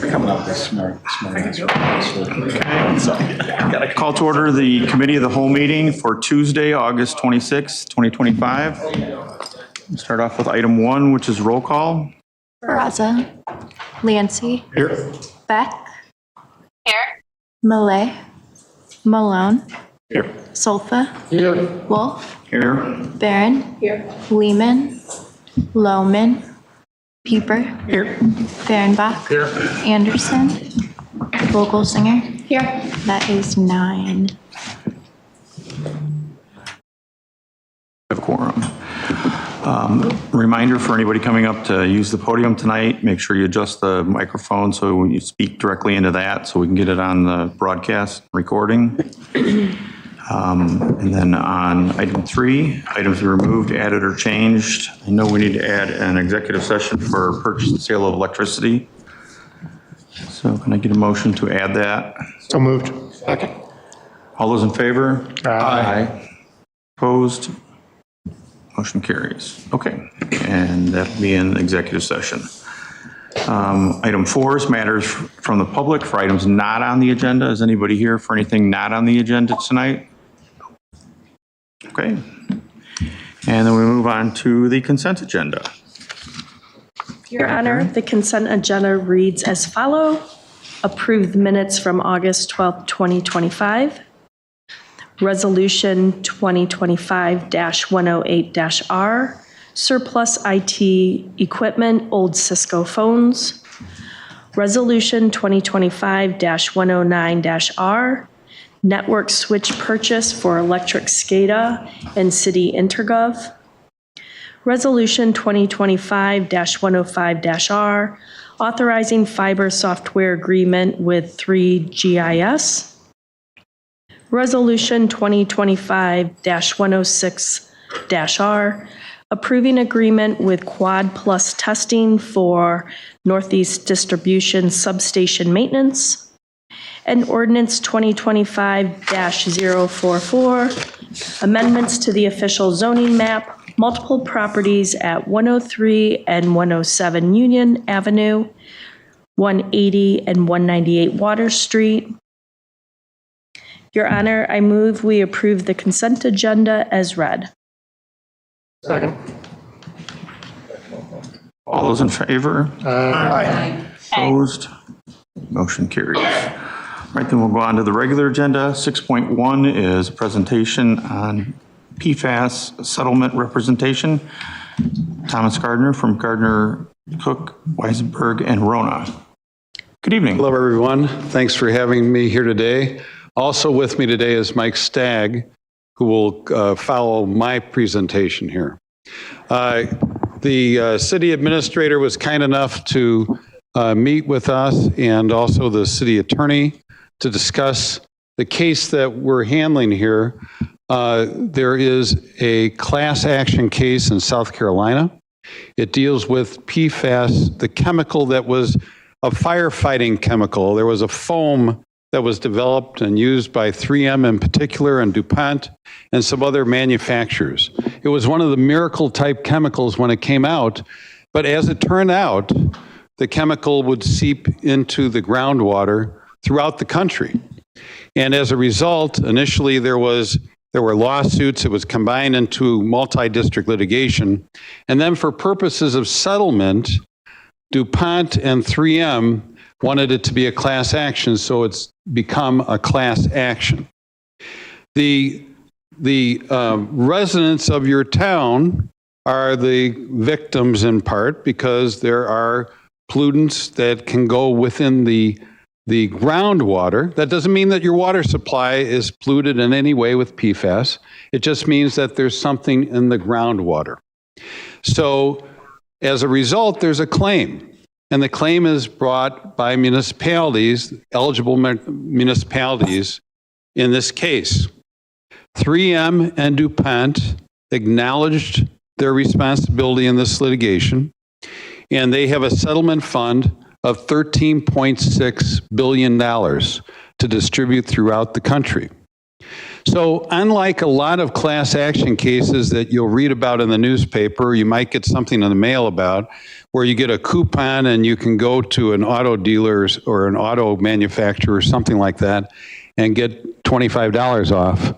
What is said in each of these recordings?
Coming up this smart. Call to order the Committee of the Whole meeting for Tuesday, August 26, 2025. We'll start off with item 1, which is roll call. Barraza. Lancy. Here. Beck. Here. Malay. Malone. Here. Solfa. Here. Wolf. Here. Barron. Here. Lehman. Lohman. Pieper. Here. Fehrenbach. Here. Anderson. Vogelsinger. Here. That is 9. Have quorum. Reminder for anybody coming up to use the podium tonight, make sure you adjust the microphone so when you speak directly into that so we can get it on the broadcast recording. And then on item 3, items removed, added, or changed. I know we need to add an executive session for purchase and sale of electricity. So can I get a motion to add that? So moved. Second. All those in favor? Aye. Opposed? Motion carries. Okay, and that'll be in executive session. Item 4 is matters from the public for items not on the agenda. Is anybody here for anything not on the agenda tonight? Okay. And then we move on to the consent agenda. Your Honor, the consent agenda reads as follows. Approve the minutes from August 12th, 2025. Resolution 2025-108-R, surplus IT equipment, old Cisco phones. Resolution 2025-109-R, network switch purchase for electric SCADA and city intergov. Resolution 2025-105-R, authorizing fiber software agreement with 3GIS. Resolution 2025-106-R, approving agreement with Quad Plus Testing for Northeast Distribution Substation Maintenance. And Ordinance 2025-044, amendments to the official zoning map, multiple properties at 103 and 107 Union Avenue, 180 and 198 Water Street. Your Honor, I move we approve the consent agenda as read. Second. All those in favor? Aye. Opposed? Motion carries. All right, then we'll go on to the regular agenda. 6.1 is a presentation on PFAS settlement representation. Thomas Gardner from Gardner, Cook, Weisenberg, and Rona. Good evening. Hello, everyone. Thanks for having me here today. Also with me today is Mike Stagg, who will follow my presentation here. The city administrator was kind enough to meet with us and also the city attorney to discuss the case that we're handling here. There is a class action case in South Carolina. It deals with PFAS, the chemical that was a firefighting chemical. There was a foam that was developed and used by 3M in particular and DuPont and some other manufacturers. It was one of the miracle type chemicals when it came out, but as it turned out, the chemical would seep into the groundwater throughout the country. And as a result, initially there were lawsuits. It was combined into multi-district litigation. And then for purposes of settlement, DuPont and 3M wanted it to be a class action, so it's become a class action. The residents of your town are the victims in part because there are pollutants that can go within the groundwater. That doesn't mean that your water supply is polluted in any way with PFAS. It just means that there's something in the groundwater. So as a result, there's a claim. And the claim is brought by municipalities, eligible municipalities in this case. 3M and DuPont acknowledged their responsibility in this litigation, and they have a settlement fund of $13.6 billion to distribute throughout the country. So unlike a lot of class action cases that you'll read about in the newspaper, you might get something in the mail about, where you get a coupon and you can go to an auto dealer's or an auto manufacturer or something like that and get $25 off.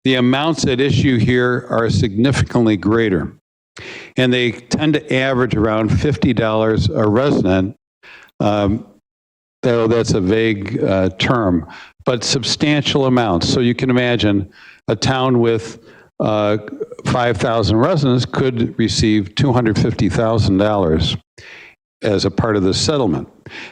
The amounts at issue here are significantly greater, and they tend to average around $50 a resident. Though that's a vague term, but substantial amounts. So you can imagine a town with 5,000 residents could receive $250,000 as a part of the settlement.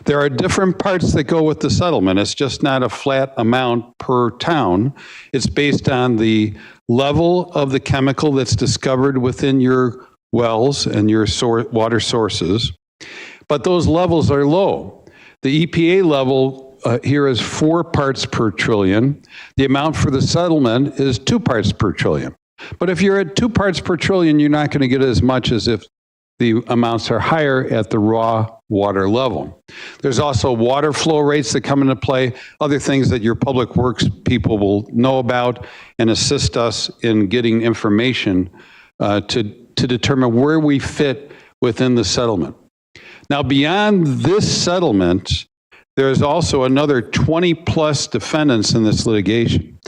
There are different parts that go with the settlement. It's just not a flat amount per town. It's based on the level of the chemical that's discovered within your wells and your water sources. But those levels are low. The EPA level here is 4 parts per trillion. The amount for the settlement is 2 parts per trillion. But if you're at 2 parts per trillion, you're not going to get as much as if the amounts are higher at the raw water level. There's also water flow rates that come into play, other things that your public works people will know about and assist us in getting information to determine where we fit within the settlement. Now, beyond this settlement, there's also another 20 plus defendants in this litigation.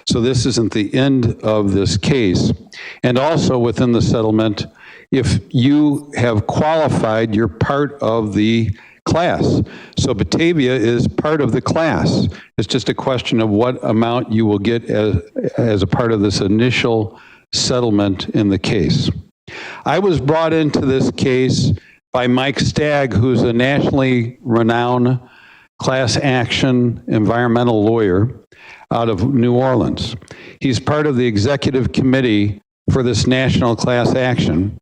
So this isn't the end of this case. And also within the settlement, if you have qualified, you're part of the class. So Batavia is part of the class. It's just a question of what amount you will get as a part of this initial settlement in the case. I was brought into this case by Mike Stagg, who's a nationally renowned class action environmental lawyer out of New Orleans. He's part of the executive committee for this national class action,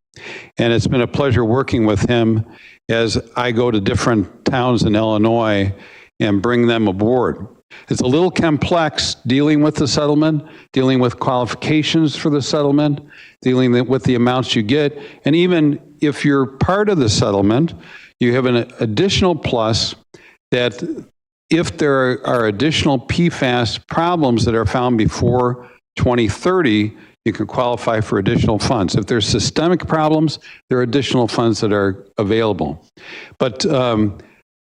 and it's been a pleasure working with him as I go to different towns in Illinois and bring them aboard. It's a little complex dealing with the settlement, dealing with qualifications for the settlement, dealing with the amounts you get, and even if you're part of the settlement, you have an additional plus that if there are additional PFAS problems that are found before 2030, you can qualify for additional funds. If there's systemic problems, there are additional funds that are available. But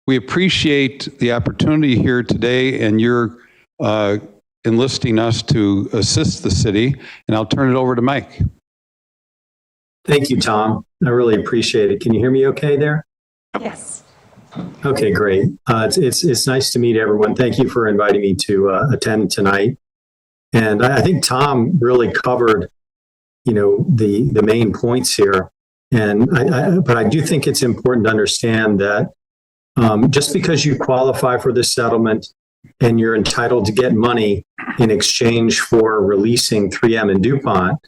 we appreciate the opportunity here today and your enlisting us to assist the city, and I'll turn it over to Mike. Thank you, Tom. I really appreciate it. Can you hear me okay there? Yes. Okay, great. It's nice to meet everyone. Thank you for inviting me to attend tonight. And I think Tom really covered, the main points here. And but I do think it's important to understand that just because you qualify for this settlement and you're entitled to get money in exchange for releasing 3M and DuPont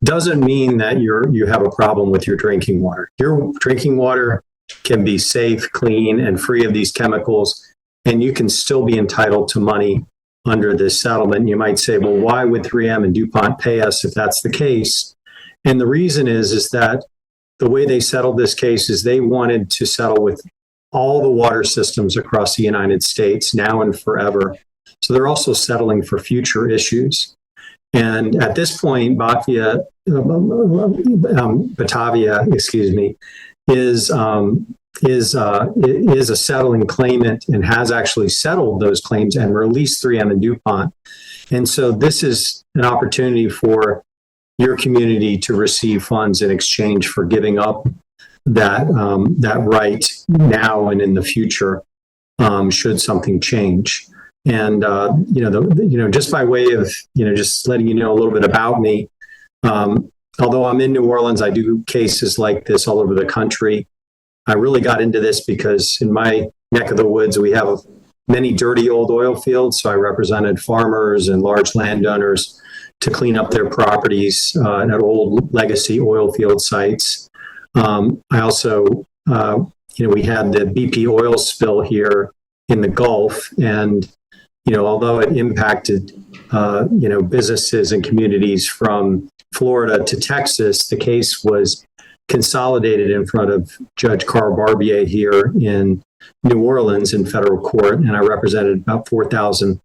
doesn't mean that you have a problem with your drinking water. Your drinking water can be safe, clean, and free of these chemicals, and you can still be entitled to money under this settlement. You might say, well, why would 3M and DuPont pay us if that's the case? And the reason is that the way they settled this case is they wanted to settle with all the water systems across the United States now and forever. So they're also settling for future issues. And at this point, Batavia, is a settling claimant and has actually settled those claims and released 3M and DuPont. And so this is an opportunity for your community to receive funds in exchange for giving up that right now and in the future, should something change. And just by way of just letting you know a little bit about me, although I'm in New Orleans, I do cases like this all over the country. I really got into this because in my neck of the woods we have many dirty old oil fields, so I represented farmers and large landowners to clean up their properties at old legacy oil field sites. I also, we had the BP oil spill here in the Gulf, and although it impacted, businesses and communities from Florida to Texas, the case was consolidated in front of Judge Carl Barbier here in New Orleans in federal court. And I represented about 4,000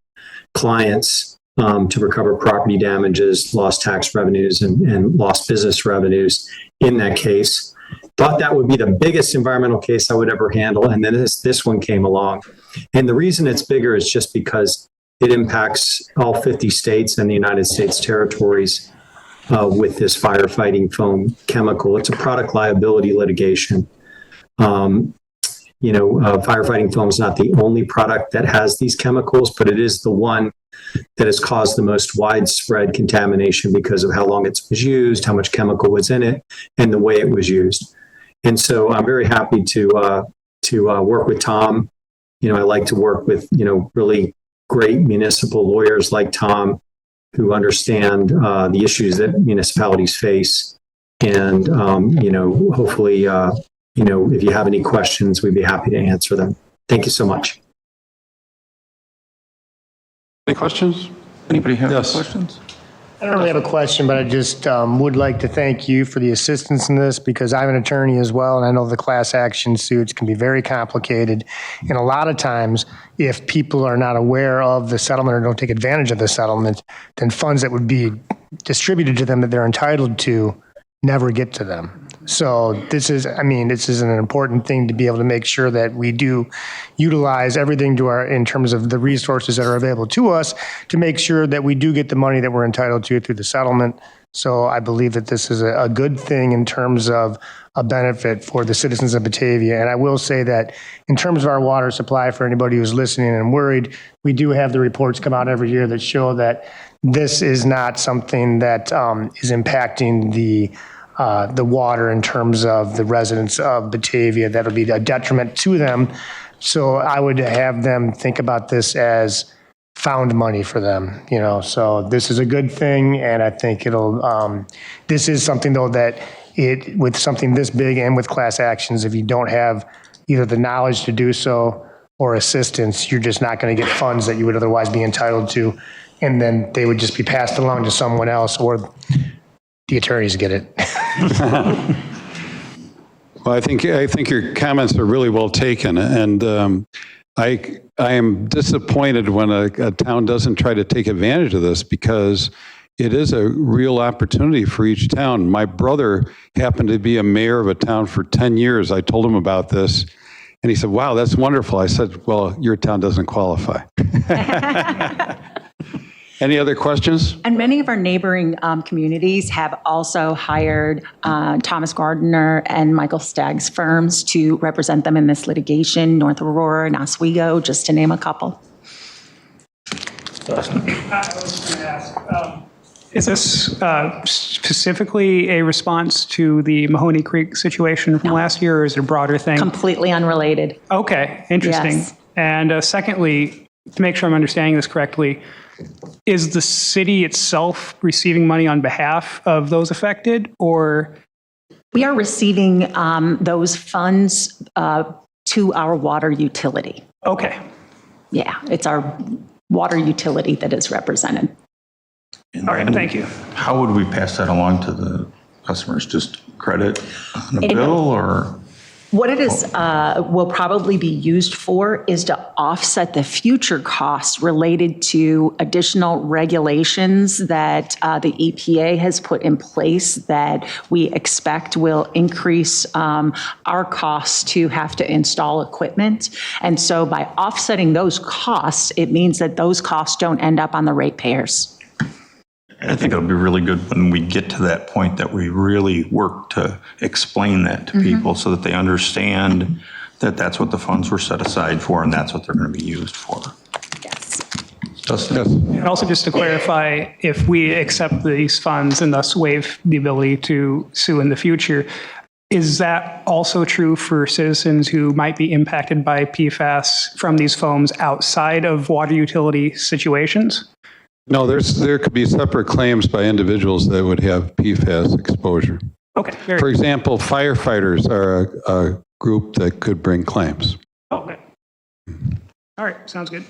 clients to recover property damages, lost tax revenues, and lost business revenues in that case. Thought that would be the biggest environmental case I would ever handle. And then this one came along. And the reason it's bigger is just because it impacts all 50 states and the United States territories with this firefighting foam chemical. It's a product liability litigation. Firefighting foam is not the only product that has these chemicals, but it is the one that has caused the most widespread contamination because of how long it was used, how much chemical was in it, and the way it was used. And so I'm very happy to work with Tom. I like to work with, really great municipal lawyers like Tom who understand the issues that municipalities face. And, hopefully, if you have any questions, we'd be happy to answer them. Thank you so much. Any questions? Anybody have any Yes. questions? I don't really have a question, but I just would like to thank you for the assistance in this because I'm an attorney as well, and I know the class action suits can be very complicated. And a lot of times, if people are not aware of the settlement or don't take advantage of the settlement, then funds that would be distributed to them that they're entitled to never get to them. So this is an important thing to be able to make sure that we do utilize everything in terms of the resources that are available to us to make sure that we do get the money that we're entitled to through the settlement. So I believe that this is a good thing in terms of a benefit for the citizens of Batavia. And I will say that in terms of our water supply, for anybody who's listening and worried, we do have the reports come out every year that show that this is not something that is impacting the water in terms of the residents of Batavia. That'll be a detriment to them. So I would have them think about this as found money for them, so this is a good thing. And I think this is something though that with something this big and with class actions, if you don't have either the knowledge to do so or assistance, you're just not going to get funds that you would otherwise be entitled to. And then they would just be passed along to someone else, or the attorneys get it. Well, I think your comments are really well taken, and I am disappointed when a town doesn't try to take advantage of this because it is a real opportunity for each town. My brother happened to be a mayor of a town for 10 years. I told him about this, and he said, "Wow, that's wonderful." I said, "Well, your town doesn't qualify." Any other questions? And many of our neighboring communities have also hired Thomas Gardner and Michael Stagg's firms to represent them in this litigation, North Aurora and Oswego, just to name a couple. I was going to ask, is this specifically a response to the Mahoney Creek situation from last year, or is it a broader thing? Completely unrelated. Okay, interesting. Yes. And secondly, to make sure I'm understanding this correctly, is the city itself receiving money on behalf of those affected, or? We are receiving those funds to our water utility. Okay. Yeah, it's our water utility that is represented. All right, thank you. How would we pass that along to the customers? Just credit on a bill or? What it is will probably be used for is to offset the future costs related to additional regulations that the EPA has put in place that we expect will increase our costs to have to install equipment. And so by offsetting those costs, it means that those costs don't end up on the ratepayers. I think it'll be really good when we get to that point that we really work to explain that to people so that they understand that that's what the funds were set aside for and that's what they're going to be used for. Yes. Justin? And also just to clarify, if we accept these funds and thus waive the ability to sue in the future, is that also true for citizens who might be impacted by PFAS from these foams outside of water utility situations? No, there could be separate claims by individuals that would have PFAS exposure. Okay. For example, firefighters are a group that could bring claims. Okay. All right, sounds good.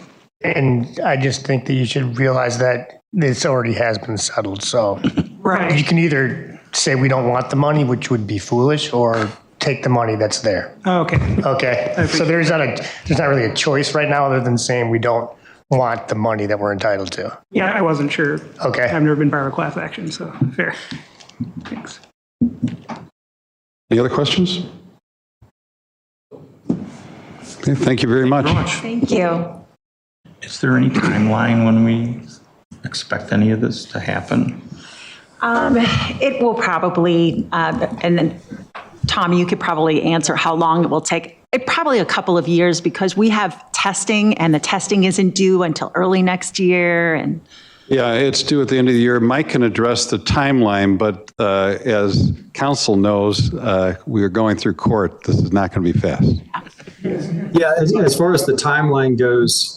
And I just think that you should realize that this already has been settled. So Right. you can either say we don't want the money, which would be foolish, or take the money that's there. Okay. Okay. So there's not really a choice right now other than saying we don't want the money that we're entitled to. Yeah, I wasn't sure. Okay. I've never been part of a class action, so fair. Thanks. Any other questions? Okay, thank you very much. Very much. Thank you. Is there any timeline when we expect any of this to happen? It will probably, and then Tom, you could probably answer how long it will take. Probably a couple of years, because we have testing and the testing isn't due until early next year. And Yeah, it's due at the end of the year. Mike can address the timeline, but as council knows, we are going through court. This is not going to be fast. Yeah, as far as the timeline goes,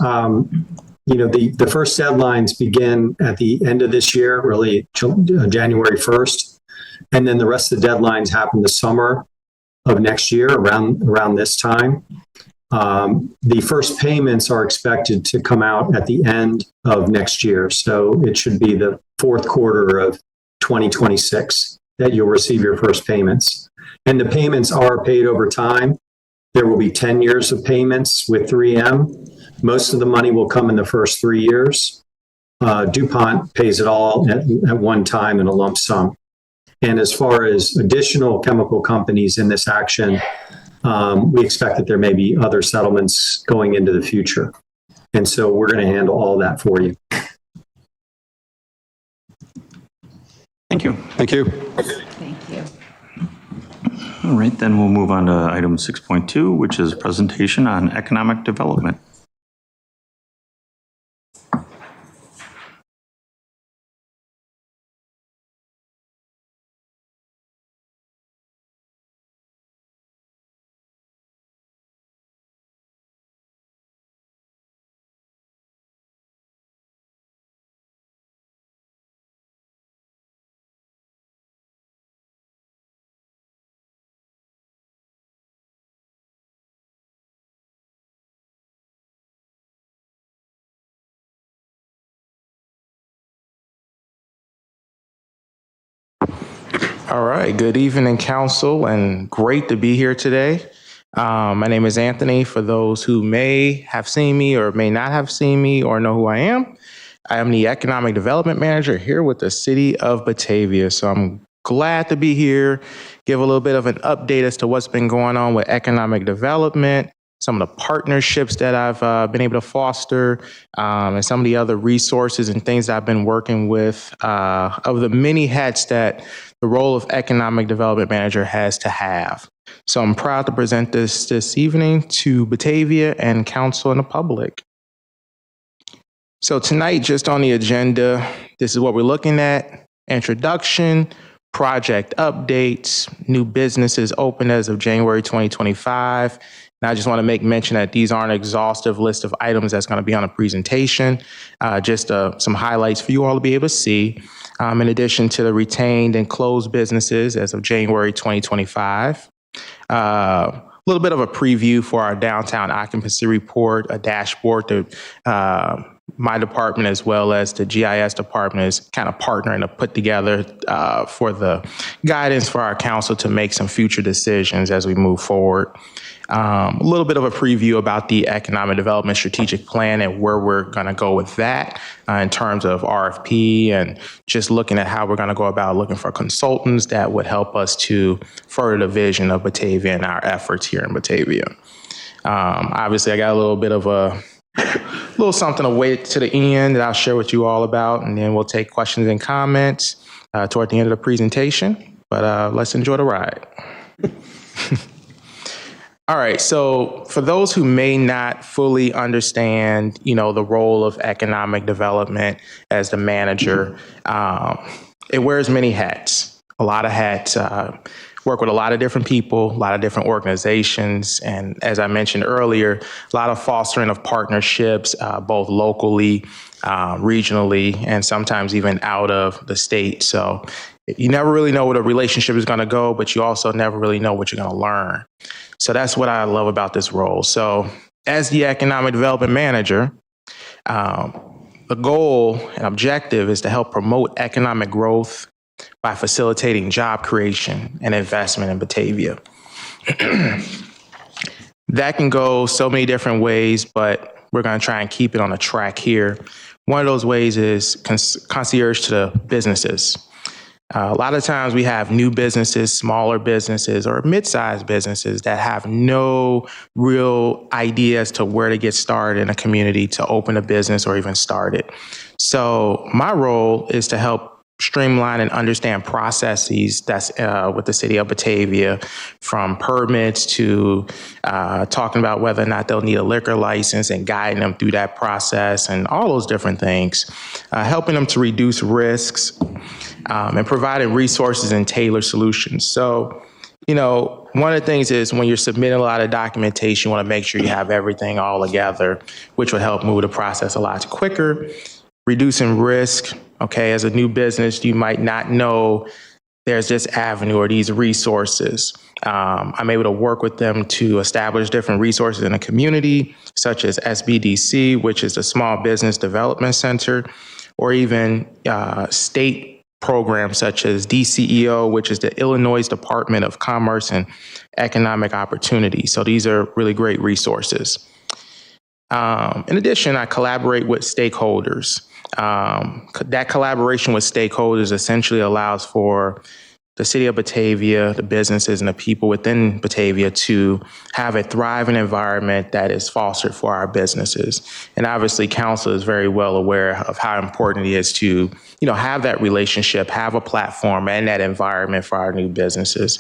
the first deadlines begin at the end of this year, really January 1st. And then the rest of the deadlines happen the summer of next year, around this time. The first payments are expected to come out at the end of next year. So it should be the fourth quarter of 2026 that you'll receive your first payments. And the payments are paid over time. There will be 10 years of payments with 3M. Most of the money will come in the first 3 years. DuPont pays it all at one time in a lump sum. And as far as additional chemical companies in this action, we expect that there may be other settlements going into the future. And so we're going to handle all that for you. Thank you. Thank you. thank you. All right, then we'll move on to item 6.2, which is presentation on economic development. All right. Good evening, council, and great to be here today. My name is Anthony. For those who may have seen me or may not have seen me or know who I am the Economic Development Manager here with the City of Batavia. So I'm glad to be here, give a little bit of an update as to what's been going on with economic development, some of the partnerships that I've been able to foster, and some of the other resources and things that I've been working with, of the many hats that the role of Economic Development Manager has to have. So I'm proud to present this evening to Batavia and council and the public. So tonight, just on the agenda, this is what we're looking at: introduction, project updates, new businesses open as of January 2025. And I just want to make mention that these aren't an exhaustive list of items that's going to be on a presentation, just some highlights for you all to be able to see, in addition to the retained and closed businesses as of January 2025. A little bit of a preview for our downtown occupancy report, a dashboard that my department as well as the GIS department is kind of partnering to put together for the guidance for our council to make some future decisions as we move forward. A little bit of a preview about the economic development strategic plan and where we're going to go with that in terms of RFP and just looking at how we're going to go about looking for consultants that would help us to further the vision of Batavia and our efforts here in Batavia. Obviously, I got a little bit of a little something to wait to the end that I'll share with you all about, and then we'll take questions and comments toward the end of the presentation. But let's enjoy the ride. All right, so for those who may not fully understand, the role of economic development as the manager, it wears many hats, a lot of hats. Work with a lot of different people, a lot of different organizations, and as I mentioned earlier, a lot of fostering of partnerships, both locally, regionally, and sometimes even out of the state. So you never really know where a relationship is going to go, but you also never really know what you're going to learn. So that's what I love about this role. So as the economic development manager, the goal and objective is to help promote economic growth by facilitating job creation and investment in Batavia. That can go so many different ways, but we're going to try and keep it on a track here. One of those ways is concierge to the businesses. A lot of times we have new businesses, smaller businesses, or mid-sized businesses that have no real idea as to where to get started in a community to open a business or even start it. So my role is to help streamline and understand processes that's with the city of Batavia, from permits to talking about whether or not they'll need a liquor license and guiding them through that process and all those different things, helping them to reduce risks and providing resources and tailored solutions. So, one of the things is when you're submitting a lot of documentation, you want to make sure you have everything all together, which will help move the process a lot quicker, reducing risk. Okay, as a new business, you might not know there's this avenue or these resources. I'm able to work with them to establish different resources in the community, such as SBDC, which is the Small Business Development Center, or even state programs such as DCEO, which is the Illinois Department of Commerce and Economic Opportunity. So these are really great resources. In addition, I collaborate with stakeholders. That collaboration with stakeholders essentially allows for the city of Batavia, the businesses, and the people within Batavia to have a thriving environment that is fostered for our businesses. And obviously, council is very well aware of how important it is to, have that relationship, have a platform and that environment for our new businesses.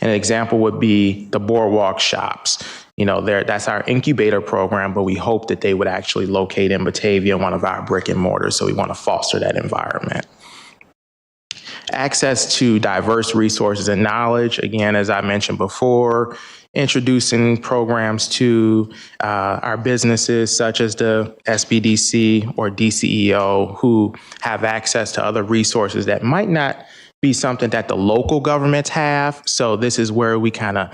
An example would be the Boardwalk Shops. That's our incubator program, but we hope that they would actually locate in Batavia, one of our brick and mortars. So we want to foster that environment. Access to diverse resources and knowledge, again, as I mentioned before, introducing programs to our businesses such as the SBDC or DCEO, who have access to other resources that might not be something that the local governments have. So this is where we kind of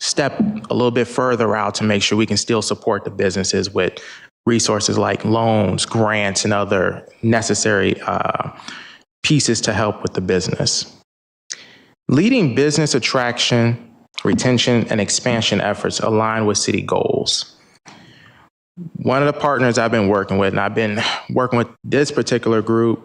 step a little bit further out to make sure we can still support the businesses with resources like loans, grants, and other necessary pieces to help with the business. Leading business attraction, retention, and expansion efforts align with city goals. One of the partners I've been working with, and I've been working with this particular group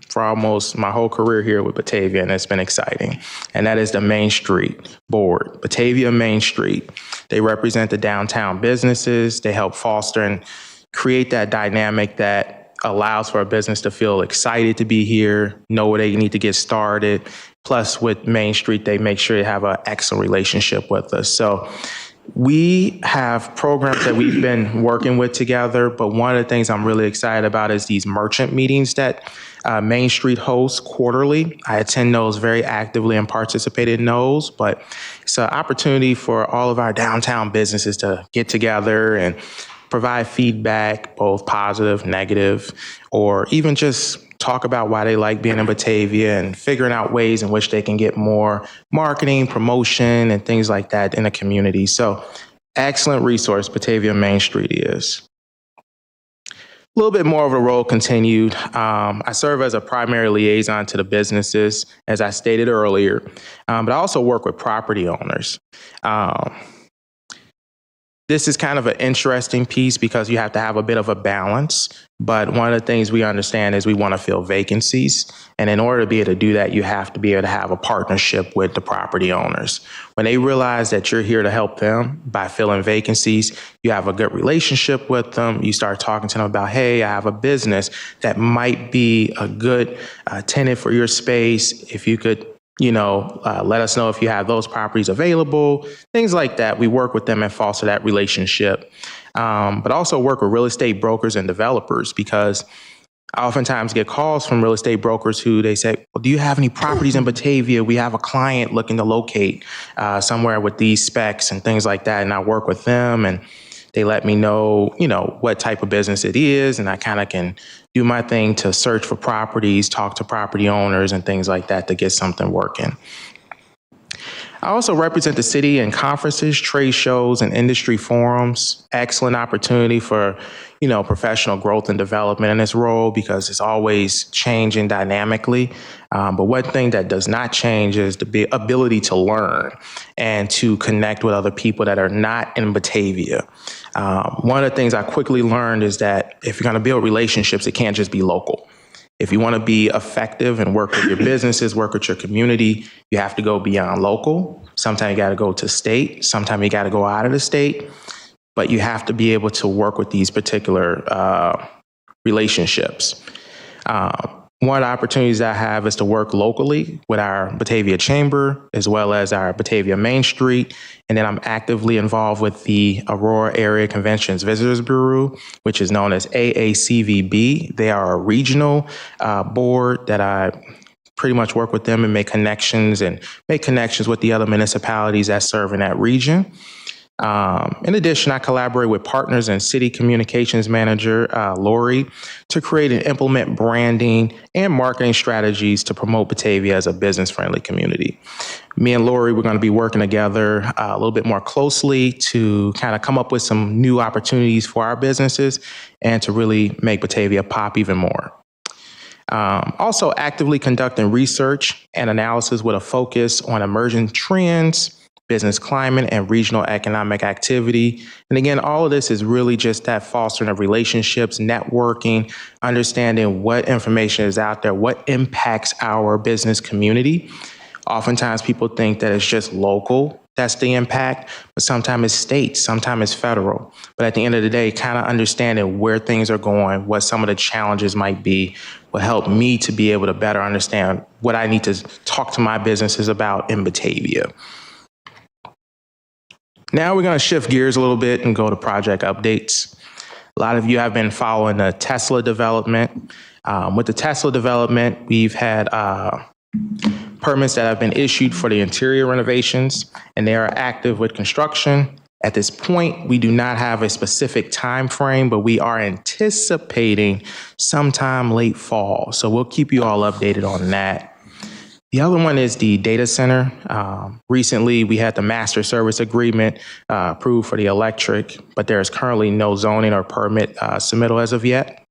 for almost my whole career here with Batavia, and it's been exciting. And that is the Main Street Board, Batavia Main Street. They represent the downtown businesses. They help foster and create that dynamic that allows for a business to feel excited to be here, know where they need to get started. Plus, with Main Street, they make sure they have an excellent relationship with us. So we have programs that we've been working with together, but one of the things I'm really excited about is these merchant meetings that Main Street hosts quarterly. I attend those very actively and participate in those, but it's an opportunity for all of our downtown businesses to get together and provide feedback, both positive, negative, or even just talk about why they like being in Batavia and figuring out ways in which they can get more marketing, promotion, and things like that in the community. So excellent resource Batavia Main Street is. A little bit more of a role continued. I serve as a primary liaison to the businesses, as I stated earlier, but I also work with property owners. This is kind of an interesting piece because you have to have a bit of a balance. But one of the things we understand is we want to fill vacancies. And in order to be able to do that, you have to be able to have a partnership with the property owners. When they realize that you're here to help them by filling vacancies, you have a good relationship with them. You start talking to them about, hey, I have a business that might be a good tenant for your space. If you could let us know if you have those properties available, things like that. We work with them and foster that relationship, but also work with real estate brokers and developers, because I oftentimes get calls from real estate brokers who they say, well, do you have any properties in Batavia? We have a client looking to locate somewhere with these specs and things like that. And I work with them and they let me know, what type of business it is. And I kind of can do my thing to search for properties, talk to property owners and things like that to get something working. I also represent the city in conferences, trade shows, and industry forums. Excellent opportunity for, professional growth and development in this role because it's always changing dynamically. But one thing that does not change is the ability to learn and to connect with other people that are not in Batavia. One of the things I quickly learned is that if you're going to build relationships, it can't just be local. If you want to be effective and work with your businesses, work with your community, you have to go beyond local. Sometimes you got to go to state. Sometimes you got to go out of the state. But you have to be able to work with these particular relationships. One of the opportunities I have is to work locally with our Batavia Chamber, as well as our Batavia Main Street. And then I'm actively involved with the Aurora Area Conventions Visitors Bureau, which is known as AACVB. They are a regional board that I pretty much work with them and make connections with the other municipalities that serve in that region. In addition, I collaborate with partners and city communications manager, Lori, to create and implement branding and marketing strategies to promote Batavia as a business-friendly community. Me and Lori, we're going to be working together a little bit more closely to kind of come up with some new opportunities for our businesses and to really make Batavia pop even more. Also actively conducting research and analysis with a focus on emerging trends, business climate, and regional economic activity. And again, all of this is really just that fostering of relationships, networking, understanding what information is out there, what impacts our business community. Oftentimes people think that it's just local, that's the impact, but sometimes it's state, sometimes it's federal. But at the end of the day, kind of understanding where things are going, what some of the challenges might be, will help me to be able to better understand what I need to talk to my businesses about in Batavia. Now we're going to shift gears a little bit and go to project updates. A lot of you have been following the Tesla development. With the Tesla development, we've had permits that have been issued for the interior renovations, and they are active with construction. At this point, we do not have a specific time frame, but we are anticipating sometime late fall. So we'll keep you all updated on that. The other one is the data center. Recently, we had the master service agreement approved for the electric, but there is currently no zoning or permit submittal as of yet.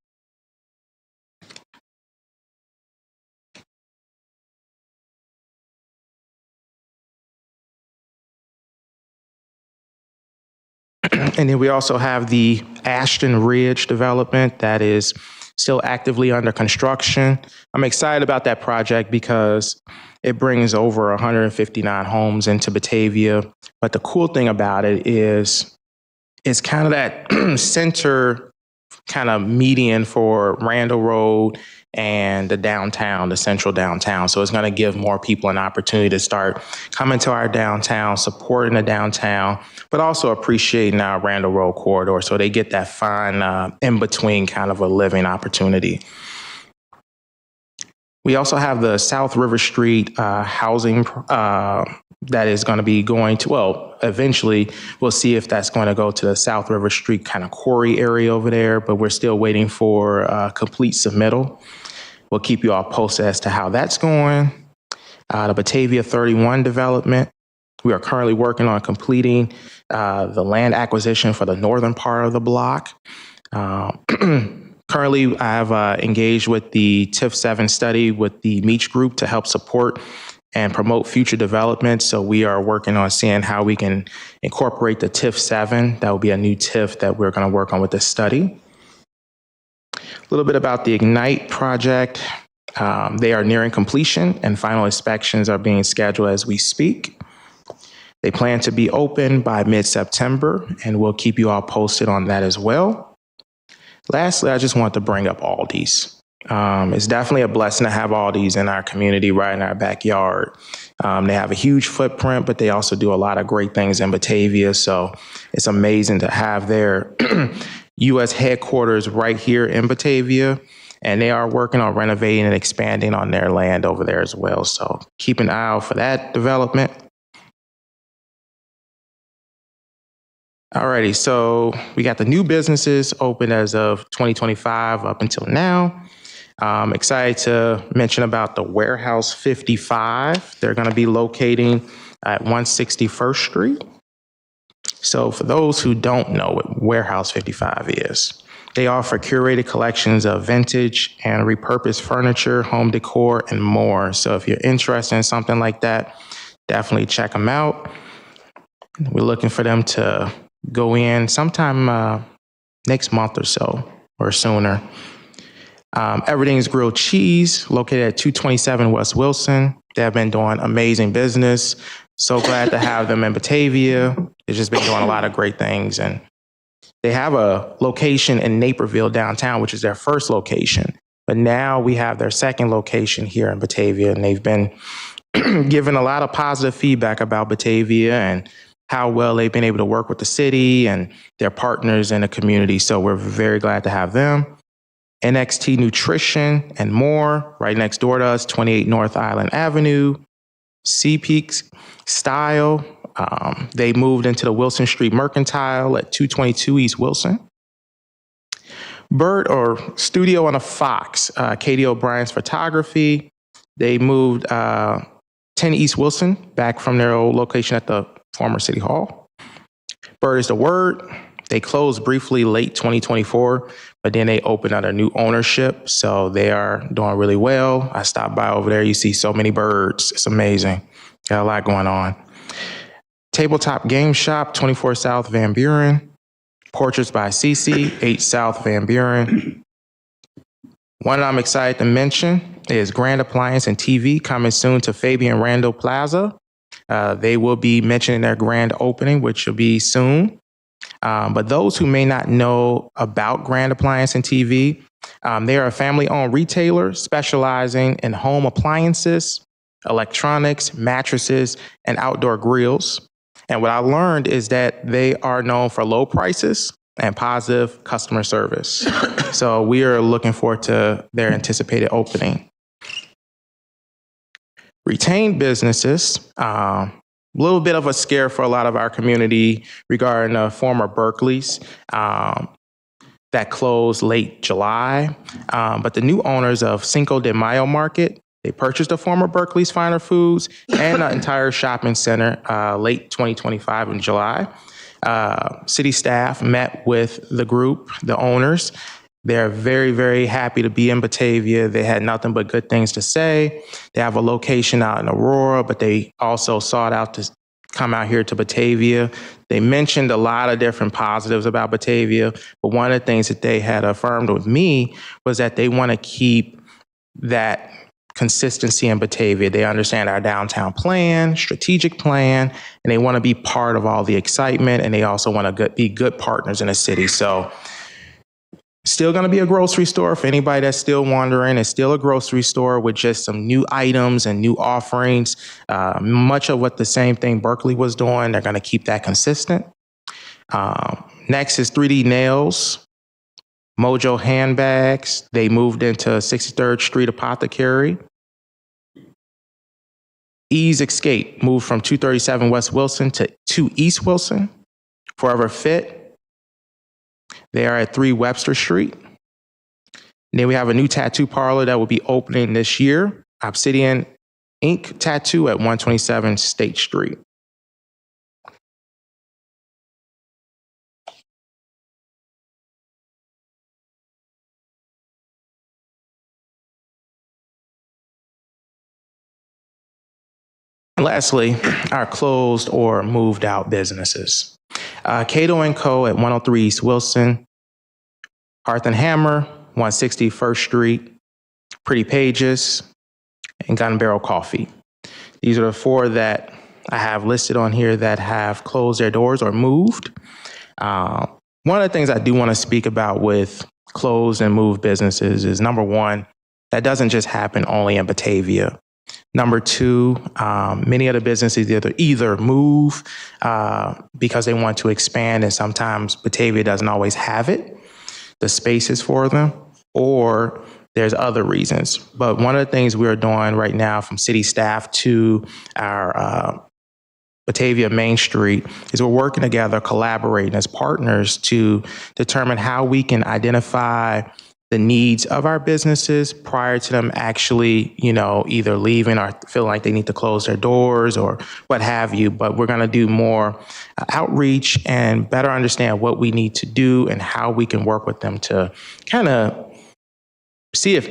And then we also have the Ashton Ridge development that is still actively under construction. I'm excited about that project because it brings over 159 homes into Batavia. But the cool thing about it is it's kind of that center kind of median for Randall Road and the downtown, the central downtown. So it's going to give more people an opportunity to start coming to our downtown, supporting the downtown, but also appreciating our Randall Road corridor. So they get that fine in-between kind of a living opportunity. We also have the South River Street housing that is going to be going to, well, eventually we'll see if that's going to go to the South River Street kind of quarry area over there, but we're still waiting for complete submittal. We'll keep you all posted as to how that's going. The Batavia 31 development, we are currently working on completing the land acquisition for the northern part of the block. Currently, I have engaged with the TIF 7 study with the Meach Group to help support and promote future development. So we are working on seeing how we can incorporate the TIF 7. That will be a new TIF that we're going to work on with this study. A little bit about the Ignite project. They are nearing completion and final inspections are being scheduled as we speak. They plan to be open by mid-September, and we'll keep you all posted on that as well. Lastly, I just want to bring up Aldi's. It's definitely a blessing to have Aldi's in our community, right in our backyard. They have a huge footprint, but they also do a lot of great things in Batavia. So it's amazing to have their U.S. headquarters right here in Batavia. And they are working on renovating and expanding on their land over there as well. So keep an eye out for that development. Alrighty, so we got the new businesses open as of 2025 up until now. I'm excited to mention about the Warehouse 55. They're going to be locating at 161st Street. So for those who don't know what Warehouse 55 is, they offer curated collections of vintage and repurposed furniture, home decor, and more. So if you're interested in something like that, definitely check them out. We're looking for them to go in sometime next month or so or sooner. Everything's Grilled Cheese, located at 227 West Wilson. They have been doing amazing business. So glad to have them in Batavia. They've just been doing a lot of great things. And they have a location in Naperville downtown, which is their first location. But now we have their second location here in Batavia, and they've been given a lot of positive feedback about Batavia and how well they've been able to work with the city and their partners in the community. So we're very glad to have them. NXT Nutrition and More, right next door to us, 28 North Island Avenue. Sea Peaks Style, they moved into the Wilson Street Mercantile at 222 East Wilson. Bird or Studio on a Fox, Katie O'Brien's Photography. They moved 10 East Wilson back from their old location at the former City Hall. Bird is the Word. They closed briefly late 2024, but then they opened under new ownership. So they are doing really well. I stopped by over there. You see so many birds. It's amazing. Got a lot going on. Tabletop Game Shop, 24 South Van Buren. Portraits by Cece, 8 South Van Buren. One I'm excited to mention is Grand Appliance and TV coming soon to Fabian Randall Plaza. They will be mentioning their grand opening, which will be soon. But those who may not know about Grand Appliance and TV, they are a family-owned retailer specializing in home appliances, electronics, mattresses, and outdoor grills. And what I learned is that they are known for low prices and positive customer service. So we are looking forward to their anticipated opening. Retained businesses, a little bit of a scare for a lot of our community regarding former Berkeley's that closed late July. But the new owners of Cinco de Mayo Market, they purchased the former Berkeley's Finer Foods and the entire shopping center late 2025 in July. City staff met with the group, the owners. They're very, very happy to be in Batavia. They had nothing but good things to say. They have a location out in Aurora, but they also sought out to come out here to Batavia. They mentioned a lot of different positives about Batavia, but one of the things that they had affirmed with me was that they want to keep that consistency in Batavia. They understand our downtown plan, strategic plan, and they want to be part of all the excitement, and they also want to be good partners in the city. So still going to be a grocery store for anybody that's still wondering. It's still a grocery store with just some new items and new offerings. Much of what the same thing Berkeley was doing. They're going to keep that consistent. Next is 3D Nails, Mojo Handbags. They moved into 63rd Street Apothecary. Ease Escape moved from 237 West Wilson to 2 East Wilson. Forever Fit, they are at 3 Webster Street. And then we have a new tattoo parlor that will be opening this year, Obsidian Ink Tattoo at 127 State Street. And lastly, our closed or moved out businesses. Cato & Co. at 103 East Wilson, Hearth & Hammer, 160 First Street, Pretty Pages, and Gun Barrel Coffee. These are the 4 that I have listed on here that have closed their doors or moved. One of the things I do want to speak about with closed and moved businesses is, number one, that doesn't just happen only in Batavia. Number 2, many of the businesses either move because they want to expand, and sometimes Batavia doesn't always have it, the spaces for them, or there's other reasons. But one of the things we're doing right now from city staff to our Batavia Main Street is we're working together, collaborating as partners to determine how we can identify the needs of our businesses prior to them actually, either leaving or feeling like they need to close their doors or what have you. But we're going to do more outreach and better understand what we need to do and how we can work with them to kind of see if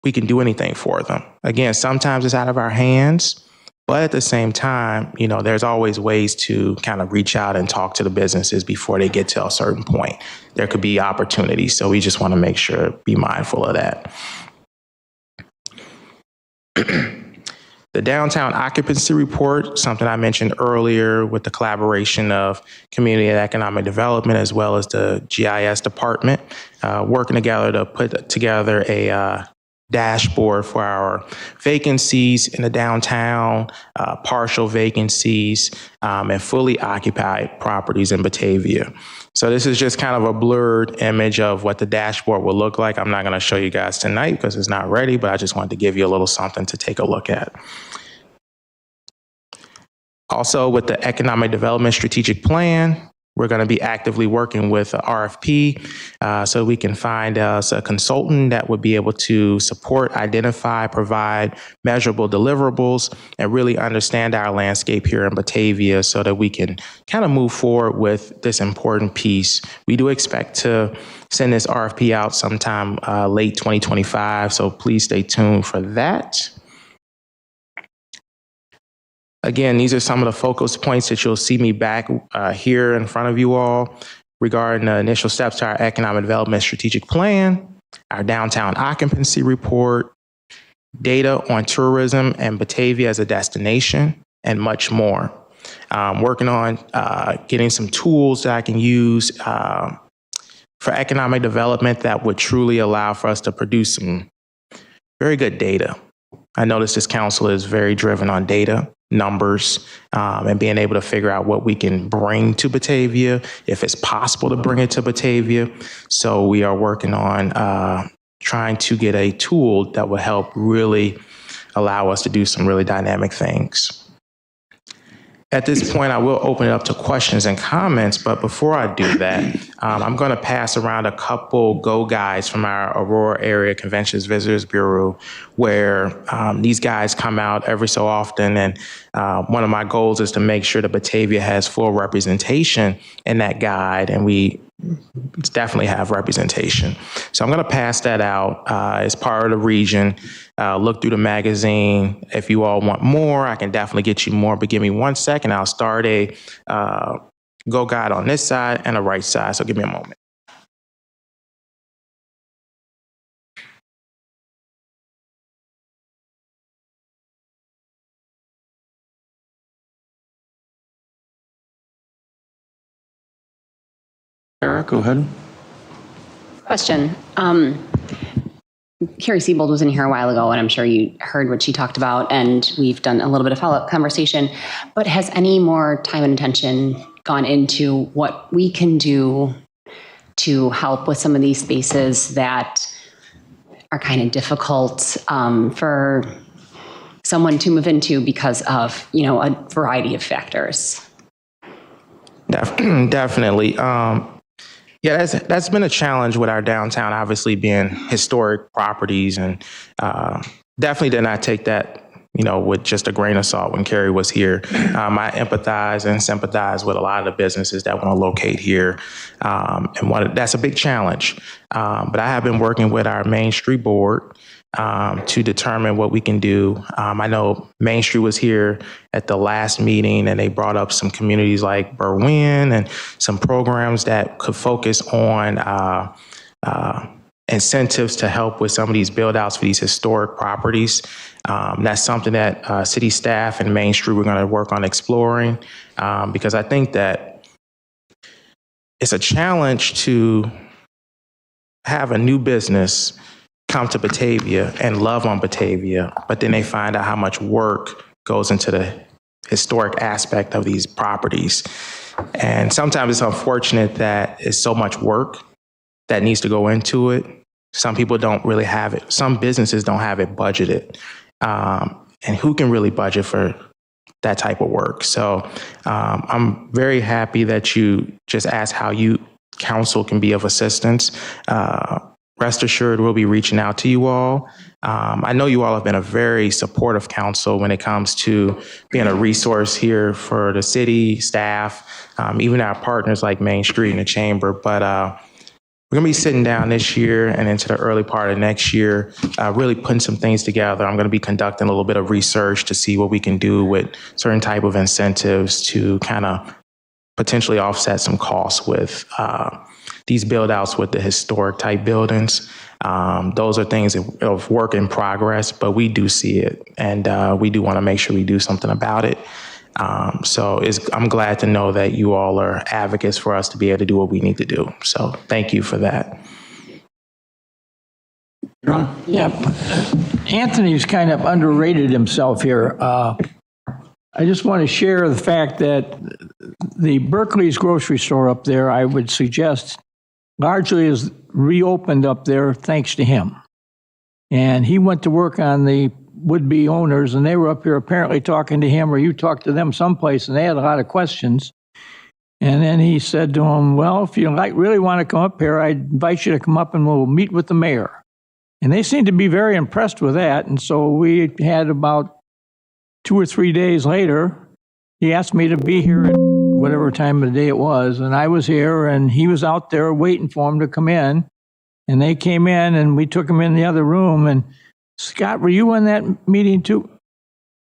we can do anything for them. Again, sometimes it's out of our hands, But at the same time, there's always ways to kind of reach out and talk to the businesses before they get to a certain point. There could be opportunities. So we just want to make sure, be mindful of that. The downtown occupancy report, something I mentioned earlier with the collaboration of community and economic development as well as the GIS department, working together to put together a dashboard for our vacancies in the downtown, partial vacancies, and fully occupied properties in Batavia. So this is just kind of a blurred image of what the dashboard will look like. I'm not going to show you guys tonight because it's not ready, but I just wanted to give you a little something to take a look at. Also, with the Economic Development Strategic Plan, we're going to be actively working with RFP so we can find us a consultant that would be able to support, identify, provide measurable deliverables, and really understand our landscape here in Batavia so that we can kind of move forward with this important piece. We do expect to send this RFP out sometime late 2025, so please stay tuned for that. Again, these are some of the focus points that you'll see me back here in front of you all regarding the initial steps to our economic development strategic plan, our downtown occupancy report, data on tourism and Batavia as a destination, and much more. Working on getting some tools that I can use for economic development that would truly allow for us to produce some very good data. I notice this council is very driven on data, numbers, and being able to figure out what we can bring to Batavia, if it's possible to bring it to Batavia. So we are working on trying to get a tool that will help really allow us to do some really dynamic things. At this point, I will open it up to questions and comments, but before I do that, I'm going to pass around a couple go guides from our Aurora Area Conventions Visitors Bureau, where these guys come out every so often, and one of my goals is to make sure that Batavia has full representation in that guide, and we definitely have representation. So I'm going to pass that out as part of the region. Look through the magazine. If you all want more, I can definitely get you more, but give me 1 second. I'll start a go guide on this side and the right side. So give me a moment. Eric, go ahead. Question. Carrie Siebold was in here a while ago, and I'm sure you heard what she talked about, and we've done a little bit of follow-up conversation. But has any more time and attention gone into what we can do to help with some of these spaces that are kind of difficult for someone to move into because of, a variety of factors? Definitely. Yeah, that's been a challenge with our downtown, obviously being historic properties, and definitely did not take that, with just a grain of salt when Carrie was here. I empathize and sympathize with a lot of the businesses that want to locate here, and that's a big challenge. But I have been working with our Main Street board to determine what we can do. I know Main Street was here at the last meeting, and they brought up some communities like Berwyn and some programs that could focus on incentives to help with some of these build outs for these historic properties. That's something that city staff and Main Street we're going to work on exploring, because I think that it's a challenge to have a new business come to Batavia and love on Batavia, but then they find out how much work goes into the historic aspect of these properties. And sometimes it's unfortunate that it's so much work that needs to go into it. Some people don't really have it. Some businesses don't have it budgeted. And who can really budget for that type of work? So I'm very happy that you just asked how you council can be of assistance. Rest assured, we'll be reaching out to you all. I know you all have been a very supportive council when it comes to being a resource here for the city, staff, even our partners like Main Street and the Chamber. But we're going to be sitting down this year and into the early part of next year, really putting some things together. I'm going to be conducting a little bit of research to see what we can do with certain type of incentives to kind of potentially offset some costs with these build outs with the historic type buildings. Those are things of work in progress, but we do see it, and we do want to make sure we do something about it. So I'm glad to know that you all are advocates for us to be able to do what we need to do. So thank you for that. Yeah, Anthony's kind of underrated himself here. I just want to share the fact that the Berkeley's grocery store up there, I would suggest, largely is reopened up there thanks to him. And he went to work on the would-be owners, and they were up here apparently talking to him, or you talked to them someplace, and they had a lot of questions. And then he said to them, well, if you really want to come up here, I invite you to come up and we'll meet with the mayor. And they seemed to be very impressed with that. And so we had about 2 or 3 days later, he asked me to be here at whatever time of the day it was. And I was here, and he was out there waiting for him to come in. And they came in, and we took him in the other room. And Scott, were you in that meeting too?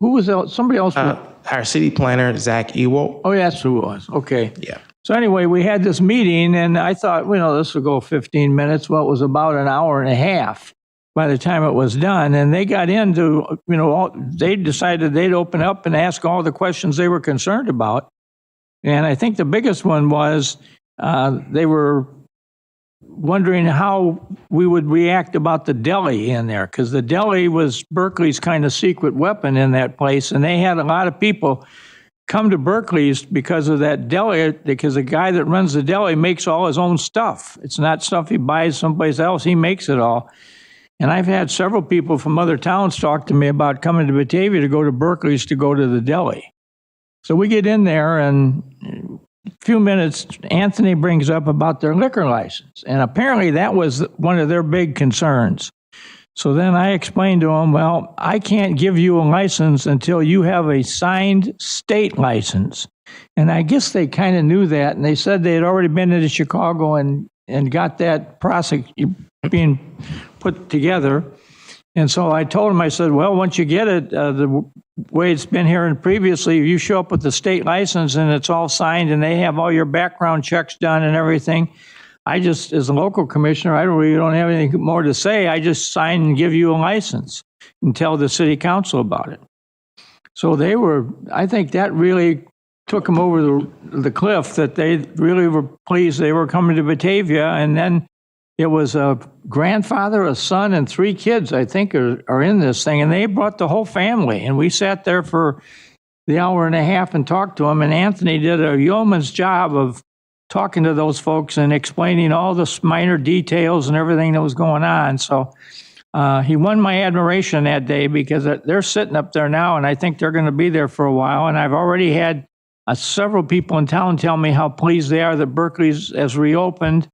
Who was else? Somebody else? Our city planner, Zach Ewell. Oh, yeah, that's who it was. Okay. Yeah. So anyway, we had this meeting, and I thought, this will go 15 minutes. Well, it was about an hour and a half by the time it was done. And they got into, they decided they'd open up and ask all the questions they were concerned about. And I think the biggest one was they were wondering how we would react about the deli in there, because the deli was Berkeley's kind of secret weapon in that place. And they had a lot of people come to Berkeley's because of that deli, because the guy that runs the deli makes all his own stuff. It's not stuff he buys someplace else. He makes it all. And I've had several people from other towns talk to me about coming to Batavia to go to Berkeley's to go to the deli. So we get in there, and a few minutes, Anthony brings up about their liquor license. And apparently that was one of their big concerns. So then I explained to him, well, I can't give you a license until you have a signed state license. And I guess they kind of knew that. And they said they had already been into Chicago and got that process being put together. And so I told him, I said, well, once you get it, the way it's been here and previously, if you show up with the state license and it's all signed and they have all your background checks done and everything, I just, as a local commissioner, I really don't have anything more to say. I just sign and give you a license and tell the city council about it. So they were, I think that really took them over the cliff, that they really were pleased they were coming to Batavia. And then it was a grandfather, a son, and 3 kids, I think, are in this thing. And they brought the whole family. And we sat there for the hour and a half and talked to them. And Anthony did a yeoman's job of talking to those folks and explaining all the minor details and everything that was going on. So he won my admiration that day, because they're sitting up there now, and I think they're going to be there for a while. And I've already had several people in town tell me how pleased they are that Berkeley's has reopened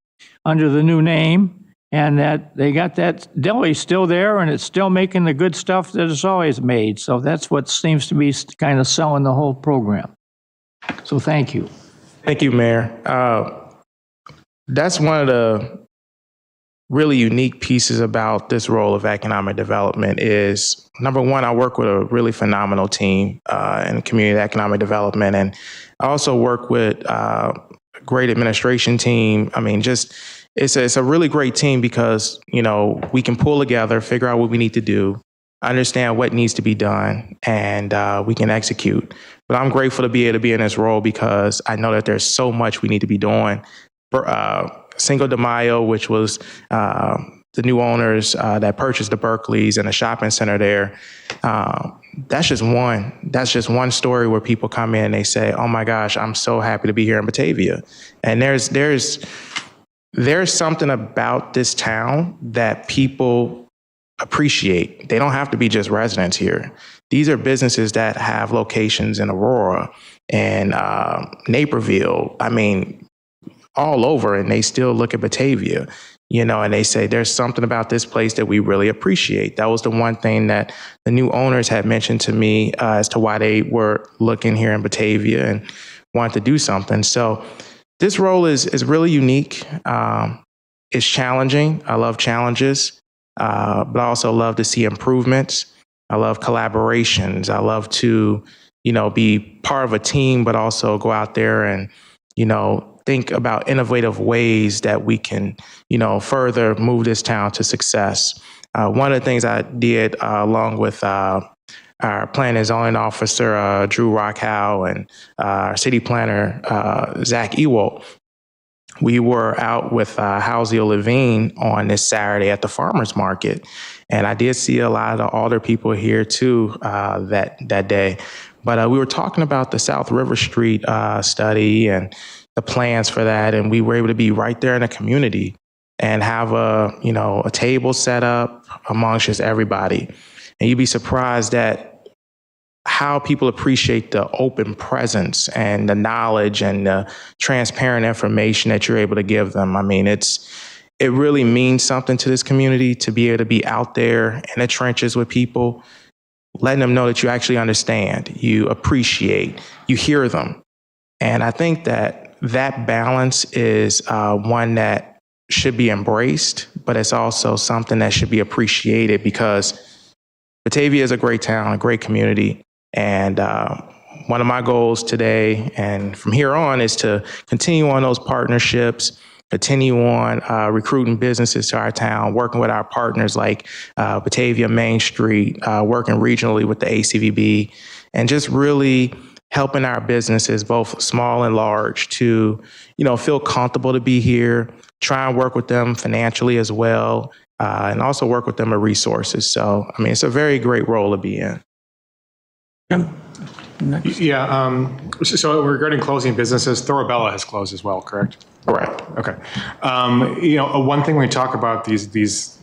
under the new name, and that they got that deli still there, and it's still making the good stuff that it's always made. So that's what seems to be kind of selling the whole program. So thank you. Thank you, Mayor. That's one of the really unique pieces about this role of economic development is, number one, I work with a really phenomenal team in community economic development. And I also work with a great administration team. I mean, it's a really great team because, we can pull together, figure out what we need to do, understand what needs to be done, and we can execute. But I'm grateful to be able to be in this role because I know that there's so much we need to be doing. Cinco de Mayo, which was the new owners that purchased the Berkeley's and the shopping center there. That's just one story where people come in and they say, oh my gosh, I'm so happy to be here in Batavia. And there's something about this town that people appreciate. They don't have to be just residents here. These are businesses that have locations in Aurora and Naperville. I mean, all over, and they still look at Batavia, and they say there's something about this place that we really appreciate. That was the one thing that the new owners had mentioned to me as to why they were looking here in Batavia and wanted to do something. So this role is really unique. it's challenging. I love challenges, but I also love to see improvements. I love collaborations. I love to, be part of a team, but also go out there and, think about innovative ways that we can, further move this town to success. One of the things I did along with our planning and zoning officer, Drew Rockhow, and our city planner, Zach Ewald, we were out with Houseo Levine on this Saturday at the farmer's market. And I did see a lot of the older people here too that day. But we were talking about the South River Street study and the plans for that. And we were able to be right there in the community and have a table set up amongst just everybody. And you'd be surprised at how people appreciate the open presence and the knowledge and the transparent information that you're able to give them. I mean, it really means something to this community to be able to be out there in the trenches with people, letting them know that you actually understand, you appreciate, you hear them. And I think that balance is one that should be embraced, but it's also something that should be appreciated because Batavia is a great town, a great community. And one of my goals today and from here on is to continue on those partnerships, continue on recruiting businesses to our town, working with our partners like Batavia Main Street, working regionally with the ACVB, and just really helping our businesses, both small and large, to feel comfortable to be here, try and work with them financially as well, and also work with them with resources. So, I mean, it's a very great role to be in. Yeah. So regarding closing businesses, Thorabella has closed as well, correct? Correct. Okay. One thing when we talk about these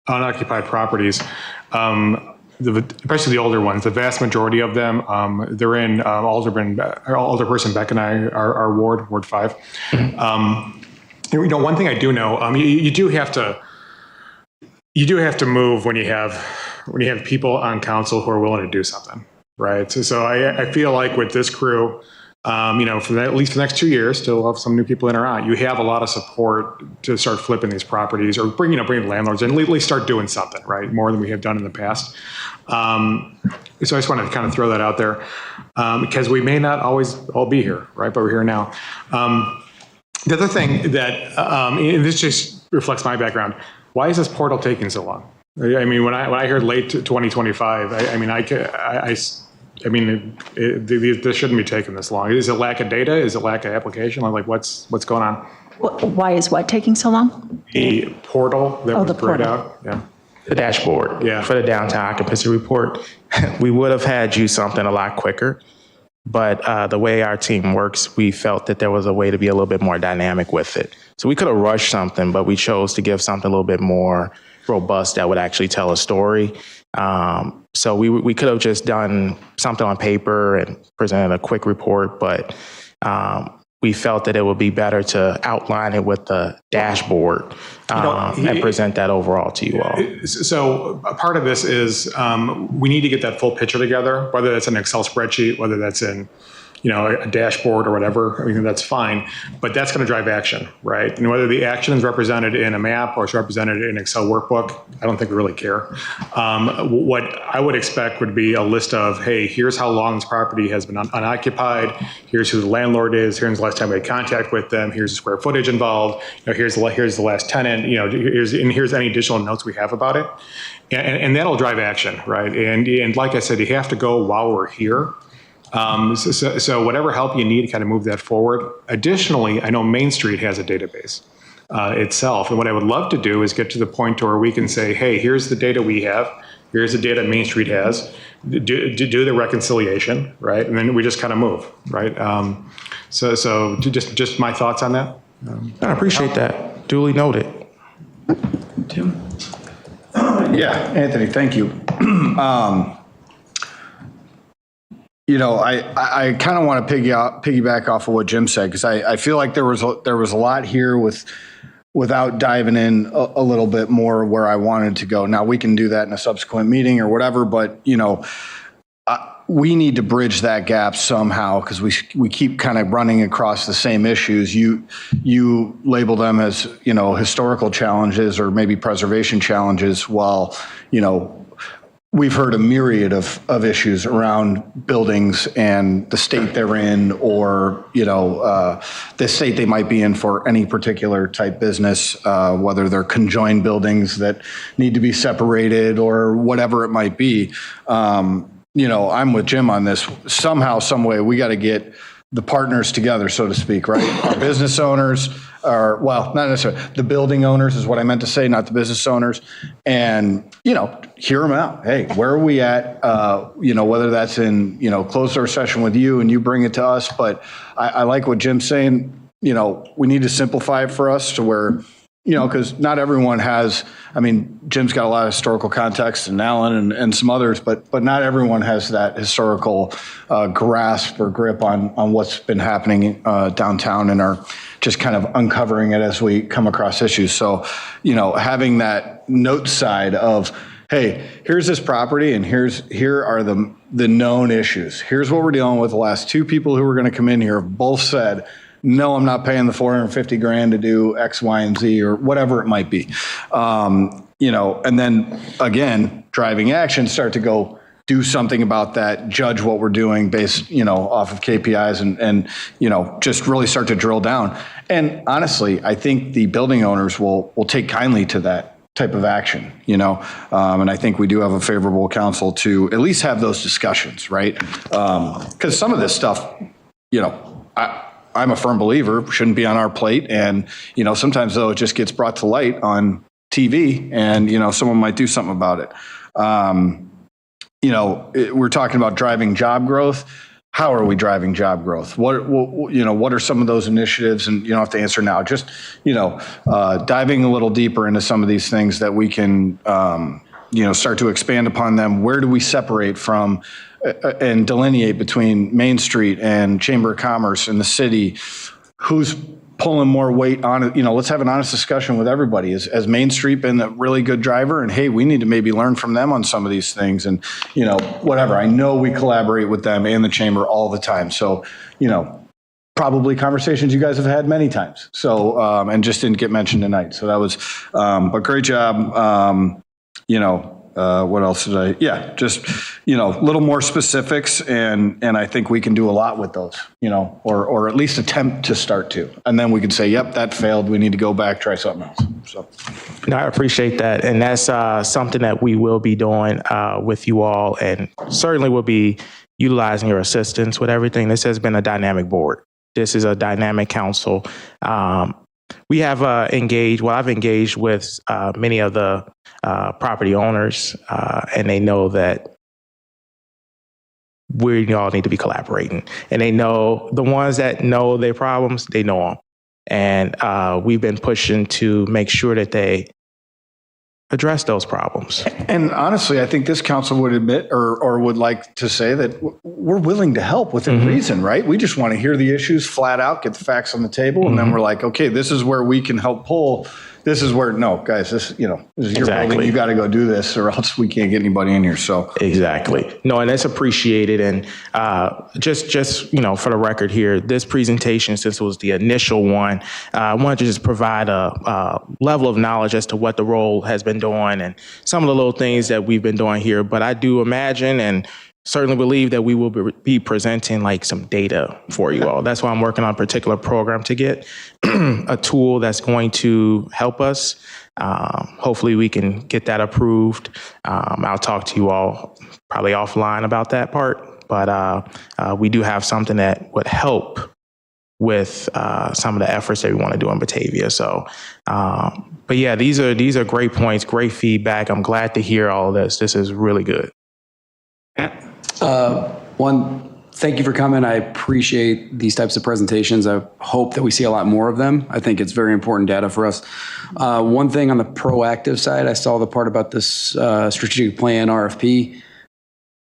unoccupied properties, especially the older ones, the vast majority of them, they're in Alderperson Beck and I, our Ward 5. One thing I do know, you do have to move when you have people on council who are willing to do something. Right. So I feel like with this crew, for at least the next 2 years, still have some new people in or out. You have a lot of support to start flipping these properties or bring landlords in, at least start doing something, right? More than we have done in the past. So I just want to kind of throw that out there because we may not always all be here, right? But we're here now. The other thing that, and this just reflects my background, why is this portal taking so long? I mean, when I heard late 2025, this shouldn't be taking this long. Is it lack of data? Is it lack of application? Like what's going on? Why is what taking so long? The portal that was the brought portal. out. Yeah. The dashboard for the downtown occupancy report. We would have had you something a lot quicker, but the way our team works, we felt that there was a way to be a little bit more dynamic with it. So we could have rushed something, but we chose to give something a little bit more robust that would actually tell a story. So we could have just done something on paper and presented a quick report, but we felt that it would be better to outline it with the dashboard and present that overall to you all. So a part of this is we need to get that full picture together, whether that's an Excel spreadsheet, whether that's in a dashboard or whatever. I mean, that's fine, but that's going to drive action, right? And whether the action is represented in a map or it's represented in an Excel workbook, I don't think we really care. What I would expect would be a list of, hey, here's how long this property has been unoccupied. Here's who the landlord is. Here's the last time we had contact with them. Here's the square footage involved. Here's the last tenant. Here's any additional notes we have about it, and that'll drive action, right? And like I said, you have to go while we're here. So whatever help you need to kind of move that forward. Additionally, I know Main Street has a database itself. And what I would love to do is get to the point where we can say, hey, here's the data we have. Here's the data Main Street has. Do the reconciliation, right? And then we just kind of move, right? So just my thoughts on that. I appreciate that. Duly noted. Tim? Yeah, Anthony, thank you. I kind of want to piggyback off of what Jim said, because I feel like there was a lot here without diving in a little bit more where I wanted to go. Now we can do that in a subsequent meeting or whatever, but we need to bridge that gap somehow because we keep kind of running across the same issues. You label them as, historical challenges or maybe preservation challenges, while, we've heard a myriad of issues around buildings and the state they're in, or, the state they might be in for any particular type business, whether they're conjoined buildings that need to be separated or whatever it might be. I'm with Jim on this. Somehow, some way, we got to get the partners together, so to speak, right? Our business owners are, well, not necessarily, the building owners is what I meant to say, not the business owners. And, hear them out. Hey, where are we at? Whether that's in, closed door session with you and you bring it to us. But I like what Jim's saying. We need to simplify it for us to where, because not everyone has, Jim's got a lot of historical context, and Alan and some others, but not everyone has that historical grasp or grip on what's been happening downtown, and are just kind of uncovering it as we come across issues. So, having that note side of, hey, here's this property, and here are the known issues. Here's what we're dealing with. The last two people who were going to come in here have both said, no, I'm not paying the $450,000 to do X, Y, and Z, or whatever it might be. And then again, driving action, start to go do something about that, judge what we're doing based, off of KPIs, and just really start to drill down. And honestly, I think the building owners will take kindly to that type of action, and I think we do have a favorable council to at least have those discussions, right? Because some of this stuff, I'm a firm believer shouldn't be on our plate. And, sometimes though it just gets brought to light on TV, and, someone might do something about it. We're talking about driving job growth. How are we driving job growth? What are some of those initiatives? And you don't have to answer now, just, diving a little deeper into some of these things that we can, start to expand upon them. Where do we separate from and delineate between Main Street and Chamber of Commerce and the city? Who's pulling more weight on it? Let's have an honest discussion with everybody. Has Main Street been a really good driver? And hey, we need to maybe learn from them on some of these things, and, whatever. I know we collaborate with them and the chamber all the time. So, probably conversations you guys have had many times. So, and just didn't get mentioned tonight. So that was, but great job. What else did I? Yeah, just, a little more specifics, and I think we can do a lot with those, or at least attempt to start to. And then we can say, yep, that failed. We need to go back, try something else. So. No, I appreciate that. And that's something that we will be doing with you all, and certainly will be utilizing your assistance with everything. This has been a dynamic board. This is a dynamic council. We have I've engaged with many of the property owners, and they know that we all need to be collaborating. And they know, the ones that know their problems, they know them. And we've been pushing to make sure that they address those problems. And honestly, I think this council would admit or would like to say that we're willing to help within reason, right? We just want to hear the issues flat out, get the facts on the table, and then we're like, okay, this is where we can help pull. This is where, no, guys, this is your building. You got to go do this, or else we can't get anybody in here. So exactly. No, and that's appreciated. And just for the record here, this presentation, since it was the initial one, I wanted to just provide a level of knowledge as to what the role has been doing and some of the little things that we've been doing here. But I do imagine and certainly believe that we will be presenting like some data for you all. That's why I'm working on a particular program to get a tool that's going to help us. Hopefully we can get that approved. I'll talk to you all probably offline about that part, but we do have something that would help with some of the efforts that we want to do in Batavia. So, but yeah, these are great points, great feedback. I'm glad to hear all of this. This is really good. Thank you for coming. I appreciate these types of presentations. I hope that we see a lot more of them. I think it's very important data for us. One thing on the proactive side, I saw the part about this strategic plan RFP.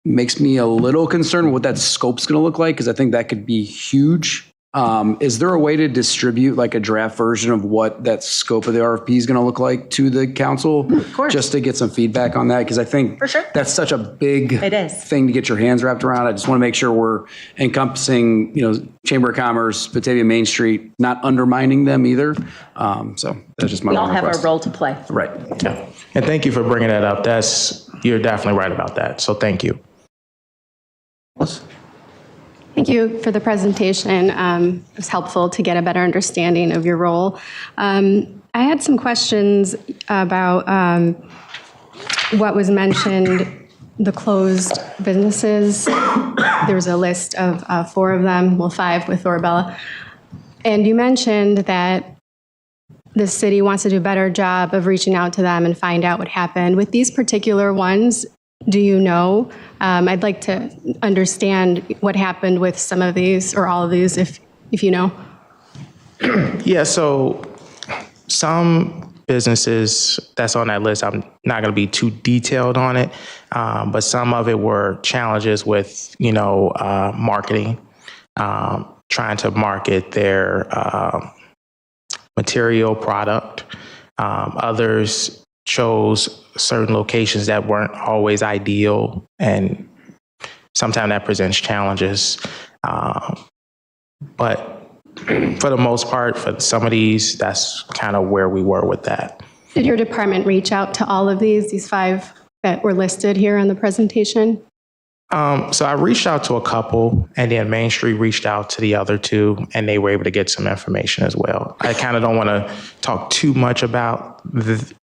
Makes me a little concerned with what that scope's going to look like, because I think that could be huge Is there a way to distribute like a draft version of what that scope of the RFP is going to look like to the council? Of course. Just to get some feedback on that, because I think For sure. that's such a big It is. thing to get your hands wrapped around. I just want to make sure we're encompassing, Chamber of Commerce, Batavia Main Street, not undermining them either. So that's just my We all have request. a role to play. Right. Yeah. And thank you for bringing that up. You're definitely right about that. So thank you. Thank you for the presentation. It was helpful to get a better understanding of your role. I had some questions about what was mentioned, the closed businesses. There was a list of 4 of them, well, 5 with Orbella. And you mentioned that the city wants to do a better job of reaching out to them and find out what happened. With these particular ones, do you know? I'd like to understand what happened with some of these or all of these, if you know. Yeah, so some businesses that's on that list, I'm not going to be too detailed on it, but some of it were challenges with, marketing, trying to market their material product. Others chose certain locations that weren't always ideal, and sometimes that presents challenges. But for the most part, for some of these, that's kind of where we were with that. Did your department reach out to all of these 5 that were listed here on the presentation? So I reached out to a couple, and then Main Street reached out to the other 2, and they were able to get some information as well. I kind of don't want to talk too much about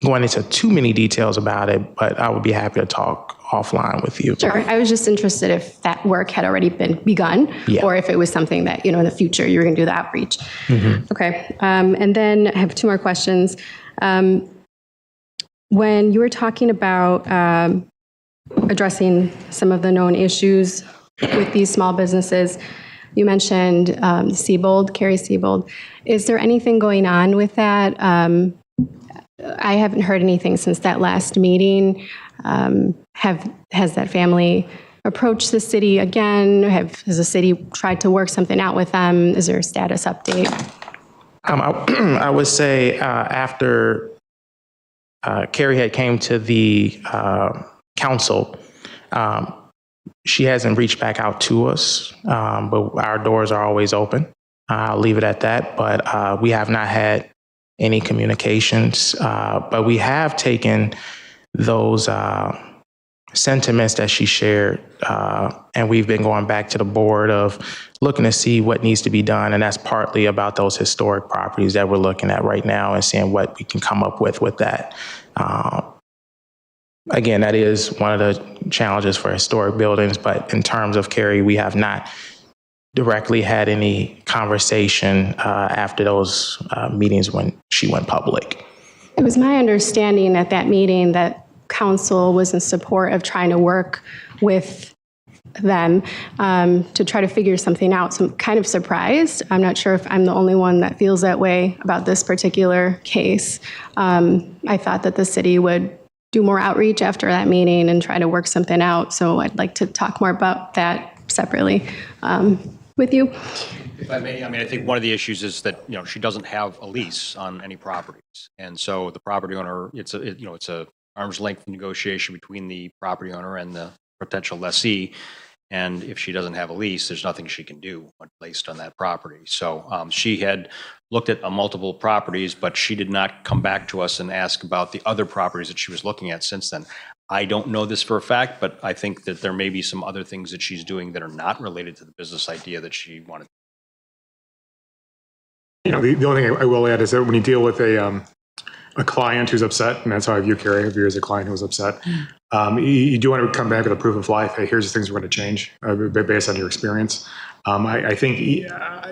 going into too many details about it, but I would be happy to talk offline with you. Sure. I was just interested if that work had already been begun, Yeah. or if it was something that, in the future, you were going to do the outreach. Okay. And then I have 2 more questions. When you were talking about addressing some of the known issues with these small businesses, you mentioned Carrie Siebold. Is there anything going on with that? I haven't heard anything since that last meeting. Has that family approached the city again? Has the city tried to work something out with them? Is there a status update? I would say after Carrie had came to the council, she hasn't reached back out to us, but our doors are always open. I'll leave it at that, but we have not had any communications, but we have taken those sentiments that she shared, and we've been going back to the board of looking to see what needs to be done, and that's partly about those historic properties that we're looking at right now and seeing what we can come up with that. Again, that is one of the challenges for historic buildings, but in terms of Carrie, we have not directly had any conversation after those meetings when she went public. It was my understanding at that meeting that council was in support of trying to work with them to try to figure something out. So I'm kind of surprised. I'm not sure if I'm the only one that feels that way about this particular case. I thought that the city would do more outreach after that meeting and try to work something out. So I'd like to talk more about that separately with you. If I may, I think one of the issues is that, she doesn't have a lease on any properties. And so the property owner, it's a arm's length negotiation between the property owner and the potential lessee. And if she doesn't have a lease, there's nothing she can do when placed on that property. So she had looked at multiple properties, but she did not come back to us and ask about the other properties that she was looking at since then. I don't know this for a fact, but I think that there may be some other things that she's doing that are not related to the business idea that she wanted. The only thing I will add is that when you deal with a client who's upset, and that's how I view Carrie, I view her as a client who was upset, you do want to come back with a proof of life. Hey, here's the things we're going to change based on your experience. I think,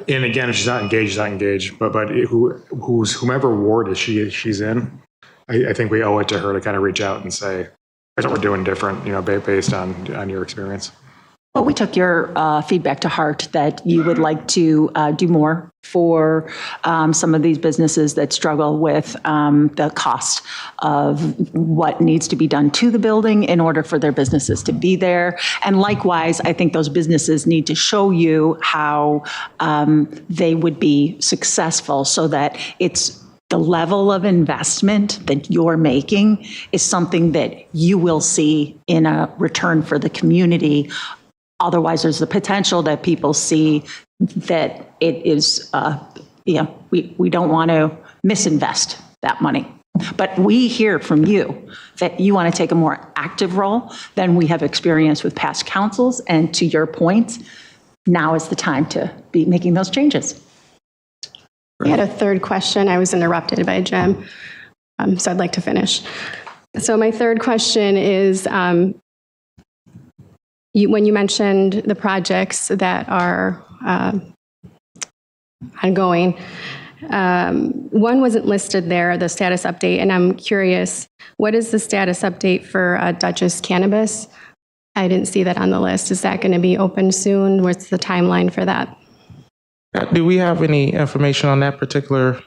and again, if she's not engaged, she's not engaged, but whomever ward she's in, I think we owe it to her to kind of reach out and say, here's what we're doing different, based on your experience. Well, we took your feedback to heart that you would like to do more for some of these businesses that struggle with the cost of what needs to be done to the building in order for their businesses to be there. And likewise, I think those businesses need to show you how they would be successful so that it's the level of investment that you're making is something that you will see in a return for the community. Otherwise, there's the potential that people see that it is, we don't want to misinvest that money. But we hear from you that you want to take a more active role than we have experienced with past councils. And to your point, now is the time to be making those changes. I had a third question. I was interrupted by Jim, so I'd like to finish. So my third question is, when you mentioned the projects that are ongoing, one wasn't listed there, the status update, and I'm curious, what is the status update for Duchess Cannabis? I didn't see that on the list. Is that going to be open soon? What's the timeline for that? Do we have any information on that particular?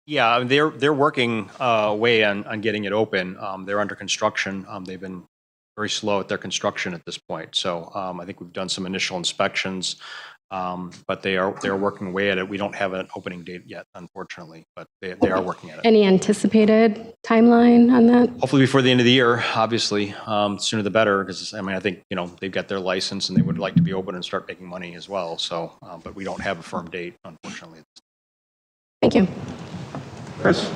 Yeah, they're working away on getting it open. They're under construction. They've been very slow at their construction at this point. So I think we've done some initial inspections, but they're working away at it. We don't have an opening date yet, unfortunately, but they are working at it. Any anticipated timeline on that? Hopefully before the end of the year, obviously, sooner the better, because I think, they've got their license and they would like to be open and start making money as well. So, but we don't have a firm date, unfortunately. Thank you. Chris?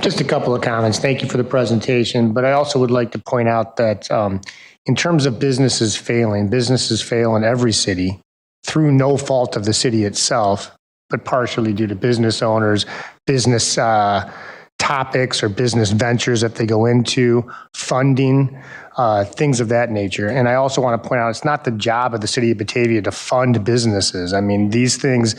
Just a couple of comments. Thank you for the presentation, but I also would like to point out that in terms of businesses fail in every city through no fault of the city itself, but partially due to business owners, business topics or business ventures that they go into, funding, things of that nature. And I also want to point out, it's not the job of the city of Batavia to fund businesses. I mean, these things,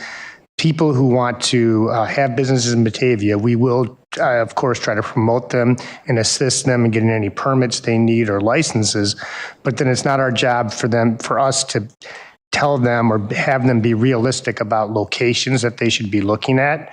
people who want to have businesses in Batavia, we will, of course, try to promote them and assist them in getting any permits they need or licenses. But then it's not our job for us to tell them or have them be realistic about locations that they should be looking at.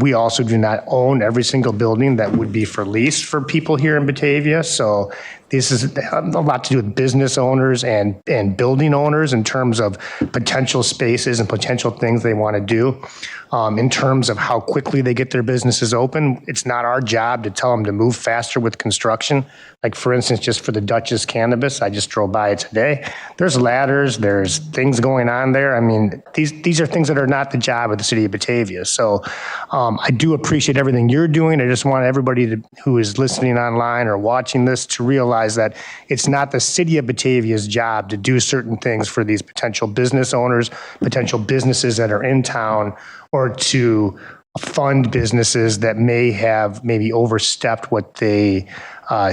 We also do not own every single building that would be for lease for people here in Batavia. So this is a lot to do with business owners and building owners in terms of potential spaces and potential things they want to do. In terms of how quickly they get their businesses open, it's not our job to tell them to move faster with construction. Like, for instance, just for the Duchess Cannabis, I just drove by it today. There's ladders, there's things going on there. I mean, these are things that are not the job of the city of Batavia. So I do appreciate everything you're doing. I just want everybody who is listening online or watching this to realize that it's not the city of Batavia's job to do certain things for these potential business owners, potential businesses that are in town, or to fund businesses that may have maybe overstepped what they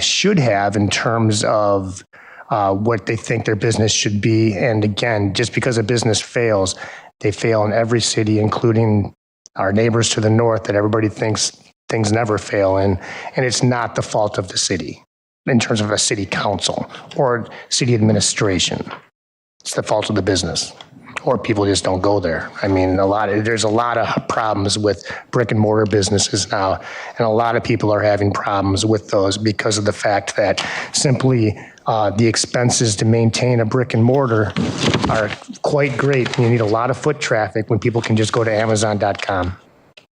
should have in terms of what they think their business should be. And again, just because a business fails, they fail in every city, including our neighbors to the north that everybody thinks things never fail in. And it's not the fault of the city in terms of a city council or city administration. It's the fault of the business. Or people just don't go there. I mean, there's a lot of problems with brick and mortar businesses now, and a lot of people are having problems with those because of the fact that simply the expenses to maintain a brick and mortar are quite great. You need a lot of foot traffic when people can just go to Amazon.com.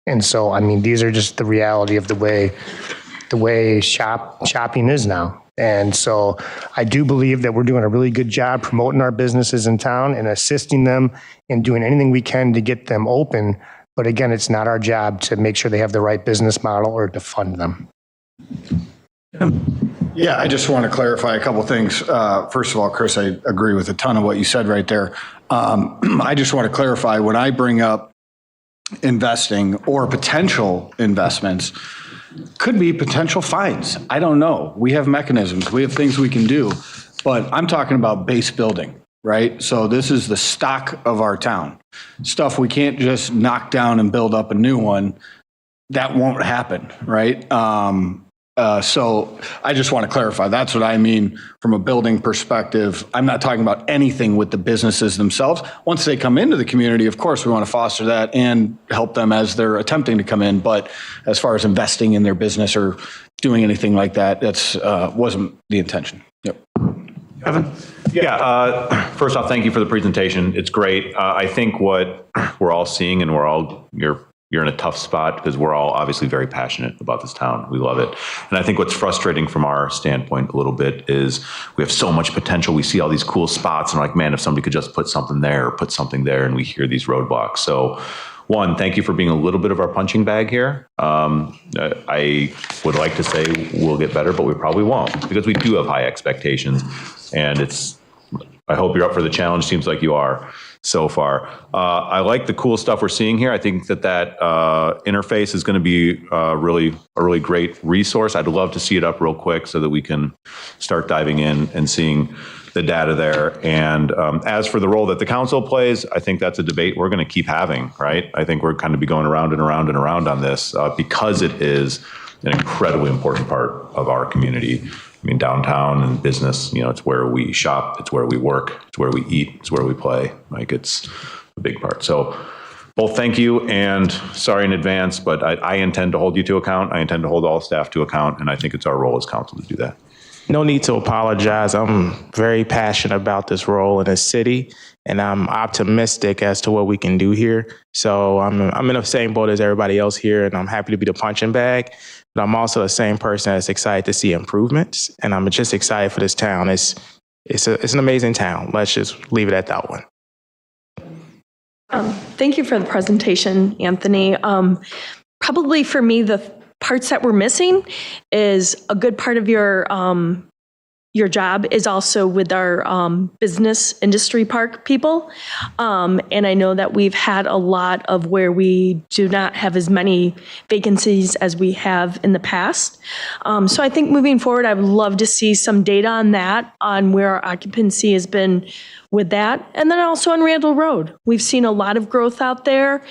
And so, I mean, these are just the reality of the way shopping is now. And so I do believe that we're doing a really good job promoting our businesses in town and assisting them and doing anything we can to get them open. But again, it's not our job to make sure they have the right business model or to fund them. Yeah, I just want to clarify a couple things. First of all, Chris, I agree with a ton of what you said right there. I just want to clarify, when I bring up investing or potential investments, could be potential fines. I don't know. We have mechanisms. We have things we can do. But I'm talking about base building, right? So this is the stock of our town. Stuff we can't just knock down and build up a new one. That won't happen, right? So I just want to clarify, that's what I mean from a building perspective. I'm not talking about anything with the businesses themselves. Once they come into the community, of course, we want to foster that and help them as they're attempting to come in. But as far as investing in their business or doing anything like that, that's wasn't the intention. Yep. Evan? Yeah, first off, thank you for the presentation. It's great. I think what we're all seeing, and you're in a tough spot because we're all obviously very passionate about this town. We love it. And I think what's frustrating from our standpoint a little bit is we have so much potential. We see all these cool spots and we're like, man, if somebody could just put something there or put something there, and we hear these roadblocks. So one, thank you for being a little bit of our punching bag here. I would like to say we'll get better, but we probably won't because we do have high expectations. And I hope you're up for the challenge. Seems like you are so far. I like the cool stuff we're seeing here. I think that interface is going to be a really great resource. I'd love to see it up real quick so that we can start diving in and seeing the data there. And as for the role that the council plays, I think that's a debate we're going to keep having, right? I think we're kind of be going around and around and around on this because it is an incredibly important part of our community. I mean, downtown and business, it's where we shop, it's where we work, it's where we eat, it's where we play. Like, it's a big part. So both thank you and sorry in advance, but I intend to hold you to account. I intend to hold all staff to account, and I think it's our role as council to do that. No need to apologize. I'm very passionate about this role in the city, and I'm optimistic as to what we can do here. So I'm in the same boat as everybody else here, and I'm happy to be the punching bag. But I'm also the same person that's excited to see improvements, and I'm just excited for this town. It's an amazing town. Let's just leave it at that one. Thank you for the presentation, Anthony. Probably for me, the parts that we're missing is a good part of your job is also with our business industry park people. And I know that we've had a lot of where we do not have as many vacancies as we have in the past. So I think moving forward, I would love to see some data on that, on where our occupancy has been with that. And then also on Randall Road, we've seen a lot of growth out there.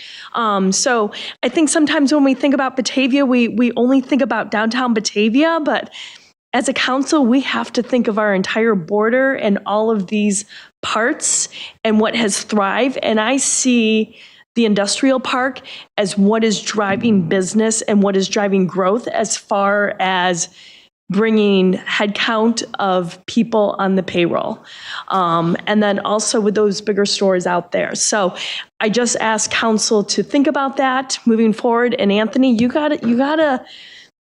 So I think sometimes when we think about Batavia, we only think about downtown Batavia, but as a council, we have to think of our entire border and all of these parts and what has thrived. And I see the industrial park as what is driving business and what is driving growth as far as bringing headcount of people on the payroll. And then also with those bigger stores out there. So I just ask council to think about that moving forward. And Anthony, you gotta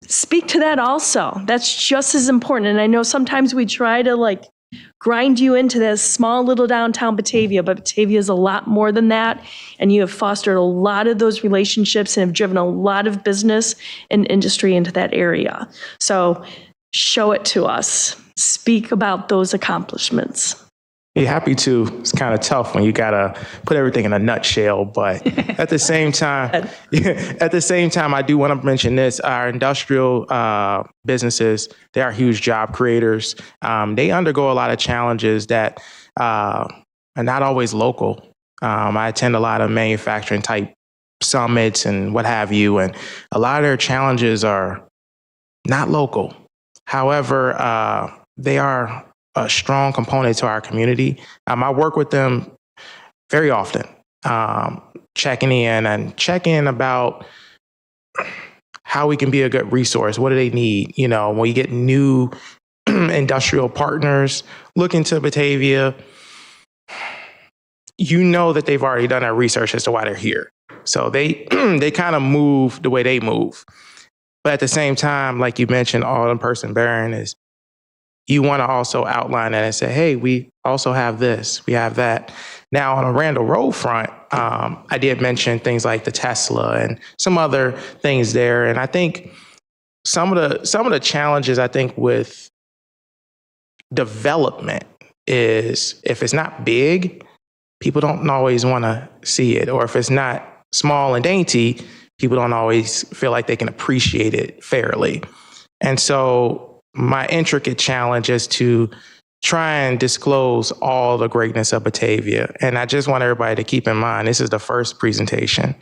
speak to that also. That's just as important. And I know sometimes we try to grind you into this small little downtown Batavia, but Batavia is a lot more than that. And you have fostered a lot of those relationships and have driven a lot of business and industry into that area. So show it to us. Speak about those accomplishments. Yeah, happy to. It's kind of tough when you gotta put everything in a nutshell, but at the same time, I do want to mention this: our industrial businesses, they are huge job creators. They undergo a lot of challenges that are not always local. I attend a lot of manufacturing type summits and what have you, and a lot of their challenges are not local. However, they are a strong component to our community. I work with them very often, checking in about how we can be a good resource. What do they need? When we get new industrial partners looking to Batavia, that they've already done their research as to why they're here. So they kind of move the way they move. But at the same time, like you mentioned, all in person bearing is, you want to also outline that and say, hey, we also have this, we have that. Now, on a Randall Road front, I did mention things like the Tesla and some other things there. And I think some of the challenges, I think, with development is if it's not big, people don't always want to see it. Or if it's not small and dainty, people don't always feel like they can appreciate it fairly. And so my intricate challenge is to try and disclose all the greatness of Batavia. And I just want everybody to keep in mind, this is the first presentation.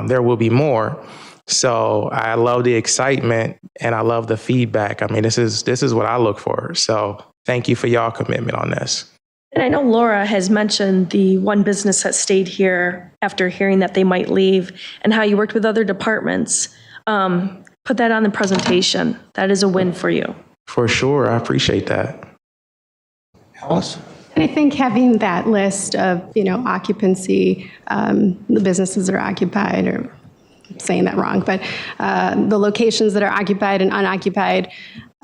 There will be more. So I love the excitement and I love the feedback. I mean, this is what I look for. So thank you for y'all commitment on this. And I know Laura has mentioned the one business that stayed here after hearing that they might leave and how you worked with other departments. Put that on the presentation. That is a win for you. For sure. I appreciate that. Alice? I think having that list of, occupancy, the businesses that are occupied, or I'm saying that wrong, but the locations that are occupied and unoccupied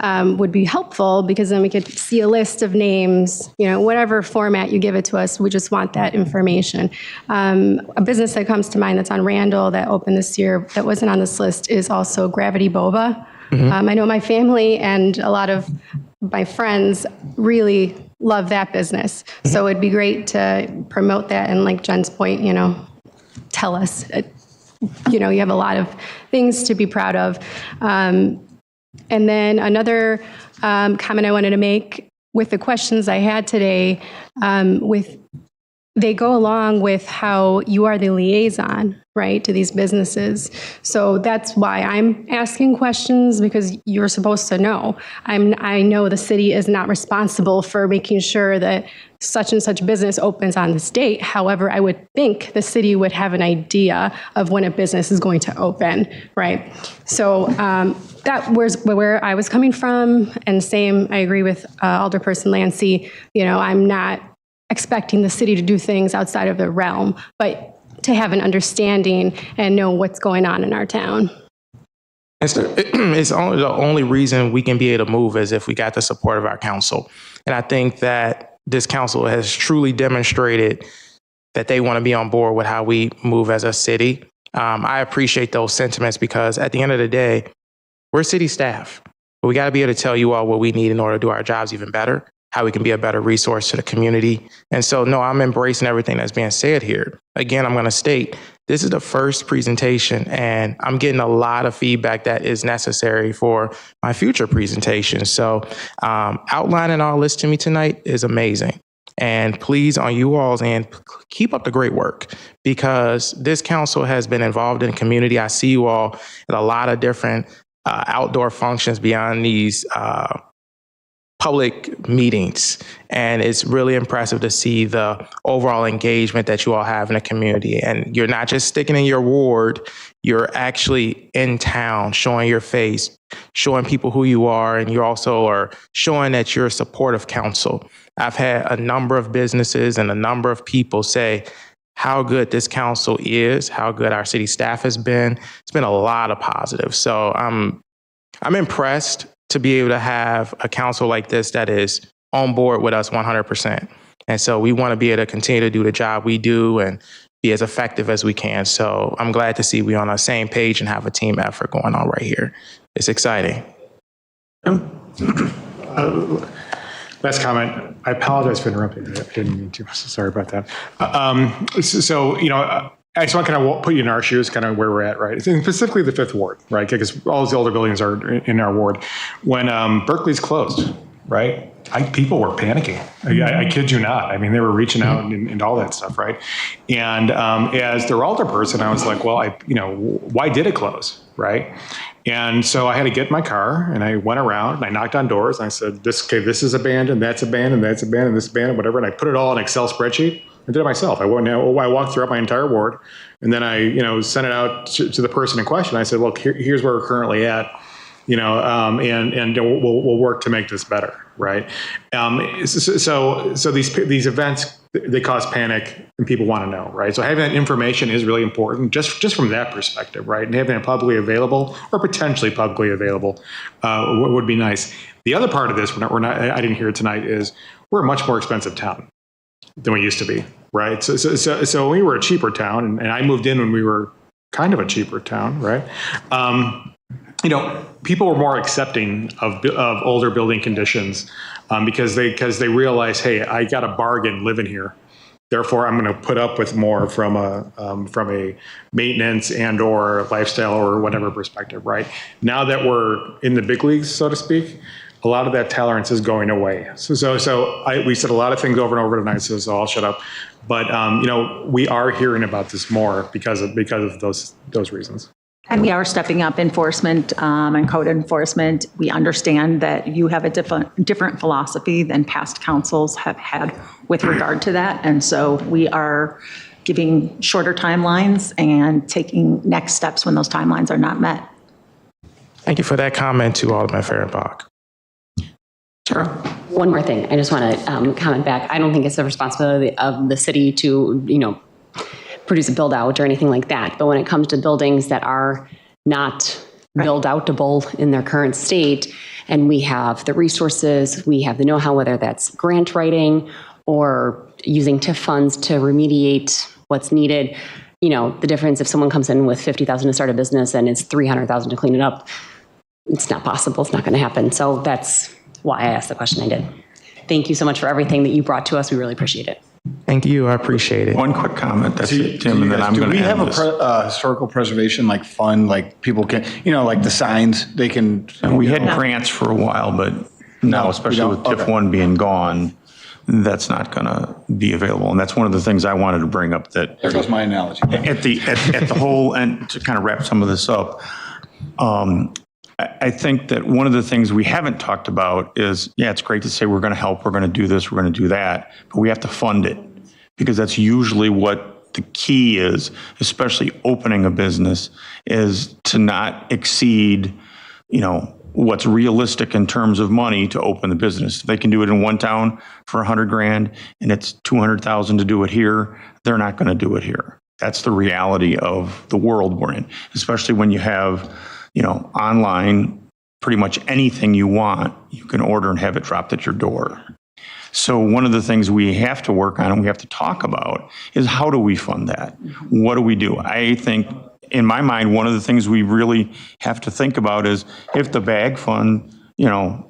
would be helpful, because then we could see a list of names, whatever format you give it to us, we just want that information. A business that comes to mind that's on Randall that opened this year that wasn't on this list is also Gravity Boba. I know my family and a lot of my friends really love that business. So it'd be great to promote that. And like Jen's point, tell us, you have a lot of things to be proud of. And then another comment I wanted to make with the questions I had today, they go along with how you are the liaison, right, to these businesses. So that's why I'm asking questions, because you're supposed to know. I know the city is not responsible for making sure that such and such business opens on this date. However, I would think the city would have an idea of when a business is going to open, right? So that was where I was coming from. And same, I agree with Alderperson Lancy. I'm not expecting the city to do things outside of their realm, but to have an understanding and know what's going on in our town. It's only the only reason we can be able to move is if we got the support of our council. And I think that this council has truly demonstrated that they want to be on board with how we move as a city. I appreciate those sentiments, because at the end of the day, we're city staff, but we got to be able to tell you all what we need in order to do our jobs even better, how we can be a better resource to the community. And so, no, I'm embracing everything that's being said here. Again, I'm going to state, this is the first presentation, and I'm getting a lot of feedback that is necessary for my future presentations. So outlining all this to me tonight is amazing. And please, on you all's end, keep up the great work, because this council has been involved in the community. I see you all at a lot of different outdoor functions beyond these public meetings. And it's really impressive to see the overall engagement that you all have in the community. And you're not just sticking in your ward, you're actually in town, showing your face, showing people who you are, and you also are showing that you're a supportive council. I've had a number of businesses and a number of people say how good this council is, how good our city staff has been. It's been a lot of positives. So I'm impressed to be able to have a council like this that is on board with us 100%. And so we want to be able to continue to do the job we do and be as effective as we can. So I'm glad to see we're on the same page and have a team effort going on right here. It's exciting. Last comment. I apologize for interrupting. I didn't mean to. Sorry about that. I just want to kind of put you in our shoes, kind of where we're at, right? And specifically the Fifth Ward, right? Because all the older buildings are in our ward. When Berkeley's closed, right? People were panicking. I kid you not. I mean, they were reaching out and all that stuff, right? And as their alderperson, I was like, well, why did it close, right? And so I had to get in my car and I went around and I knocked on doors and I said, this is abandoned, that's abandoned, that's abandoned, this abandoned, whatever. And I put it all in an Excel spreadsheet. I did it myself. I walked throughout my entire ward, and then I, sent it out to the person in question. I said, look, here's where we're currently at, and we'll work to make this better, right? So these events, they cause panic, and people want to know, right? So having that information is really important, just from that perspective, right? And having it publicly available or potentially publicly available would be nice. The other part of this, I didn't hear it tonight, is we're a much more expensive town than we used to be, right? So we were a cheaper town, and I moved in when we were kind of a cheaper town, right? People were more accepting of older building conditions because they realize, hey, I got a bargain living here. Therefore, I'm going to put up with more from a maintenance and or lifestyle or whatever perspective, right? Now that we're in the big leagues, so to speak, a lot of that tolerance is going away. We said a lot of things over and over tonight, so I'll shut up. But we are hearing about this more because of those reasons. And we are stepping up enforcement and code enforcement. We understand that you have a different philosophy than past councils have had with regard to that. And so we are giving shorter timelines and taking next steps when those timelines are not met. Thank you for that comment to Alderman Fehrenbach. Sure. One more thing, I just want to comment back. I don't think it's the responsibility of the city to, produce a build out or anything like that. But when it comes to buildings that are not build outable in their current state, and we have the resources, we have the know-how, whether that's grant writing or using TIF funds to remediate what's needed, the difference if someone comes in with $50,000 to start a business and it's $300,000 to clean it up, it's not possible. It's not going to happen. So that's why I asked the question I did. Thank you so much for everything that you brought to us. We really appreciate it. Thank you. I appreciate it. One quick comment. That's it, Tim, and then I'm Do going to we have end a this. Historical preservation fund, people can, like the signs, they can. And we had grants for a while, but now, especially with TIF 1 being gone, that's not going to be available. And that's one of the things I wanted to bring up, that There goes my analogy. at the whole, and to kind of wrap some of this up, I think that one of the things we haven't talked about is, it's great to say we're going to help, we're going to do this, we're going to do that, but we have to fund it, because that's usually what the key is, especially opening a business, is to not exceed, what's realistic in terms of money to open the business. If they can do it in one town for $100,000 and it's $200,000 to do it here, they're not going to do it here. That's the reality of the world we're in, especially when you have, online, pretty much anything you want, you can order and have it dropped at your door. So one of the things we have to work on and we have to talk about is, how do we fund that? What do we do? I think, in my mind, one of the things we really have to think about is, if the bag fund,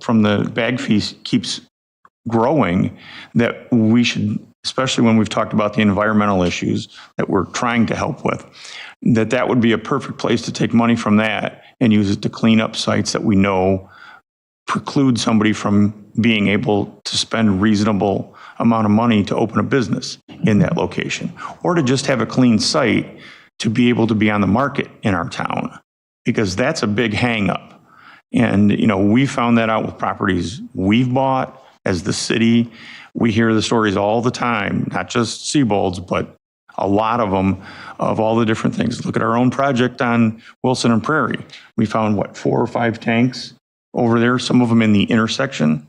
from the bag fees keeps growing, that we should, especially when we've talked about the environmental issues that we're trying to help with, that would be a perfect place to take money from that and use it to clean up sites that we know preclude somebody from being able to spend a reasonable amount of money to open a business in that location, or to just have a clean site to be able to be on the market in our town, because that's a big hang up. And, we found that out with properties we've bought as the city. We hear the stories all the time, not just Siebold's, but a lot of them, of all the different things. Look at our own project on Wilson and Prairie. We found, 4 or 5 tanks over there, some of them in the intersection.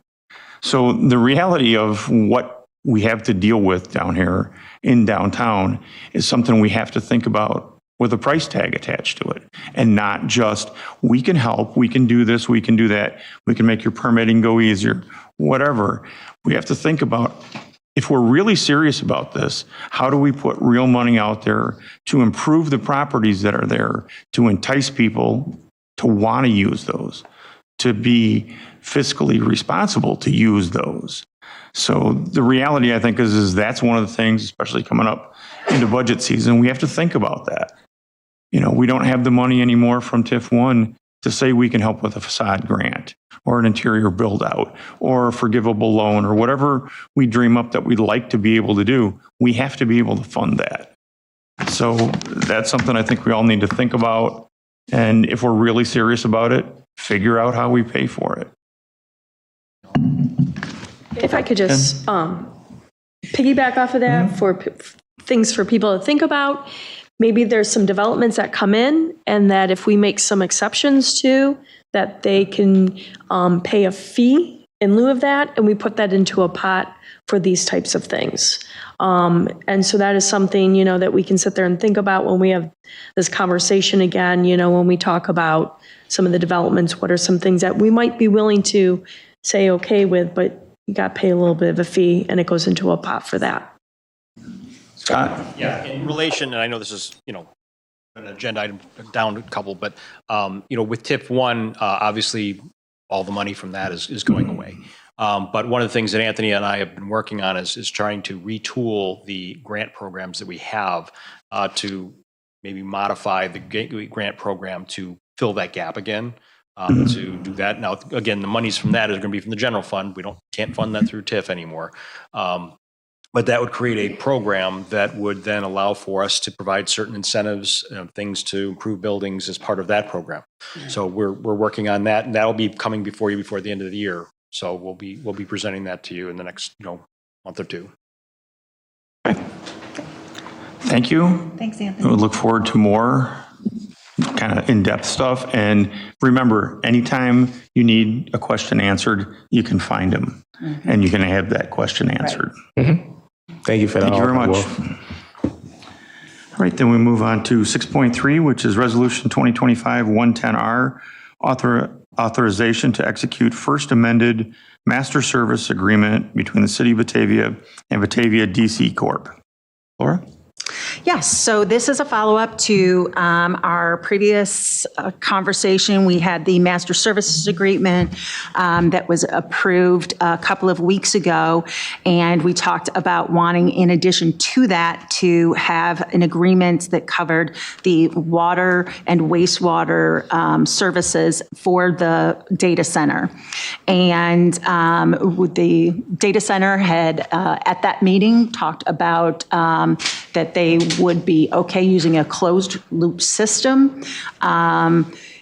So the reality of what we have to deal with down here in downtown is something we have to think about with a price tag attached to it, and not just, we can help, we can do this, we can do that, we can make your permitting go easier, whatever. We have to think about, if we're really serious about this, how do we put real money out there to improve the properties that are there, to entice people to want to use those, to be fiscally responsible to use those. So the reality, I think, is that's one of the things, especially coming up into budget season, we have to think about that. We don't have the money anymore from TIF 1 to say we can help with a facade grant or an interior build out or a forgivable loan or whatever we dream up that we'd like to be able to do. We have to be able to fund that. So that's something I think we all need to think about. And if we're really serious about it, figure out how we pay for it. If I could just piggyback off of that for things for people to think about. Maybe there's some developments that come in, and that if we make some exceptions to, that they can pay a fee in lieu of that, and we put that into a pot for these types of things. And so that is something, that we can sit there and think about when we have this conversation again, when we talk about some of the developments, what are some things that we might be willing to say okay with, but you got to pay a little bit of a fee, and it goes into a pot for that. Scott? Yeah, in relation, and I know this is, an agenda item down a couple, but, with TIF 1, obviously, all the money from that is going away. But one of the things that Anthony and I have been working on is trying to retool the grant programs that we have to maybe modify the grant program to fill that gap again, to do that. Now, again, the monies from that is going to be from the general fund. We can't fund that through TIF anymore. But that would create a program that would then allow for us to provide certain incentives, things to improve buildings as part of that program. So we're working on that, and that'll be coming before you before the end of the year. So we'll be presenting that to you in the next month or two. Thank you. Thanks, Anthony. We look forward to more kind of in-depth stuff. And remember, anytime you need a question answered, you can find them and you can have that question answered. Thank you for that. Thank you very much. All right, then we move on to 6.3, which is Resolution 2025-110R, authorization to execute first amended master service agreement between the City of Batavia and Batavia DC Corp. Laura? Yes, so this is a follow-up to our previous conversation. We had the master services agreement that was approved a couple of weeks ago, and we talked about wanting, in addition to that, to have an agreement that covered the water and wastewater services for the data center. And the data center had, at that meeting, talked about that they would be okay using a closed loop system.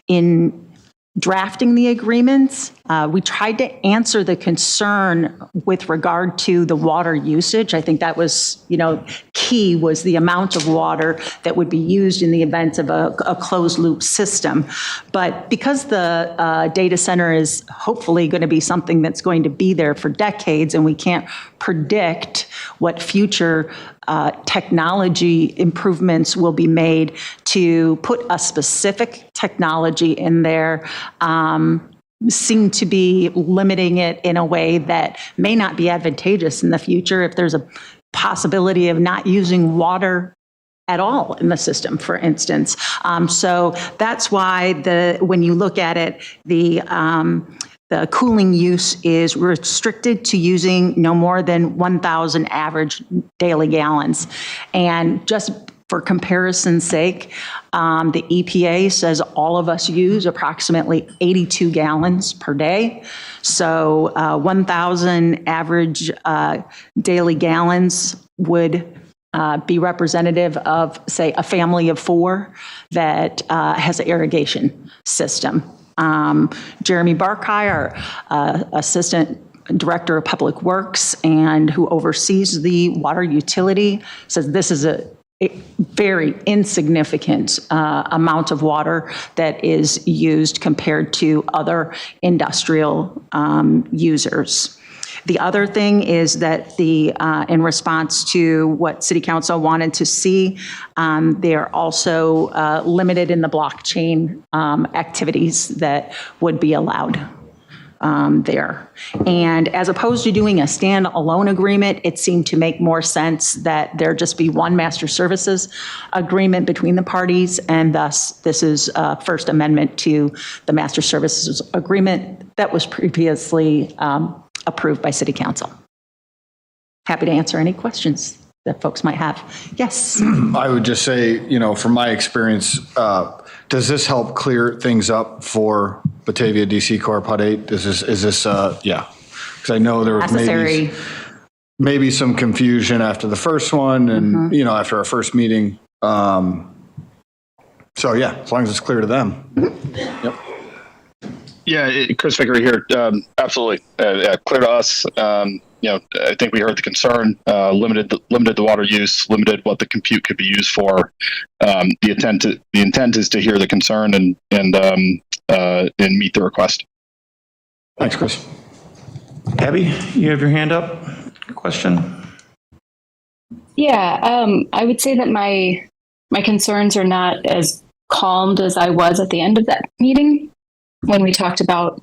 In drafting the agreements, we tried to answer the concern with regard to the water usage. I think that was, key was the amount of water that would be used in the event of a closed loop system. But because the data center is hopefully going to be something that's going to be there for decades, and we can't predict what future technology improvements will be made to put a specific technology in there, seem to be limiting it in a way that may not be advantageous in the future if there's a possibility of not using water at all in the system, for instance. So that's why when you look at it, the cooling use is restricted to using no more than 1,000 average daily gallons. And just for comparison's sake, the EPA says all of us use approximately 82 gallons per day. So 1,000 average daily gallons would be representative of, say, a family of 4 that has an irrigation system. Jeremy Barkai, our Assistant Director of Public Works and who oversees the water utility, says this is a very insignificant amount of water that is used compared to other industrial users. The other thing is that in response to what City Council wanted to see, they are also limited in the blockchain activities that would be allowed there. And as opposed to doing a standalone agreement, it seemed to make more sense that there just be one master services agreement between the parties, and thus this is a first amendment to the master services agreement that was previously approved by City Council. Happy to answer any questions that folks might have. Yes. I would just say, from my experience, does this help clear things up for Batavia DC Corp. HUD 8? Is this yeah? Because I know there was maybe some confusion after the first one, and after our first meeting. So yeah, as long as it's clear to them. Yep. Yeah, Chris Vickery here. Absolutely, clear to us. I think we heard the concern. Limited the water use, limited what the compute could be used for. The intent is to hear the concern and meet the request. Thanks, Chris. Abby, you have your hand up. Question? Yeah, I would say that my concerns are not as calmed as I was at the end of that meeting when we talked about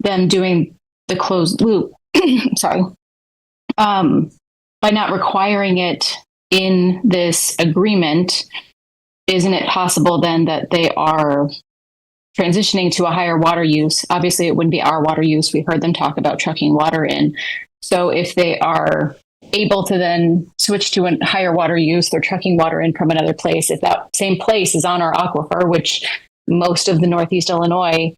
them doing the closed loop. Sorry. By not requiring it in this agreement, isn't it possible then that they are transitioning to a higher water use? Obviously, it wouldn't be our water use. We heard them talk about trucking water in. So if they are able to then switch to a higher water use, they're trucking water in from another place. If that same place is on our aquifer, which most of the Northeast Illinois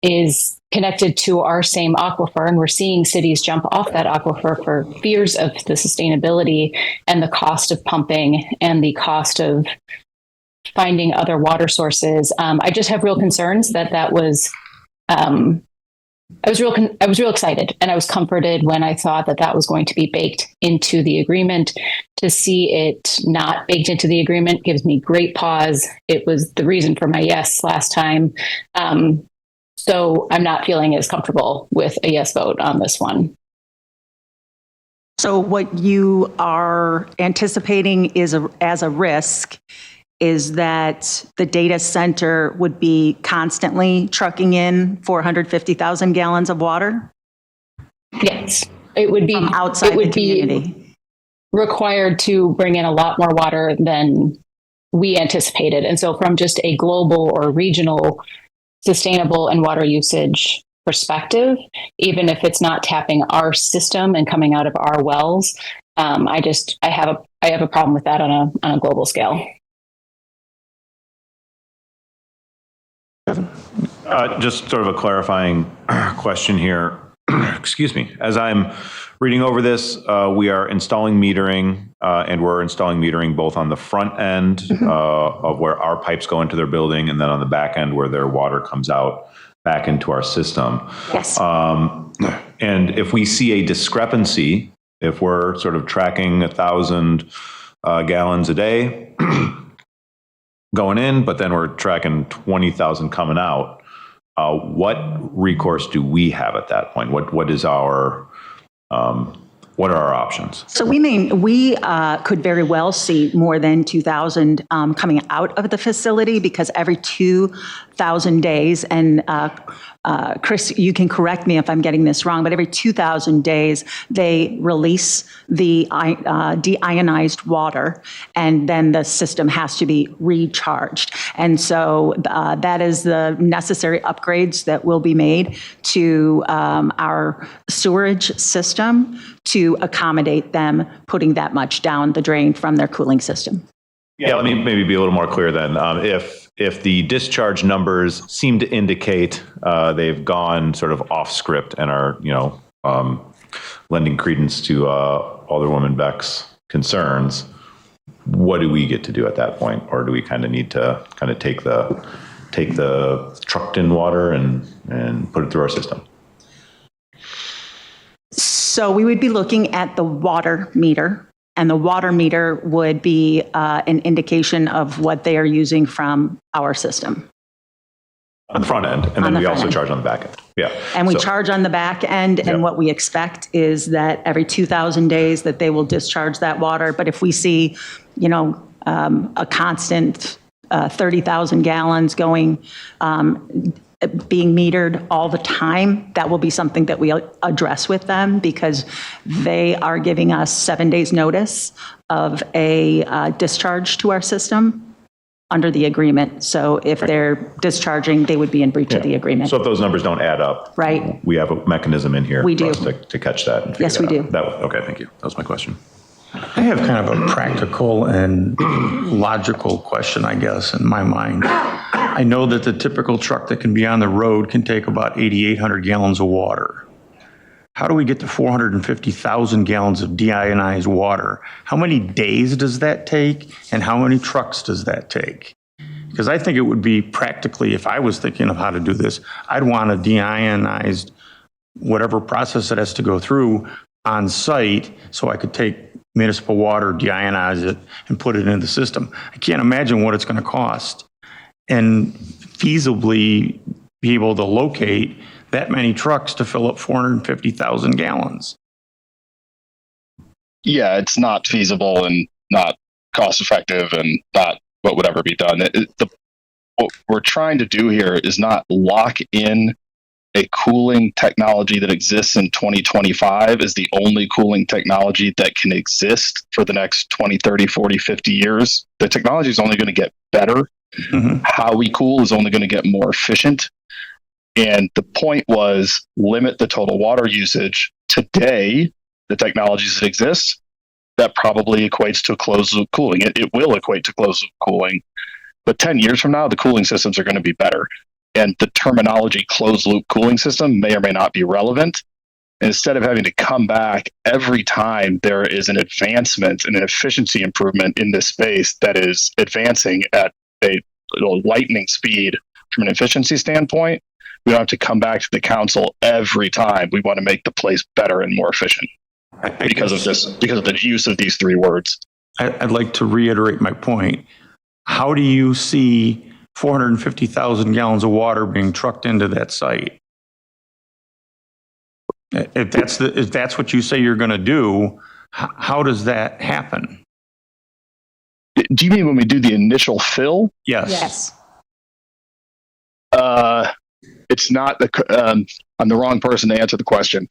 is connected to our same aquifer, and we're seeing cities jump off that aquifer for fears of the sustainability and the cost of pumping and the cost of finding other water sources. I just have real concerns that was. I was real excited, and I was comforted when I thought that was going to be baked into the agreement. To see it not baked into the agreement gives me great pause. It was the reason for my yes last time. So I'm not feeling as comfortable with a yes vote on this one. So what you are anticipating is as a risk is that the data center would be constantly trucking in 450,000 gallons of water? Yes, it would be outside the community. Be required to bring in a lot more water than we anticipated. And so from just a global or regional sustainable and water usage perspective, even if it's not tapping our system and coming out of our wells, I have a problem with that on a global scale. Just sort of a clarifying question here. Excuse me. As I'm reading over this, we are installing metering, and we're installing metering both on the front end of where our pipes go into their building, and then on the back end where their water comes out back into our system. Yes. And if we see a discrepancy, if we're sort of tracking 1,000 gallons a day going in, but then we're tracking 20,000 coming out, what recourse do we have at that point? What is our what are our options? So we could very well see more than 2,000 coming out of the facility, because every 2,000 days, and Chris, you can correct me if I'm getting this wrong, but every 2,000 days, they release the deionized water, and then the system has to be recharged. And so that is the necessary upgrades that will be made to our sewerage system to accommodate them putting that much down the drain from their cooling system. Yeah, let me maybe be a little more clear then. If the discharge numbers seem to indicate they've gone sort of off script and are, lending credence to Alderwoman Beck's concerns, what do we get to do at that point? Or do we kind of need to kind of take the trucked in water and put it through our system? So we would be looking at the water meter, and the water meter would be an indication of what they are using from our system. On the front end, and then we also charge on the back end. Yeah. And we charge on the back end, and what we expect is that every 2,000 days that they will discharge that water. But if we see, a constant 30,000 gallons going, being metered all the time, that will be something that we address with them, because they are giving us 7 days notice of a discharge to our system under the agreement. So if they're discharging, they would be in breach of the agreement. So if those numbers don't add up, right, we have a mechanism in here We do. for us to catch that. And Yes, we do. Okay, thank you. That was my question. I have kind of a practical and logical question, I guess, in my mind. I know that the typical truck that can be on the road can take about 8,800 gallons of water. How do we get to 450,000 gallons of deionized water? How many days does that take, and how many trucks does that take? Because I think it would be practically, if I was thinking of how to do this, I'd want a deionized, whatever process it has to go through on site, so I could take municipal water, deionize it, and put it in the system. I can't imagine what it's going to cost and feasibly be able to locate that many trucks to fill up 450,000 gallons. Yeah, it's not feasible and not cost effective and not what would ever be done. What we're trying to do here is not lock in a cooling technology that exists in 2025 is the only cooling technology that can exist for the next 20, 30, 40, 50 years. The technology is only going to get better. Mm-hmm. How we cool is only going to get more efficient. And the point was limit the total water usage. Today, the technologies that exist, that probably equates to closed loop cooling. It will equate to closed loop cooling. But 10 years from now, the cooling systems are going to be better. and the terminology closed loop cooling system may or may not be relevant. Instead of having to come back every time there is an advancement and an efficiency improvement in this space that is advancing at a lightning speed from an efficiency standpoint, we don't have to come back to the council every time we want to make the place better and more efficient because of the use of these three words. I'd like to reiterate my point. How do you see 450,000 gallons of water being trucked into that site? If that's what you say you're going to do, how does that happen? Do you mean when we do the initial fill? Yes. It's not I'm the wrong person to answer the question.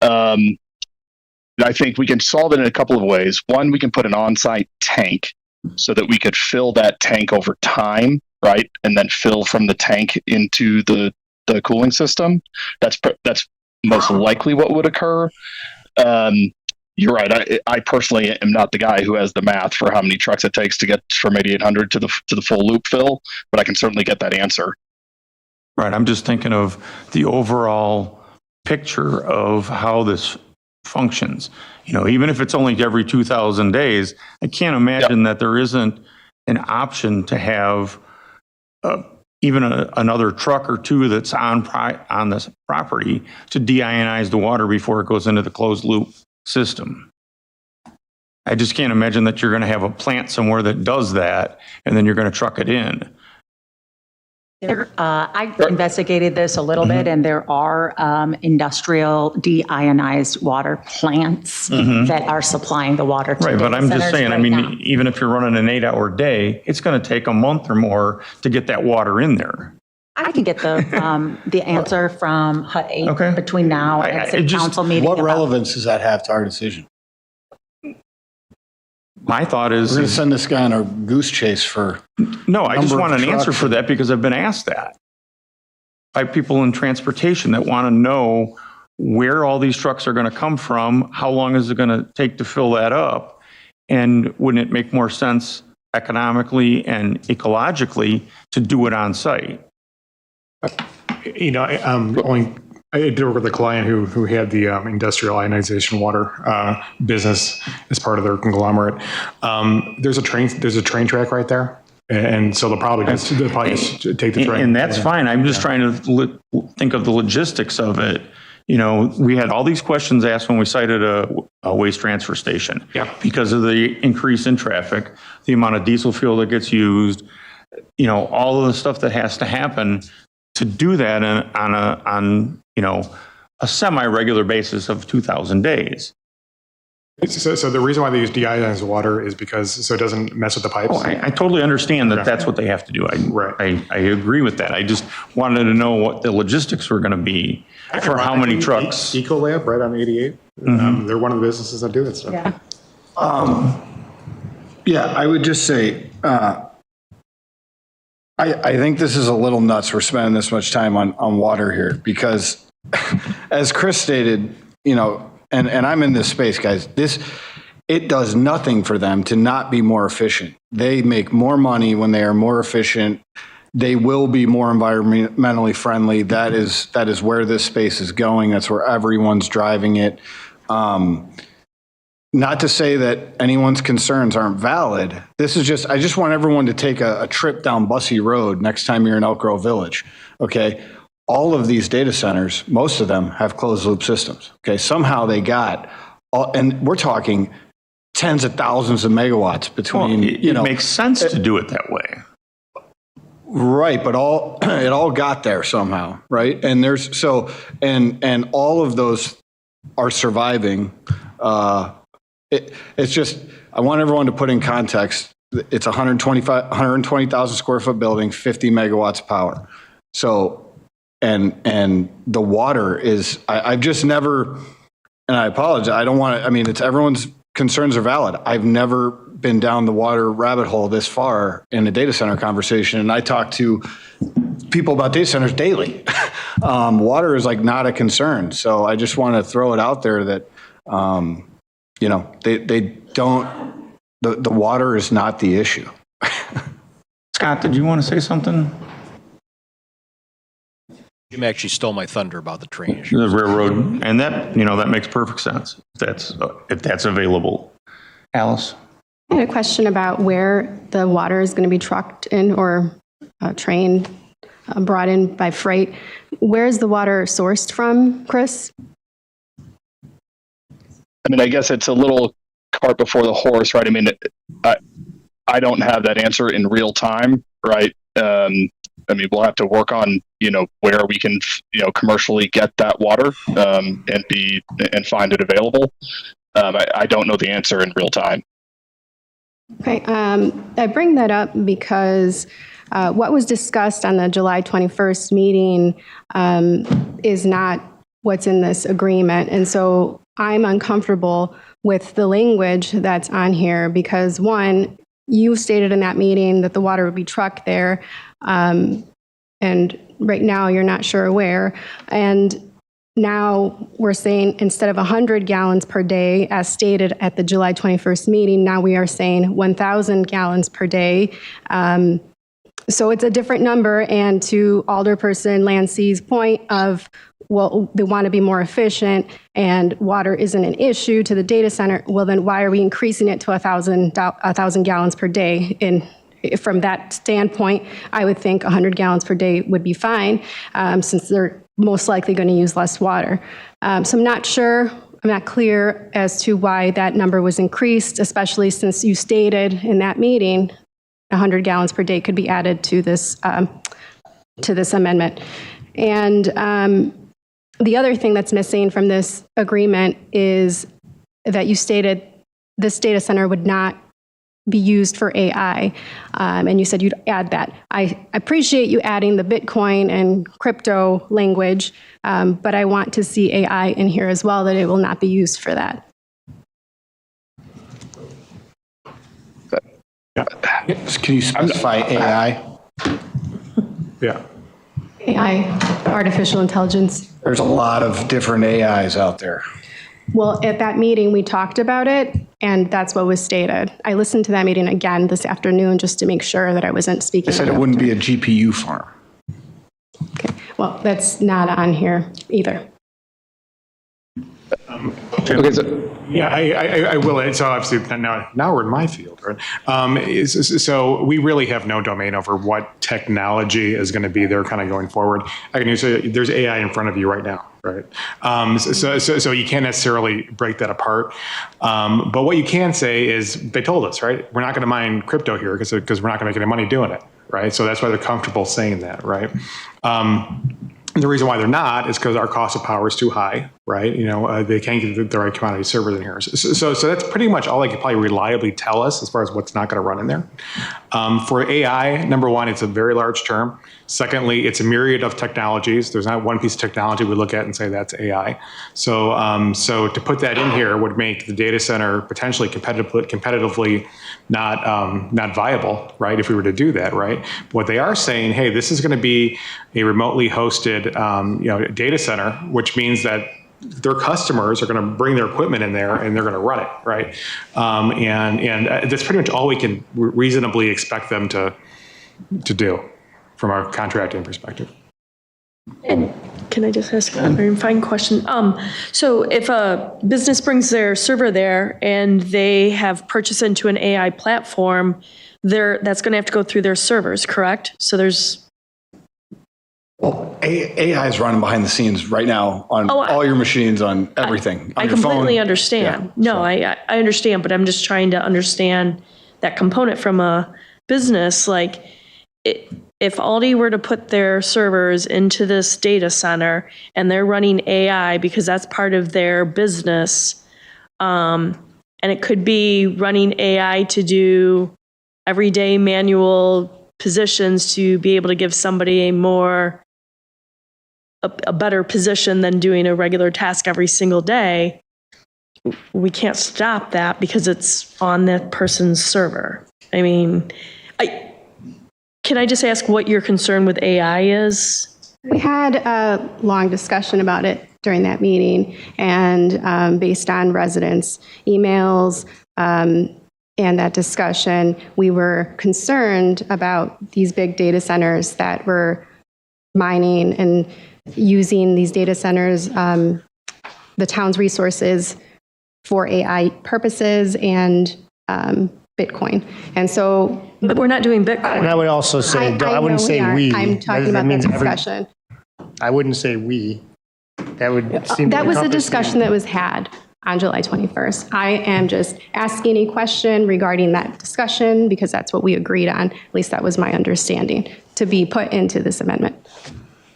I think we can solve it in a couple of ways. One, we can put an on-site tank so that we could fill that tank over time, right? And then fill from the tank into the cooling system. That's most likely what would occur. You're right. I personally am not the guy who has the math for how many trucks it takes to get from 8800 to the full loop fill, but I can certainly get that answer. Right. I'm just thinking of the overall picture of how this functions. Even if it's only every 2,000 days, I can't imagine that there isn't an option to have even another truck or two that's on this property to deionize the water before it goes into the closed loop system. I just can't imagine that you're going to have a plant somewhere that does that and then you're going to truck it in. I investigated this a little bit, and there are industrial deionized water plants that are supplying the water to Right, but I'm just saying, now. even if you're running an 8-hour day, it's going to take a month or more to get that water in there. I can get the answer from HUT 8 between now and city council meeting. What relevance does that have to our decision? My thought is... We're going to send this guy on a goose chase for... No, I just want an answer for that because I've been asked that by people in transportation that want to know where all these trucks are going to come from, how long is it going to take to fill that up, and wouldn't it make more sense economically and ecologically to do it on site? I did work with a client who had the industrial ionization water business as part of their conglomerate. There's a train track right there, and so they'll probably just take the train. And that's fine. I'm just trying to think of the logistics of it. We had all these questions asked when we cited a waste transfer station. Yeah. Because of the increase in traffic, the amount of diesel fuel that gets used, all of the stuff that has to happen to do that on a semi-regular basis of 2,000 days. So the reason why they use deionized water is because it doesn't mess with the pipes. Oh, I totally understand that that's what they have to do. I agree with that. I just wanted to know what the logistics were going to be for how many trucks. Ecolab, right on 88. They're one of the businesses that do that stuff. Yeah, I would just say, I think this is a little nuts. We're spending this much time on water here because, as Chris stated, and I'm in this space, guys, it does nothing for them to not be more efficient. They make more money when they are more efficient. They will be more environmentally friendly. That is where this space is going. That's where everyone's driving it. Not to say that anyone's concerns aren't valid. I just want everyone to take a trip down Bussey Road next time you're in Elk Grove Village. Okay. All of these data centers, most of them have closed loop systems. Okay. Somehow they got, and we're talking tens of thousands of megawatts between, it makes sense to do it that way. Right. But it all got there somehow. Right. And and all of those are surviving. It's just, I want everyone to put in context. It's 120,000 square foot building, 50 megawatts of power. So, and the water is, I've just never, and I apologize. I don't want to, it's everyone's concerns are valid. I've never been down the water rabbit hole this far in a data center conversation. And I talk to people about data centers daily. Water is not a concern. So I just want to throw it out there that, they don't, the water is not the issue. Scott, did you want to say something? Jim actually stole my thunder about the train issue. The railroad, and that, that makes perfect sense. If that's available. Alice? I had a question about where the water is going to be trucked in or trained, brought in by freight. Where is the water sourced from, Chris? I mean, I guess it's a little cart before the horse, right? I mean, I don't have that answer in real time, right? I mean, we'll have to work on, where we can, commercially get that water and find it available. I don't know the answer in real time. Okay, I bring that up because what was discussed on the July 21st meeting is not what's in this agreement. And so I'm uncomfortable with the language that's on here because, one, you stated in that meeting that the water would be trucked there, and right now you're not sure where. And now we're saying instead of 100 gallons per day, as stated at the July 21st meeting, now we are saying 1,000 gallons per day. So it's a different number. And to Alderperson Lancey's point of, well, they want to be more efficient and water isn't an issue to the data center, well, then why are we increasing it to 1,000 gallons per day? From that standpoint, I would think 100 gallons per day would be fine, since they're most likely going to use less water. So I'm not clear as to why that number was increased, especially since you stated in that meeting 100 gallons per day could be added to this amendment. And the other thing that's missing from this agreement is that you stated this data center would not be used for AI, and you said you'd add that. I appreciate you adding the Bitcoin and crypto language, but I want to see AI in here as well, that it will not be used for that. Can you specify AI? Yeah. AI, artificial intelligence. There's a lot of different AIs out there. Well, at that meeting, we talked about it, and that's what was stated. I listened to that meeting again this afternoon just to make sure that I wasn't speaking. I said it wouldn't be a GPU farm. Okay, well, that's not on here either. Okay, so yeah, I will. So obviously now we're in my field, right? So we really have no domain over what technology is going to be there kind of going forward. I can say there's AI in front of you right now, right? So you can't necessarily break that apart. But what you can say is they told us, right? We're not going to mine crypto here because we're not going to make any money doing it, right? So that's why they're comfortable saying that, right? The reason why they're not is because our cost of power is too high, right? They can't get the right commodity servers in here. So that's pretty much all they could probably reliably tell us as far as what's not going to run in there. For AI, number one, it's a very large term. Secondly, it's a myriad of technologies. There's not one piece of technology we look at and say that's AI. So to put that in here would make the data center potentially competitively not viable, right? If we were to do that, right? What they are saying, hey, this is going to be a remotely hosted, data center, which means that their customers are going to bring their equipment in there and they're going to run it, right? And that's pretty much all we can reasonably expect them to do from our contracting perspective. And can I just ask a very fine question? So if a business brings their server there and they have purchased into an AI platform, that's going to have to go through their servers, correct? So there's... Well, AI is running behind the scenes right now on all your machines, on everything. I completely understand. I understand, but I'm just trying to understand that component from a business. Like, if Aldi were to put their servers into this data center and they're running AI because that's part of their business, and it could be running AI to do everyday manual positions to be able to give somebody a better position than doing a regular task every single day, we can't stop that because it's on that person's server. I mean, can I just ask what your concern with AI is? We had a long discussion about it during that meeting, and based on residents' emails and that discussion, we were concerned about these big data centers that were mining and using these data centers, the town's resources for AI purposes and Bitcoin. And so, But we're not doing Bitcoin. And I would also say, I wouldn't know say are. we. I'm talking That about the means discussion. I wouldn't say we. That would seem to That was the encompass discussion that was had on July 21st. I am just asking a question regarding that discussion because that's what we agreed on. At least that was my understanding, to be put into this amendment.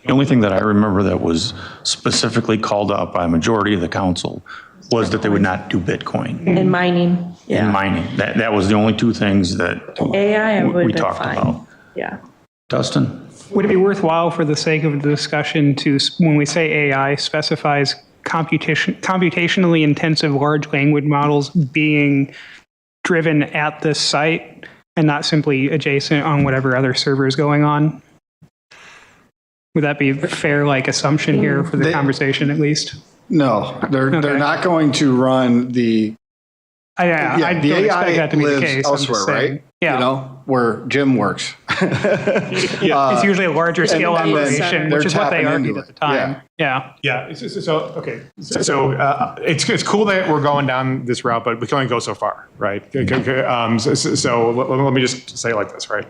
The only thing that I remember that was specifically called out by a majority of the council was that they would not do Bitcoin And mining. Yeah. and mining. That was the only two things that AI would we have been talked fine. about. Yeah. Dustin? Would it be worthwhile for the sake of the discussion to, when we say AI, specifies computationally intensive large language models being driven at this site and not simply adjacent on whatever other server is going on? Would that be a fair assumption here for the conversation at least? No, they're not going to run the. I the don't expect AI that to be the lives case. I'm just elsewhere, saying. right? Yeah. You know, where Jim works. It's usually a larger scale and then operation, they're which is what they tapping argued into at the it. time. Yeah. Yeah. Okay. It's cool that we're going down this route, but we can only go so far, right? So let me just say it like this, right?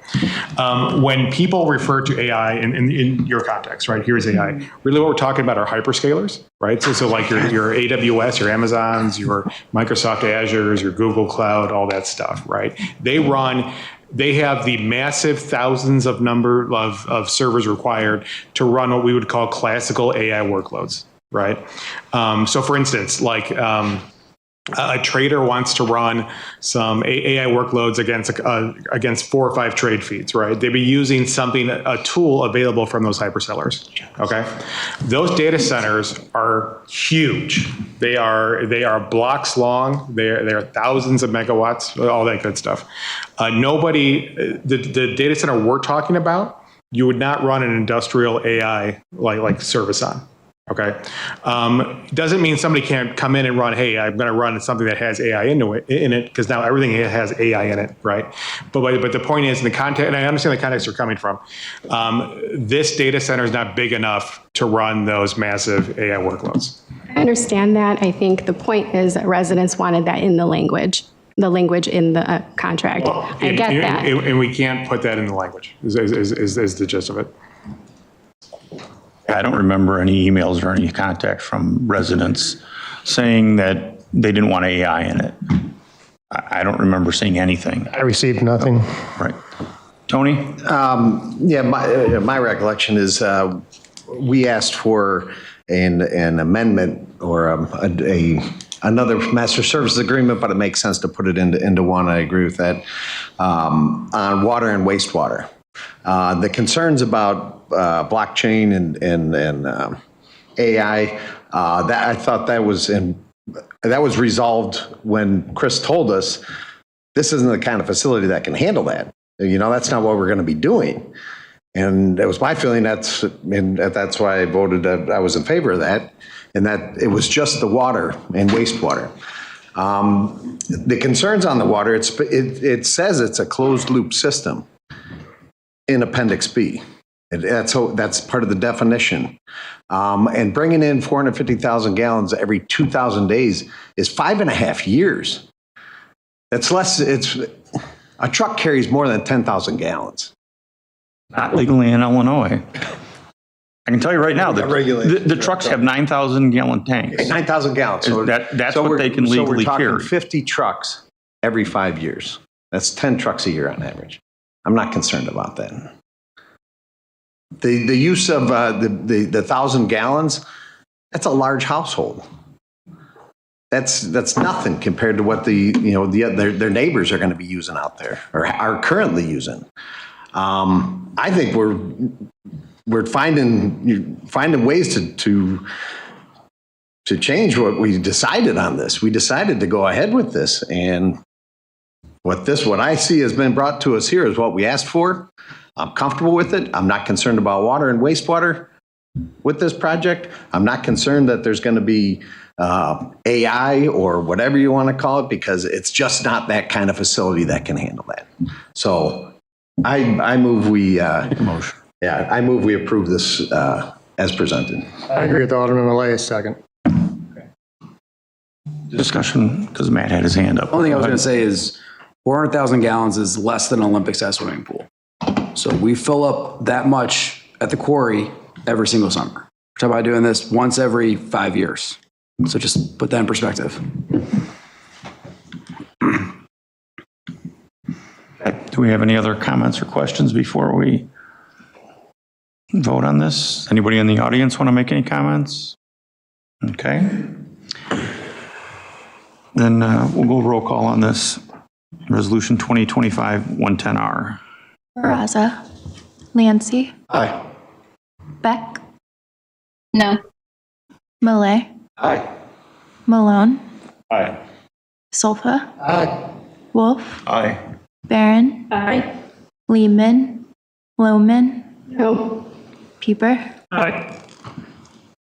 When people refer to AI in your context, right? Here's AI. Really, what we're talking about are hyperscalers, right? So like your AWS, your Amazons, your Microsoft Azures, your Google Cloud, all that stuff, right? They have the massive thousands of number of servers required to run what we would call classical AI workloads, right? So for instance, a trader wants to run some AI workloads against 4 or 5 trade feeds, right? They'd be using a tool available from those hyperscalers, okay? Those data centers are huge. They are blocks long. They are thousands of megawatts, all that good stuff. The data center we're talking about, you would not run an industrial AI like service on. Okay. Doesn't mean somebody can't come in and run, hey, I'm going to run something that has AI in it, because now everything has AI in it, right? But the point is, in the context, and I understand the context you're coming from, this data center is not big enough to run those massive AI workloads. I understand that. I think the point is that residents wanted that in the language in the contract. I get that. And we can't put that in the language, is the gist of it. I don't remember any emails or any contact from residents saying that they didn't want AI in it. I don't remember seeing anything. I received nothing. Right. Tony? Yeah, my recollection is we asked for an amendment or another master services agreement, but it makes sense to put it into one. I agree with that. On water and wastewater. The concerns about blockchain and AI, that I thought that was resolved when Chris told us this isn't the kind of facility that can handle that. That's not what we're going to be doing. And it was my feeling that's why I voted that I was in favor of that, and that it was just the water and wastewater. The concerns on the water, it says it's a closed loop system in Appendix B. That's part of the definition. And bringing in 450,000 gallons every 2,000 days is 5.5 years. That's less. A truck carries more than 10,000 gallons. Not legally in Illinois. I can tell you right now that the trucks have 9,000 gallon tanks. 9,000 gallons. So that's what they can legally so we're talking carry. 50 trucks every 5 years. That's 10 trucks a year on average. I'm not concerned about that. The use of the 1,000 gallons, that's a large household. That's nothing compared to what their neighbors are going to be using out there or are currently using. I think we're finding ways to change what we decided on this. We decided to go ahead with this, and what I see has been brought to us here is what we asked for. I'm comfortable with it. I'm not concerned about water and wastewater with this project. I'm not concerned that there's going to be AI or whatever you want to call it, because it's just not that kind of facility that can handle that. So I move we approve this as presented. I agree with Alderman Malay, second. Discussion, because Matt had his hand up. The only thing I was going to say is 400,000 gallons is less than an Olympic-sized swimming pool. So we fill up that much at the quarry every single summer. We're talking about doing this once every 5 years. So just put that in perspective. Do we have any other comments or questions before we vote on this? Anybody in the audience want to make any comments? Okay. Then we'll go roll call on this. Resolution 2025-110R. Baraza. Lancy. Aye. Beck. No. Malay. Aye. Malone. Aye. Solfa. Aye. Wolf. Aye. Barron. Aye. Lehman. Lohman. No. Pieper. Aye.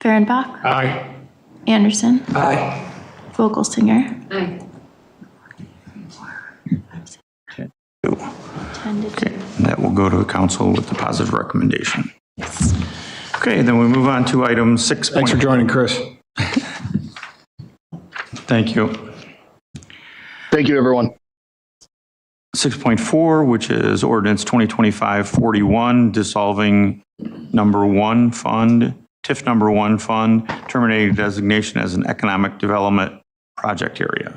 Fehrenbach. Aye. Anderson. Aye. Vogelsinger. Aye. 2. 10 to 2. Okay, and that will go to the council with the positive recommendation. Okay, then we move on to item 6. Thanks for joining, Chris. Thank you. Thank you, everyone. 6.4, which is ordinance 2025-41, dissolving number 1 fund, TIF number 1 fund, terminating designation as an economic development project area.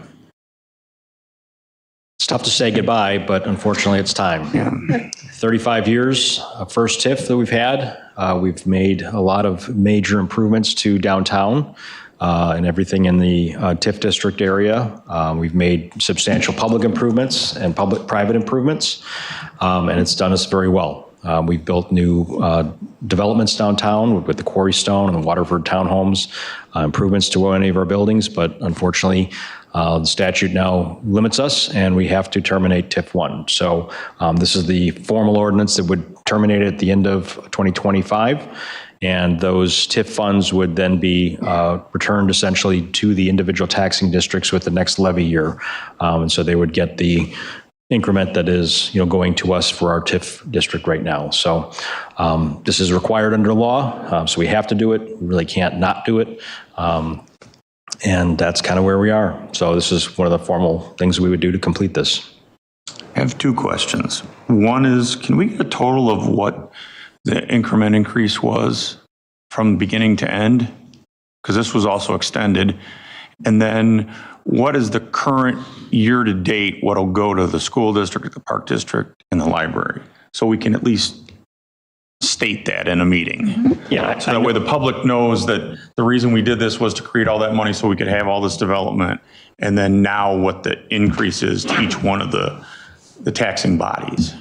It's tough to say goodbye, but unfortunately, it's time. 35 years, first TIF that we've had. We've made a lot of major improvements to downtown and everything in the TIF district area. We've made substantial public improvements and public-private improvements, and it's done us very well. We've built new developments downtown with the Quarry Stone and the Waterford townhomes, improvements to any of our buildings, but unfortunately, the statute now limits us, and we have to terminate TIF 1. So this is the formal ordinance that would terminate at the end of 2025, and those TIF funds would then be returned essentially to the individual taxing districts with the next levy year. And so they would get the increment that is, going to us for our TIF district right now. So this is required under law, so we have to do it. We really can't not do it. And that's kind of where we are. So this is one of the formal things we would do to complete this. I have 2 questions. One is, can we get a total of what the increment increase was from beginning to end? Because this was also extended. And then what is the current year to date, what'll go to the school district, the park district, and the library? So we can at least state that in a meeting. Yeah. So that way the public knows that the reason we did this was to create all that money so we could have all this development. And then now what the increase is to each one of the taxing bodies.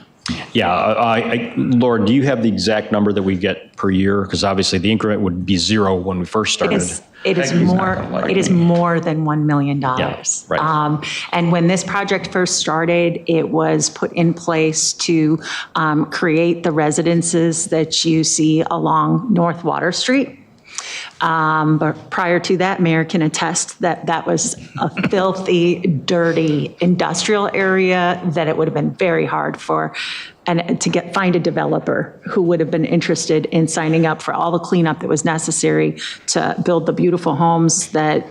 Yeah, Laura, do you have the exact number that we get per year? Because obviously the increment would be 0 when we first started. It is more than $1 million. Yeah, right. And when this project first started, it was put in place to create the residences that you see along North Water Street. But prior to that, Mayor can attest that that was a filthy, dirty industrial area that it would have been very hard to find a developer who would have been interested in signing up for all the cleanup that was necessary to build the beautiful homes that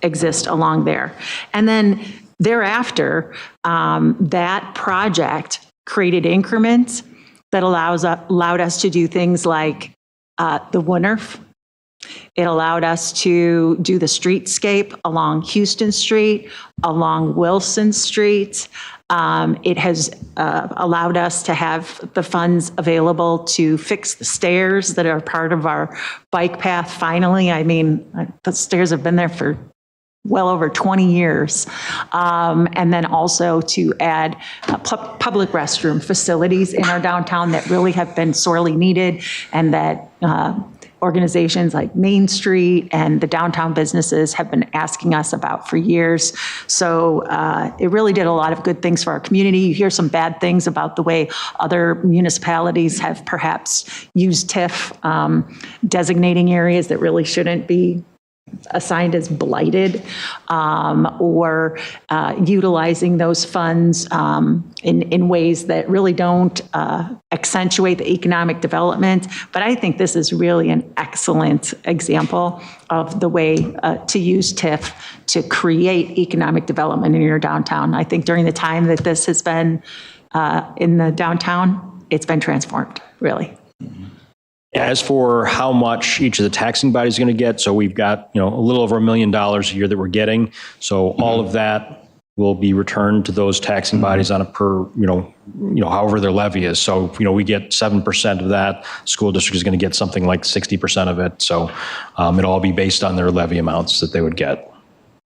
exist along there. And then thereafter, that project created increments that allowed us to do things like the Woonerf. It allowed us to do the streetscape along Houston Street, along Wilson Street. It has allowed us to have the funds available to fix the stairs that are part of our bike path finally. I mean, the stairs have been there for well over 20 years. And then also to add public restroom facilities in our downtown that really have been sorely needed, and that organizations like Main Street and the downtown businesses have been asking us about for years. So it really did a lot of good things for our community. You hear some bad things about the way other municipalities have perhaps used TIF designating areas that really shouldn't be assigned as blighted, or utilizing those funds in ways that really don't accentuate the economic development. But I think this is really an excellent example of the way to use TIF to create economic development in your downtown. I think during the time that this has been in the downtown, it's been transformed, really. As for how much each of the taxing bodies is going to get, so we've got, a little over $1 million a year that we're getting. So all of that will be returned to those taxing bodies on a per, however their levy is. So, we get 7% of that. School district is going to get something like 60% of it. So it'll all be based on their levy amounts that they would get.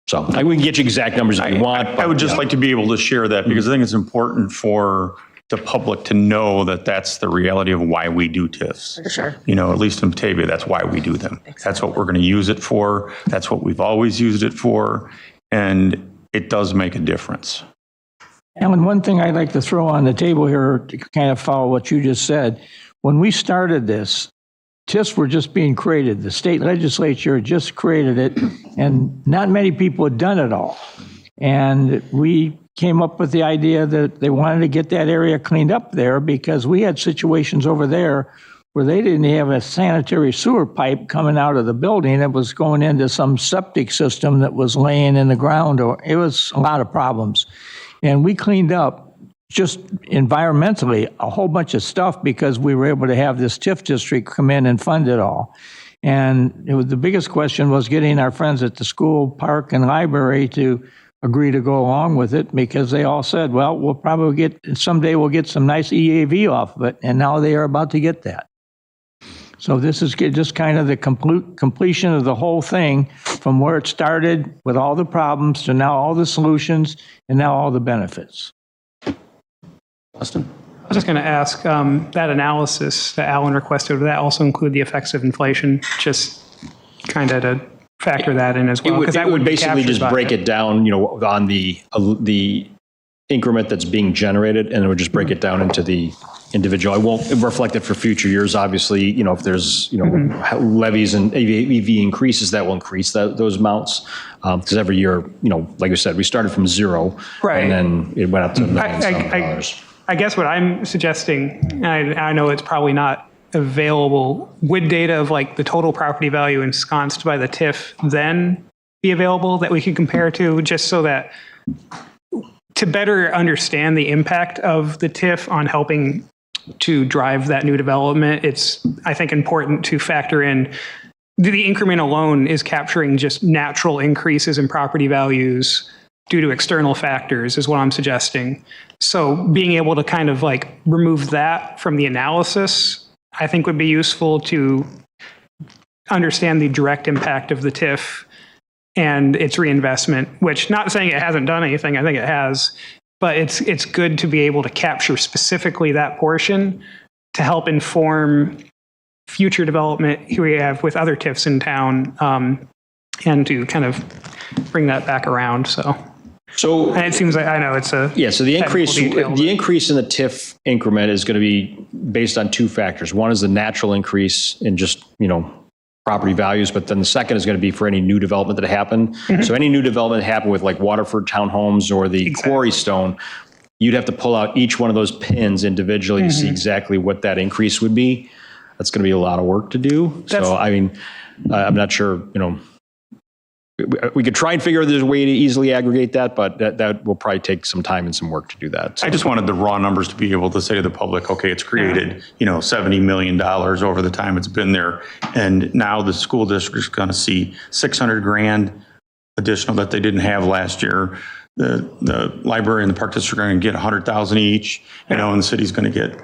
So we can get you exact numbers if you want. I would just like to be able to share that because I think it's important for the public to know that that's the reality of why we do TIFs. For sure. At least in Batavia, that's why we do them. Exactly. That's what we're going to use it for. That's what we've always used it for. And it does make a difference. Alan, one thing I'd like to throw on the table here to kind of follow what you just said. When we started this, TIFs were just being created. The state legislature had just created it, and not many people had done it all. And we came up with the idea that they wanted to get that area cleaned up there because we had situations over there where they didn't have a sanitary sewer pipe coming out of the building. It was going into some septic system that was laying in the ground, or it was a lot of problems. And we cleaned up just environmentally a whole bunch of stuff because we were able to have this TIF district come in and fund it all. And the biggest question was getting our friends at the school, park, and library to agree to go along with it because they all said, well, we'll probably someday we'll get some nice EAV off of it. And now they are about to get that. So this is just kind of the completion of the whole thing from where it started with all the problems to now all the solutions and now all the benefits. Austin? I was just going to ask, that analysis that Alan requested, would that also include the effects of inflation? Just kind of to factor that in as well? It would basically just break it down, on the increment that's being generated, and it would just break it down into the individual. I won't reflect it for future years. Obviously, if there's, levies and EV increases, that will increase those amounts. Because every year, like I said, we started from zero, right, and then it went up to $1,000,000. I guess what I'm suggesting, and I know it's probably not available, would data of like the total property value ensconced by the TIF then be available that we could compare to, just so that to better understand the impact of the TIF on helping to drive that new development? It's, I think, important to factor in the increment alone is capturing just natural increases in property values due to external factors is what I'm suggesting. So being able to kind of like remove that from the analysis, I think would be useful to understand the direct impact of the TIF and its reinvestment, which, not saying it hasn't done anything, I think it has, but it's good to be able to capture specifically that portion to help inform future development here we have with other TIFs in town, and to kind of bring that back around. So and it seems like, I know it's a so the increase detail, the increase in the TIF increment is going to be based on two factors. One is the natural increase in just property values, but then the second is going to be for any new development that happened. Mm-hmm. So any new development that happened with like Waterford Townhomes or the Quarry Stone, you'd have to pull out each one of those pins individually to see exactly what that increase would be. That's going to be a lot of work to do. So I mean, I'm not sure, we could try and figure out there's a way to easily aggregate that, but that will probably take some time and some work to do that. So. I just wanted the raw numbers to be able to say to the public, okay, it's created, $70 million over the time it's been there. And now the school district is going to see $600,000 additional that they didn't have last year. The library and the park district are going to get $100,000 each, and the city's going to get,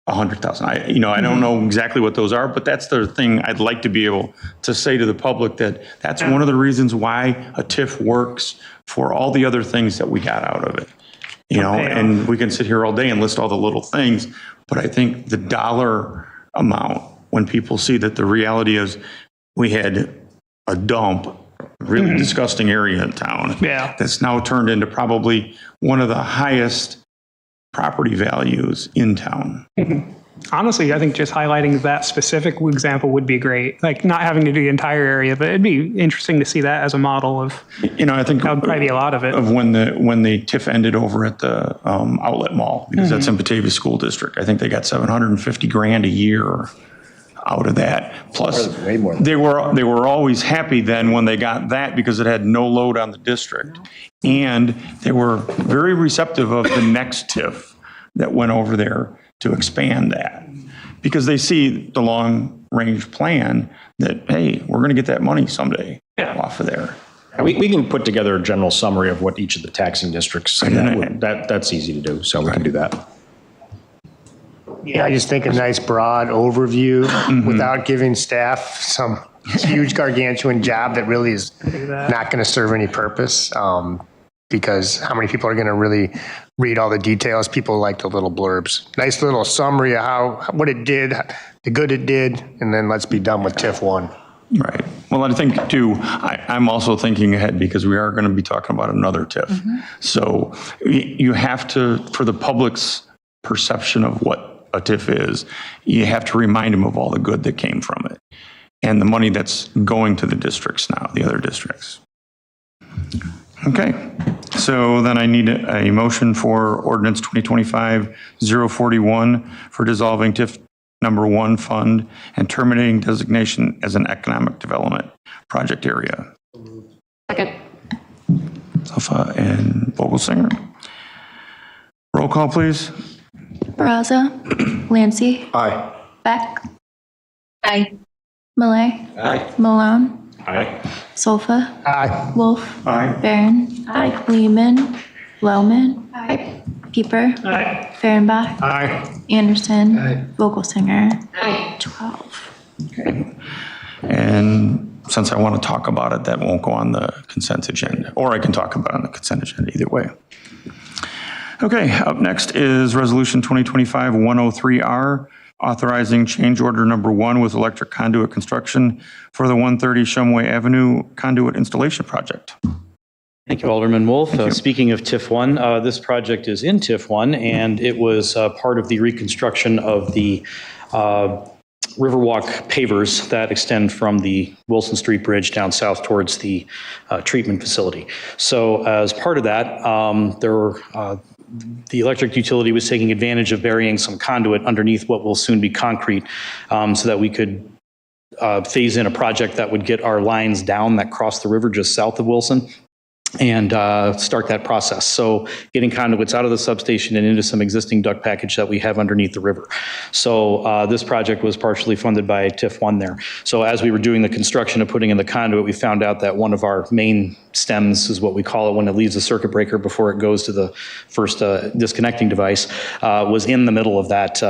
$100,000. I don't know exactly what those are, but that's the thing I'd like to be able to say to the public, that's one of the reasons why a TIF works for all the other things that we got out of it. And we can sit here all day and list all the little things, but I think the dollar amount, when people see that the reality is we had a dump, really disgusting area in town, that's now turned into probably one of the highest property values in town. Honestly, I think just highlighting that specific example would be great. Like not having to do the entire area, but it'd be interesting to see that as a model of. I think that would probably be a lot of it. Of when the TIF ended over at the outlet mall, because that's in Batavia School District. I think they got $750,000 a year out of that. Plus, Way more than they were always happy then when they got that because it had no load on the district, and they were very receptive of the next TIF that went over there to expand that, because they see the long range plan that, hey, we're going to get that money someday off of there. We can put together a general summary of what each of the taxing districts, and that's easy to do, so we can do that. Yeah, I just think a nice broad overview without giving staff some huge gargantuan job that really is not going to serve any purpose. Because how many people are going to really read all the details? People like the little blurbs. Nice little summary of what it did, the good it did, and then let's be done with TIF 1. Right. Well, I think too, I'm also thinking ahead because we are going to be talking about another TIF. So you have to, for the public's perception of what a TIF is, you have to remind them of all the good that came from it and the money that's going to the districts now, the other districts. Okay. So then I need a motion for ordinance 2025-041 for dissolving TIF number 1 fund and terminating designation as an economic development project area. Second. Alpha and Vogelsinger. Roll call, please. Baraza, Lancy, Aye. Beck, Aye. Malay, Aye. Malone, Aye. Solfa, Aye. Wolf, Aye. Barron, Lehman, Lowman, Pieper, Fehrenbach, Anderson, Vogelsinger, 12. And since I want to talk about it, that won't go on the consent agenda, or I can talk about it on the consent agenda, either way. Okay, up next is Resolution 2025-103R, authorizing change order number 1 with electric conduit construction for the 130 Shumway Avenue conduit installation project. Thank you, Alderman Wolf. Speaking of TIF 1, this project is in TIF 1, and it was part of the reconstruction of the Riverwalk pavers that extend from the Wilson Street Bridge down south towards the treatment facility. So as part of that, the electric utility was taking advantage of burying some conduit underneath what will soon be concrete so that we could phase in a project that would get our lines down that cross the river just south of Wilson and start that process. So getting conduits out of the substation and into some existing duct package that we have underneath the river. So this project was partially funded by TIF 1 there. So as we were doing the construction of putting in the conduit, we found out that one of our main stems is what we call it when it leaves the circuit breaker before it goes to the first disconnecting device, was in the middle of that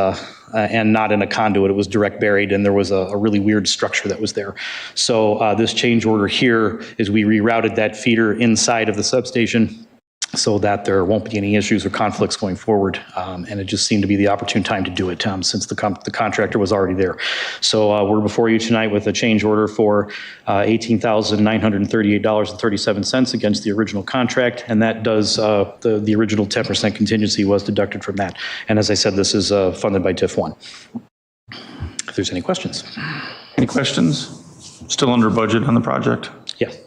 and not in a conduit. It was direct buried, and there was a really weird structure that was there. So this change order here is we rerouted that feeder inside of the substation so that there won't be any issues or conflicts going forward. And it just seemed to be the opportune time to do it since the contractor was already there. So we're before you tonight with a change order for $18,938.37 against the original contract. And that does, the original 10% contingency was deducted from that. And as I said, this is funded by TIF 1. If there's any questions. Any questions? Still under budget on the project? Yes.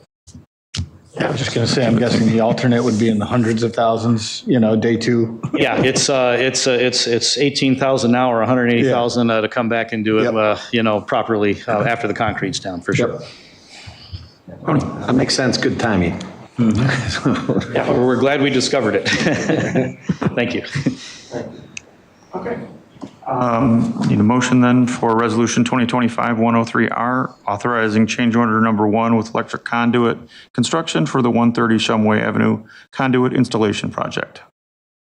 Yeah, I was just going to say, I'm guessing the alternate would be in the hundreds of thousands, day 2. Yeah, it's 18,000 now or 180,000 to come back and do it, properly after the concrete's down, for sure. That makes sense. Good timing. Yeah, we're glad we discovered it. Thank you. Okay. Need a motion then for Resolution 2025-103R, authorizing change order number 1 with electric conduit construction for the 130 Shumway Avenue conduit installation project.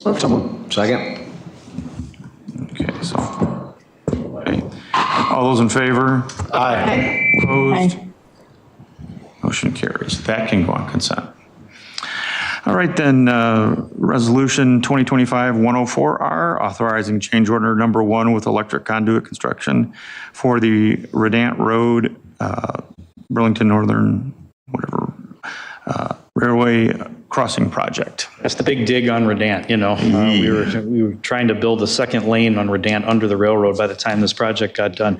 Second. Okay, so, all those in favor? Aye. Opposed? Motion carries. That can go on consent. All right, then, Resolution 2025-104R, authorizing change order number 1 with electric conduit construction for the Redant Road, Burlington Northern, Railway crossing project. That's the big dig on Redant, you know. We were trying to build a second lane on Redant under the railroad by the time this project got done.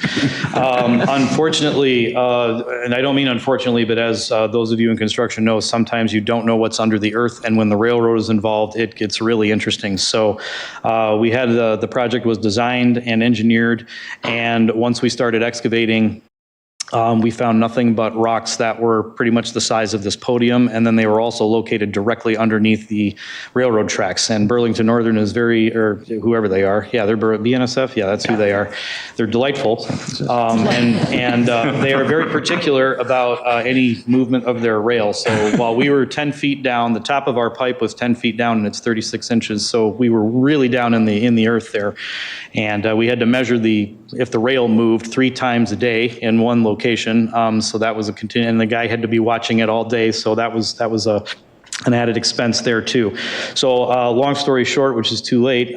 Unfortunately, and I don't mean unfortunately, but as those of you in construction know, sometimes you don't know what's under the earth, and when the railroad is involved, it gets really interesting. So we had the project was designed and engineered, and once we started excavating, we found nothing but rocks that were pretty much the size of this podium, and then they were also located directly underneath the railroad tracks. And Burlington Northern is or whoever they are, yeah, they're BNSF, yeah, that's who they are. They're delightful, and they are very particular about any movement of their rail. So while we were 10 feet down, the top of our pipe was 10 feet down, and it's 36 inches, so we were really down in the earth there. And we had to measure if the rail moved 3 times a day in one location. So that was and the guy had to be watching it all day. So that was an added expense there too. So long story short, which is too late,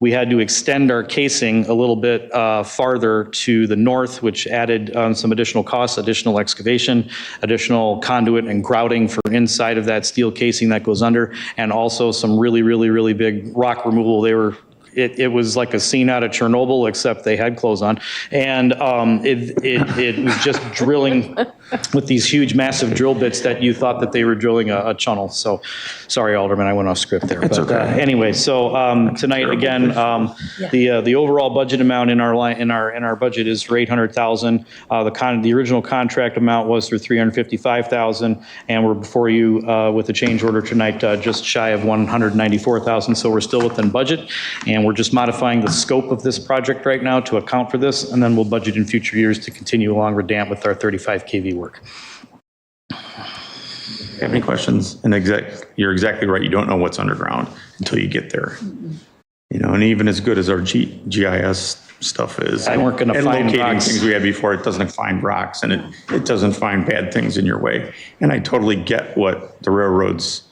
we had to extend our casing a little bit farther to the north, which added some additional costs, additional excavation, additional conduit and grouting for inside of that steel casing that goes under, and also some really, really, really big rock removal. It was like a scene out of Chernobyl, except they had clothes on. And it was just drilling with these huge, massive drill bits that you thought that they were drilling a tunnel. So, sorry, Alderman, I went off script there. It's but okay. Anyway, so tonight again, the overall budget amount in our budget is for $800,000. The original contract amount was for $355,000, and we're before you with a change order tonight, just shy of $194,000. So we're still within budget, and we're just modifying the scope of this project right now to account for this, and then we'll budget in future years to continue along Redant with our 35 kV work. Have any questions? And you're exactly right. You don't know what's underground until you get there. You know, and even as good as our GIS stuff is, I weren't gonna at find locating rocks. things we had before, it doesn't find rocks, and it doesn't find bad things in your way. And I totally get what the railroad's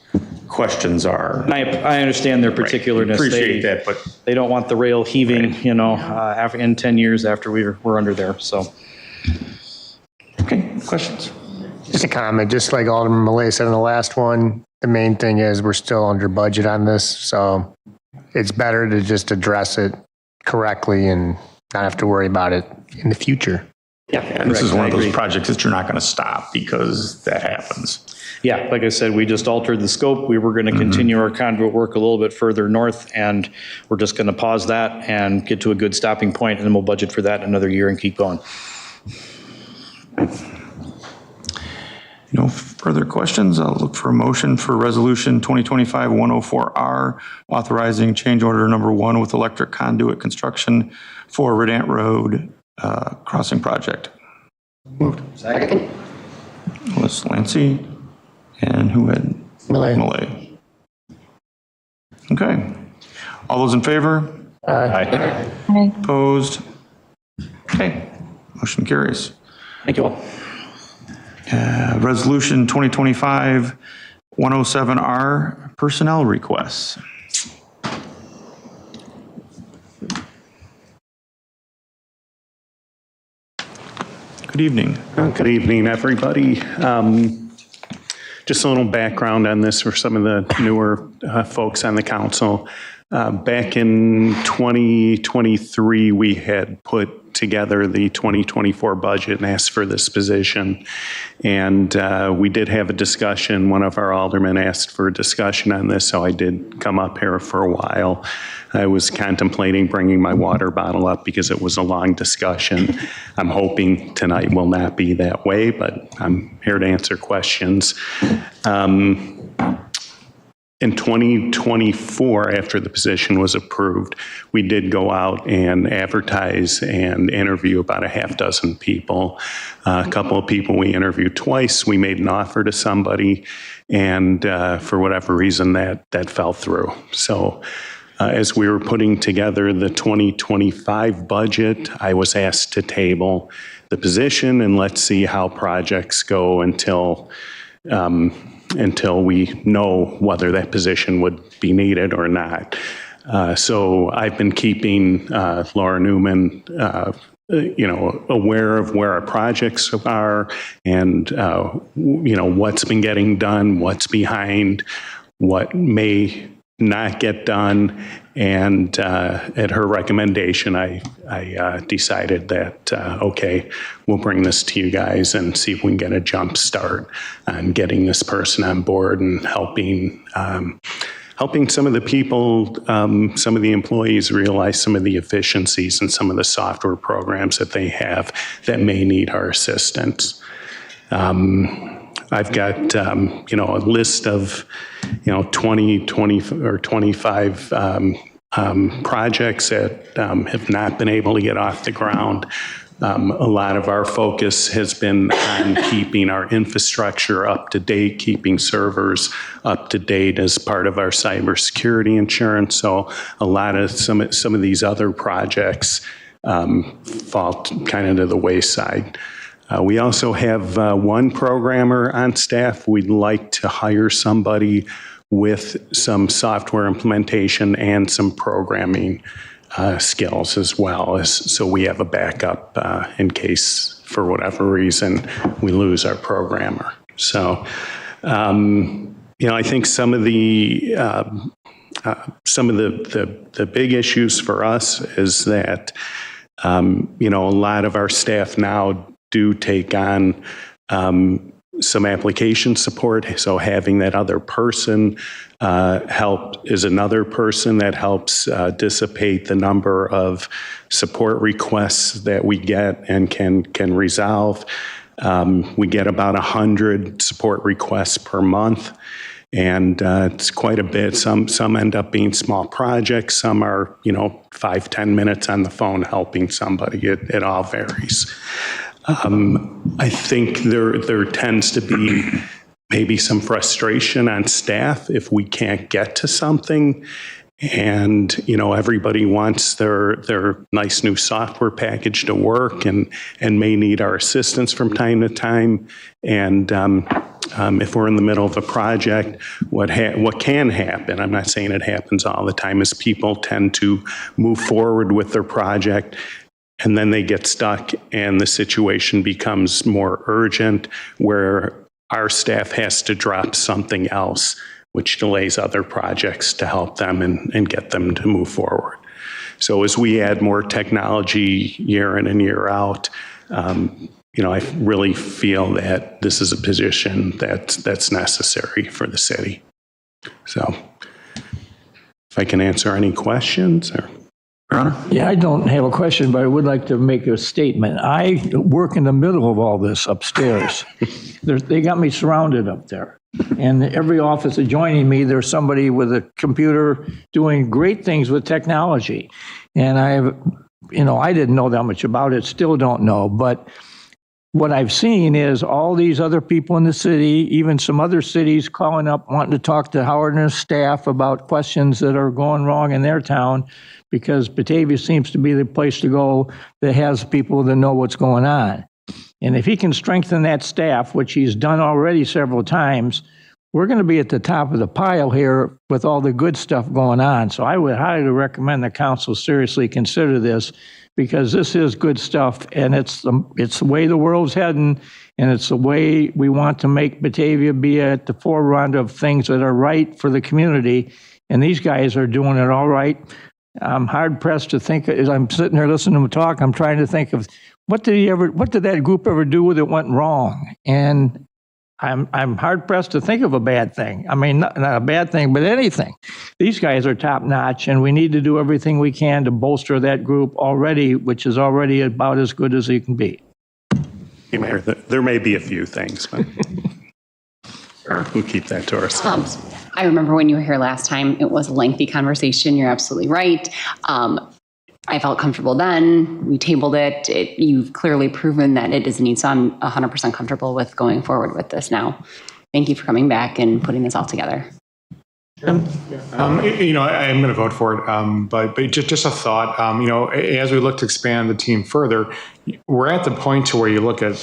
questions are. And I understand their particularness. Appreciate that, but they don't want the rail heaving, you know, in 10 years after we're under there. So, okay, questions? Just a comment, just like Alderman Malay said in the last one, the main thing is we're still under budget on this, so it's better to just address it correctly and not have to worry about it in the future. Yeah, and this is correct. one I of those agree. projects that you're not going to stop because that happens. Yeah, like I said, we just altered the scope. We were going to continue our conduit work a little bit further north, and we're just going to pause that and get to a good stopping point, and then we'll budget for that another year and keep going. No further questions. I'll look for a motion for Resolution 2025-104R, authorizing change order number 1 with electric conduit construction for Redant Road crossing project. Moved. Second. Was Lancy, and who had? Malay. Okay. All those in favor? Aye. Opposed? Okay. Motion carries. Thank you all. Resolution 2025-107R, personnel requests. Good evening. Good evening, everybody. Just a little background on this for some of the newer folks on the council. Back in 2023, we had put together the 2024 budget and asked for this position. And we did have a discussion. One of our aldermen asked for a discussion on this, so I did come up here for a while. I was contemplating bringing my water bottle up because it was a long discussion. I'm hoping tonight will not be that way, but I'm here to answer questions. In 2024, after the position was approved, we did go out and advertise and interview about a half dozen people. A couple of people we interviewed twice. We made an offer to somebody, and for whatever reason, that fell through. So as we were putting together the 2025 budget, I was asked to table the position and let's see how projects go until we know whether that position would be needed or not. So I've been keeping Laura Newman, aware of where our projects are and, what's been getting done, what's behind, what may not get done. And at her recommendation, I decided that, okay, we'll bring this to you guys and see if we can get a jump start on getting this person on board and helping some of the people, some of the employees realize some of the efficiencies and some of the software programs that they have that may need our assistance. I've got, a list of, 20 or 25 projects that have not been able to get off the ground. A lot of our focus has been on keeping our infrastructure up to date, keeping servers up to date as part of our cybersecurity insurance. So a lot of some of these other projects fall kind of to the wayside. We also have one programmer on staff. We'd like to hire somebody with some software implementation and some programming skills as well, so we have a backup in case, for whatever reason, we lose our programmer. So, I think some of the big issues for us is that, a lot of our staff now do take on some application support. So having that other person is another person that helps dissipate the number of support requests that we get and can resolve. We get about 100 support requests per month. And it's quite a bit. Some end up being small projects. Some are, 5-10 minutes on the phone helping somebody. It all varies. I think there tends to be maybe some frustration on staff if we can't get to something. And, everybody wants their nice new software package to work and may need our assistance from time to time. And if we're in the middle of a project, what can happen, I'm not saying it happens all the time, is people tend to move forward with their project and then they get stuck and the situation becomes more urgent where our staff has to drop something else, which delays other projects to help them and get them to move forward. So as we add more technology year in and year out, I really feel that this is a position that's necessary for the city. So if I can answer any questions or. Yeah, I don't have a question, but I would like to make a statement. I work in the middle of all this upstairs. They got me surrounded up there. And every office adjoining me, there's somebody with a computer doing great things with technology. And I didn't know that much about it, still don't know. But what I've seen is all these other people in the city, even some other cities calling up, wanting to talk to Howard and his staff about questions that are going wrong in their town, because Batavia seems to be the place to go that has people that know what's going on. And if he can strengthen that staff, which he's done already several times, we're going to be at the top of the pile here with all the good stuff going on. So I would highly recommend the council seriously consider this, because this is good stuff, and it's the way the world's heading, and it's the way we want to make Batavia be at the forefront of things that are right for the community. And these guys are doing it all right. I'm hard pressed to think, as I'm sitting here listening to him talk, I'm trying to think of what did that group ever do that went wrong? And I'm hard pressed to think of a bad thing. I mean, not a bad thing, but anything. These guys are top notch, and we need to do everything we can to bolster that group already, which is already about as good as it can be. Mayor, there may be a few things, but we'll keep that to ourselves. I remember when you were here last time, it was a lengthy conversation. You're absolutely right. I felt comfortable then. We tabled it. You've clearly proven that it is a need, so I'm 100% comfortable with going forward with this now. Thank you for coming back and putting this all together. I'm going to vote for it, but just a thought. As we look to expand the team further, we're at the point to where you look at,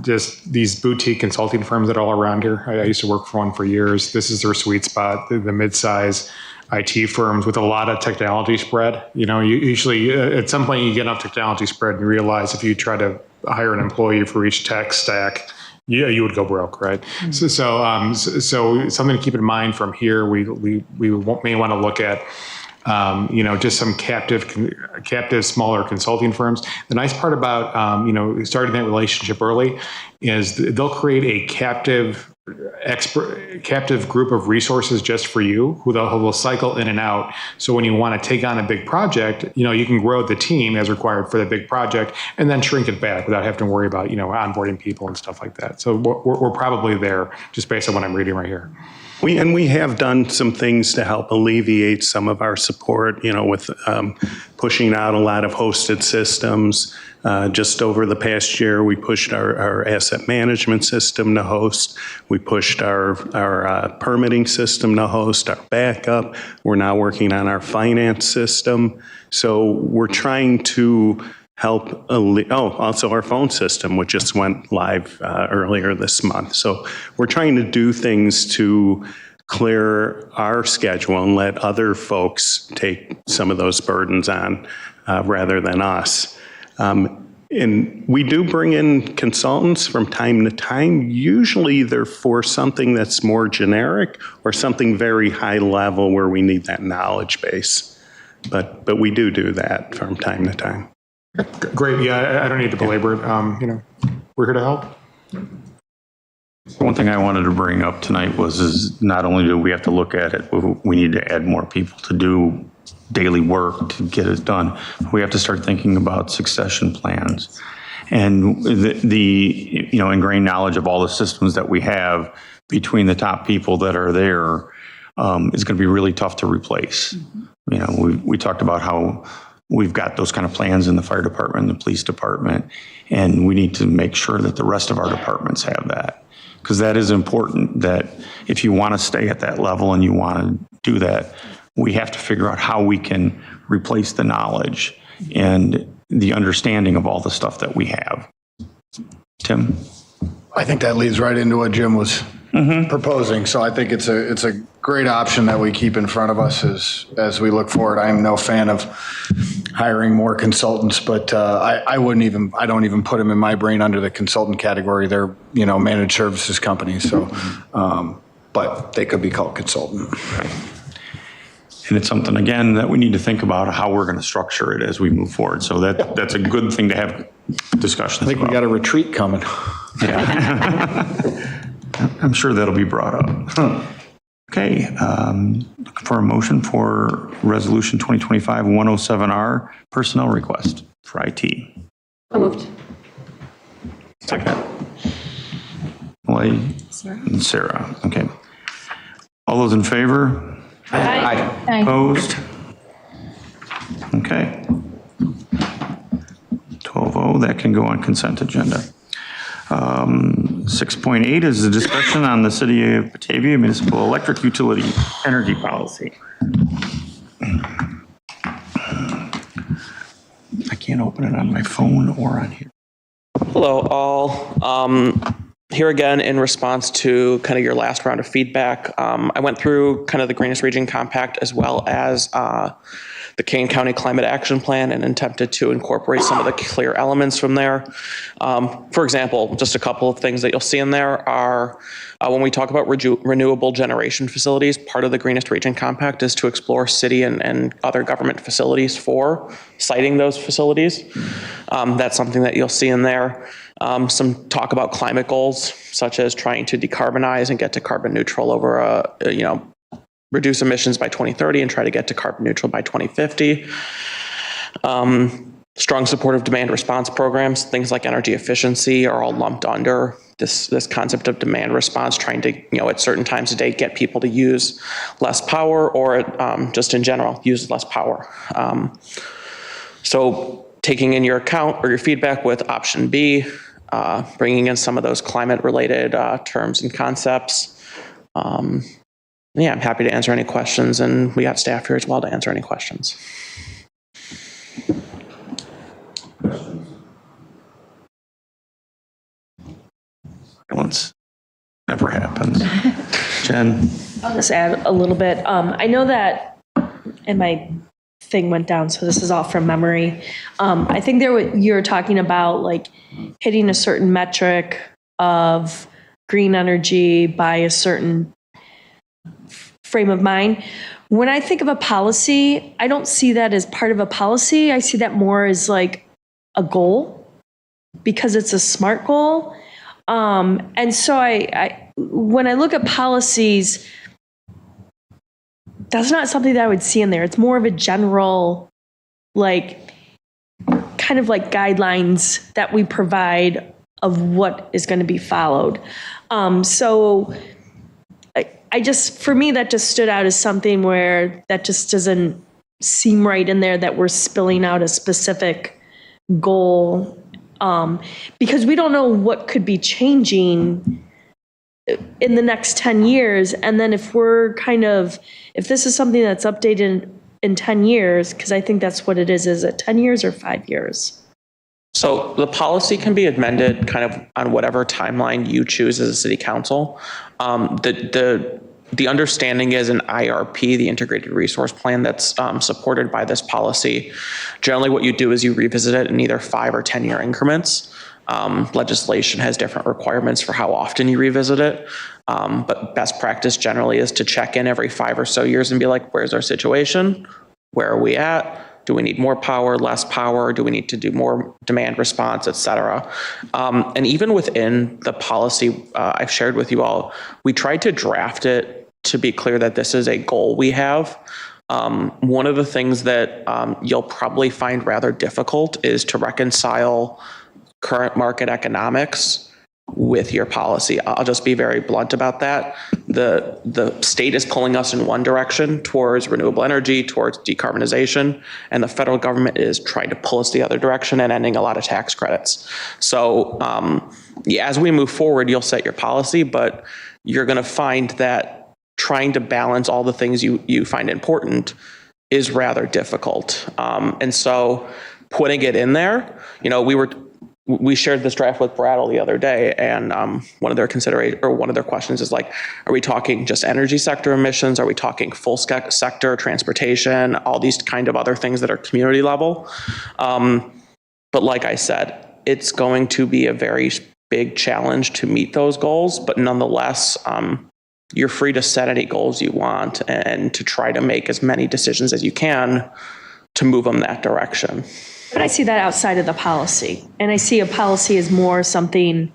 just these boutique consulting firms that are all around here. I used to work for one for years. This is their sweet spot, the mid-size IT firms with a lot of technology spread. You usually at some point you get enough technology spread and you realize if you try to hire an employee for each tech stack, you would go broke, right? So something to keep in mind from here, we may want to look at, just some captive smaller consulting firms. The nice part about, starting that relationship early is they'll create a captive group of resources just for you who will cycle in and out. So when you want to take on a big project, you can grow the team as required for the big project and then shrink it back without having to worry about, onboarding people and stuff like that. So we're probably there just based on what I'm reading right here. We have done some things to help alleviate some of our support, with pushing out a lot of hosted systems. Just over the past year, we pushed our asset management system to host. We pushed our permitting system to host, our backup. We're now working on our finance system. So we're trying to help, also our phone system, which just went live earlier this month. So we're trying to do things to clear our schedule and let other folks take some of those burdens on rather than us. And we do bring in consultants from time to time. Usually they're for something that's more generic or something very high level where we need that knowledge base. But we do that from time to time. Great. Yeah, I don't need to belabor it. We're here to help. One thing I wanted to bring up tonight is not only do we have to look at it, we need to add more people to do daily work to get it done. We have to start thinking about succession plans and the ingrained knowledge of all the systems that we have between the top people that are there is going to be really tough to replace. We talked about how we've got those kind of plans in the fire department and the police department, and we need to make sure that the rest of our departments have that, because that is important. That if you want to stay at that level and you want to do that, we have to figure out how we can replace the knowledge and the understanding of all the stuff that we have. Tim? I think that leads right into what Jim was proposing. So I think it's a great option that we keep in front of us as we look forward. I'm no fan of hiring more consultants, but I don't even put them in my brain under the consultant category. They're, managed services companies. So, but they could be called consultant. And it's something, again, that we need to think about how we're going to structure it as we move forward. So that's a good thing to have discussions about. I think we got a retreat coming. Yeah. I'm sure that'll be brought up. Okay, looking for a motion for Resolution 2025-107R, personnel request for IT. So moved. Second. Molly and Sarah. Okay. All those in favor? Aye. Opposed? Okay. 12-0, that can go on consent agenda. 6.8 is a discussion on the City of Batavia Municipal Electric Utility Energy Policy. I can't open it on my phone or on here. Hello, all. Here again in response to kind of your last round of feedback. I went through kind of the Greenest Region Compact as well as the Kane County Climate Action Plan and attempted to incorporate some of the clear elements from there. For example, just a couple of things that you'll see in there are when we talk about renewable generation facilities, part of the Greenest Region Compact is to explore city and other government facilities for siting those facilities. That's something that you'll see in there. Some talk about climate goals, such as trying to decarbonize and get to carbon neutral over reduce emissions by 2030 and try to get to carbon neutral by 2050. Strong supportive demand response programs, things like energy efficiency are all lumped under this concept of demand response, trying to, at certain times of day, get people to use less power or just in general, use less power. So taking in your account or your feedback with option B, bringing in some of those climate related terms and concepts. Yeah, I'm happy to answer any questions, and we got staff here as well to answer any questions. Silence never happens. Jen? I'll just add a little bit. I know that, and my thing went down, so this is all from memory. I think you were talking about like hitting a certain metric of green energy by a certain frame of mind. When I think of a policy, I don't see that as part of a policy. I see that more as like a goal because it's a SMART goal. And so when I look at policies, that's not something that I would see in there. It's more of a general, like, kind of like guidelines that we provide of what is going to be followed. So I just, for me, that just stood out as something where that just doesn't seem right in there, that we're spilling out a specific goal, because we don't know what could be changing in the next 10 years. And then if this is something that's updated in 10 years, because I think that's what it is it 10 years or 5 years? So the policy can be amended kind of on whatever timeline you choose as a city council. The understanding is an IRP, the Integrated Resource Plan, that's supported by this policy. Generally, what you do is you revisit it in either 5 or 10 year increments. Legislation has different requirements for how often you revisit it. But best practice generally is to check in every 5 or so years and be like, where's our situation? Where are we at? Do we need more power, less power? Do we need to do more demand response, et cetera? And even within the policy I've shared with you all, we tried to draft it to be clear that this is a goal we have. One of the things that you'll probably find rather difficult is to reconcile current market economics with your policy. I'll just be very blunt about that. The state is pulling us in one direction towards renewable energy, towards decarbonization, and the federal government is trying to pull us the other direction and ending a lot of tax credits. So as we move forward, you'll set your policy, but you're going to find that trying to balance all the things you find important is rather difficult. And so putting it in there, we shared this draft with Brattle the other day, and one of their questions is like, are we talking just energy sector emissions? Are we talking full sector transportation? All these kind of other things that are community level. But like I said, it's going to be a very big challenge to meet those goals, but nonetheless, you're free to set any goals you want and to try to make as many decisions as you can to move them that direction. But I see that outside of the policy. And I see a policy as more something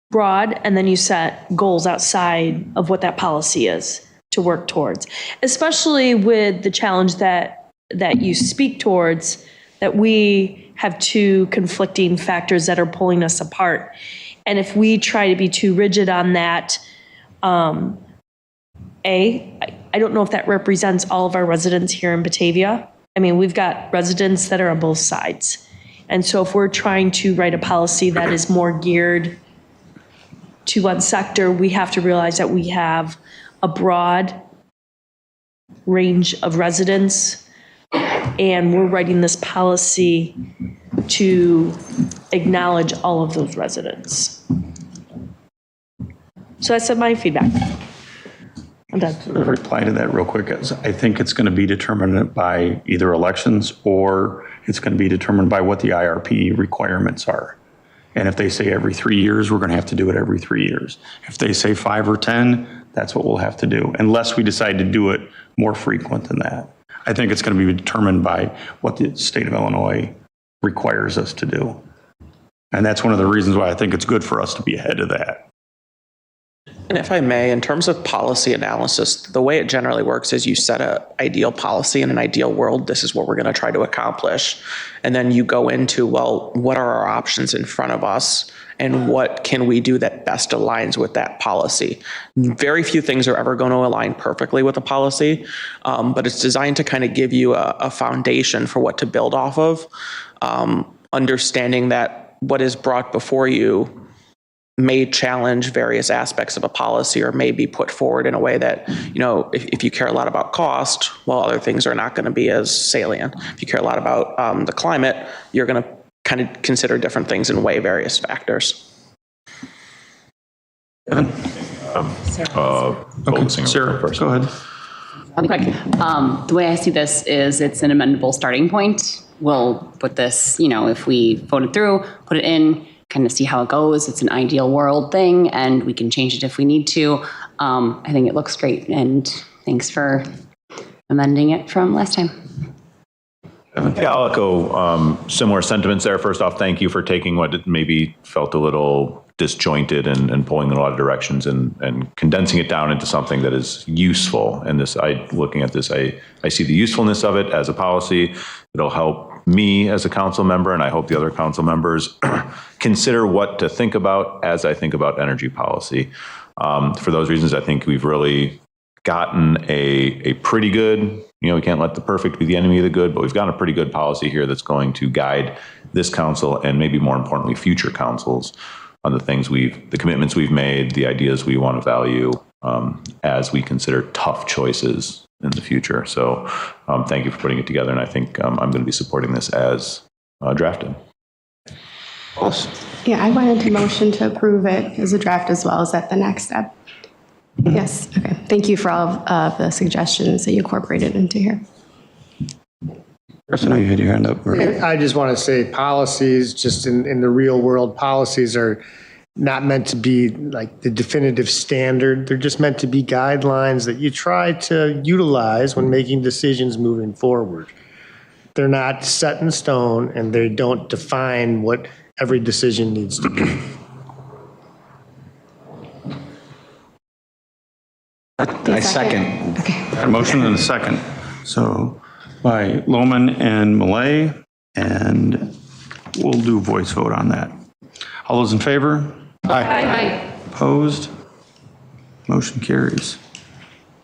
broad, and then you set goals outside of what that policy is to work towards. Especially with the challenge that you speak towards, that we have two conflicting factors that are pulling us apart. And if we try to be too rigid on that, I don't know if that represents all of our residents here in Batavia. I mean, we've got residents that are on both sides. And so if we're trying to write a policy that is more geared to one sector, we have to realize that we have a broad range of residents, and we're writing this policy to acknowledge all of those residents. So that's my feedback. I'm done. To reply to that real quick, I think it's going to be determined by either elections or it's going to be determined by what the IRP requirements are. And if they say every 3 years, we're going to have to do it every 3 years. If they say 5 or 10, that's what we'll have to do, unless we decide to do it more frequent than that. I think it's going to be determined by what the state of Illinois requires us to do. And that's one of the reasons why I think it's good for us to be ahead of that. And if I may, in terms of policy analysis, the way it generally works is you set an ideal policy in an ideal world. This is what we're going to try to accomplish. And then you go into, well, what are our options in front of us? And what can we do that best aligns with that policy? Very few things are ever going to align perfectly with a policy, but it's designed to kind of give you a foundation for what to build off of, understanding that what is brought before you may challenge various aspects of a policy or may be put forward in a way that, if you care a lot about cost, well, other things are not going to be as salient. If you care a lot about the climate, you're going to kind of consider different things and weigh various factors. Kevin? Sarah, first. Go ahead. I'll be quick. The way I see this is it's an amendable starting point. We'll put this, if we vote it through, put it in, kind of see how it goes. It's an ideal world thing, and we can change it if we need to. I think it looks great, and thanks for amending it from last time. Yeah, I'll echo similar sentiments there. First off, thank you for taking what maybe felt a little disjointed and pulling in a lot of directions and condensing it down into something that is useful. And looking at this, I see the usefulness of it as a policy. It'll help me as a council member, and I hope the other council members consider what to think about as I think about energy policy. For those reasons, I think we've really gotten a pretty good, we can't let the perfect be the enemy of the good, but we've got a pretty good policy here that's going to guide this council and maybe more importantly, future councils on the commitments we've made, the ideas we want to value as we consider tough choices in the future. So thank you for putting it together. And I think I'm going to be supporting this as drafted. Yeah, I wanted to motion to approve it as a draft as well. Is that the next step? Yes, okay. Thank you for all of the suggestions that you incorporated into here. Chris, I know you had your hand up. I just want to say policies, just in the real world, policies are not meant to be like the definitive standard. They're just meant to be guidelines that you try to utilize when making decisions moving forward. They're not set in stone, and they don't define what every decision needs to be. I second. Got a motion and a second. So by Lohman and Malay, and we'll do voice vote on that. All those in favor? Aye. Opposed? Motion carries.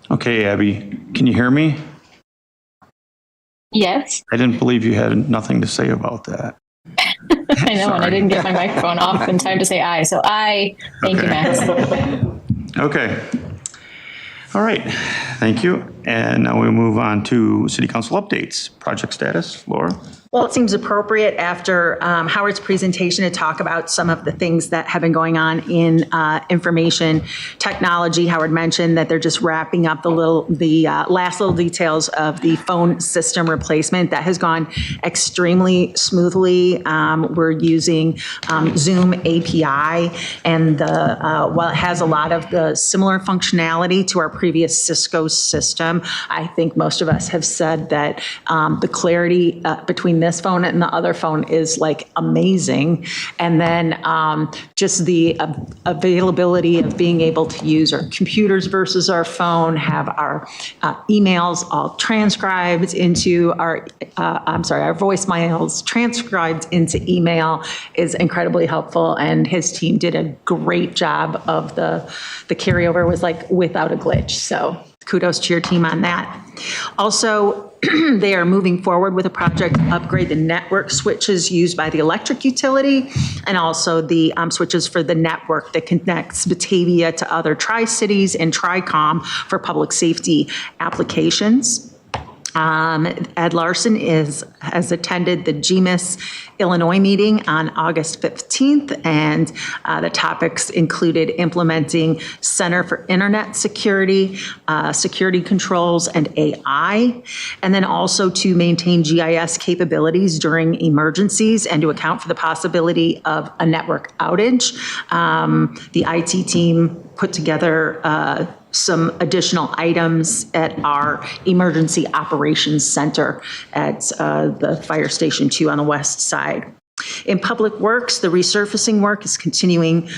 Okay, Abby, can you hear me? Yes. I didn't believe you had nothing to say about that. I know, and I didn't get my microphone off in time to say aye. So aye. Thank you, Max. Okay. All right, thank you. And now we move on to city council updates. Project status, Laura? Well, it seems appropriate after Howard's presentation to talk about some of the things that have been going on in information technology. Howard mentioned that they're just wrapping up the last little details of the phone system replacement. That has gone extremely smoothly. We're using Zoom API, and while it has a lot of the similar functionality to our previous Cisco system, I think most of us have said that the clarity between this phone and the other phone is like amazing. And then just the availability of being able to use our computers versus our phone, have our emails all transcribed into our voicemails transcribed into email is incredibly helpful. And his team did a great job of the carryover was like without a glitch. So kudos to your team on that. Also, they are moving forward with a project to upgrade the network switches used by the electric utility and also the switches for the network that connects Batavia to other Tri-Cities and Tri-Com for public safety applications. Ed Larson has attended the GMIS Illinois meeting on August 15th, and the topics included implementing Center for Internet Security, security controls, and AI, and then also to maintain GIS capabilities during emergencies and to account for the possibility of a network outage. The IT team put together some additional items at our Emergency Operations Center at the Fire Station 2 on the west side. In Public Works, the resurfacing work is continuing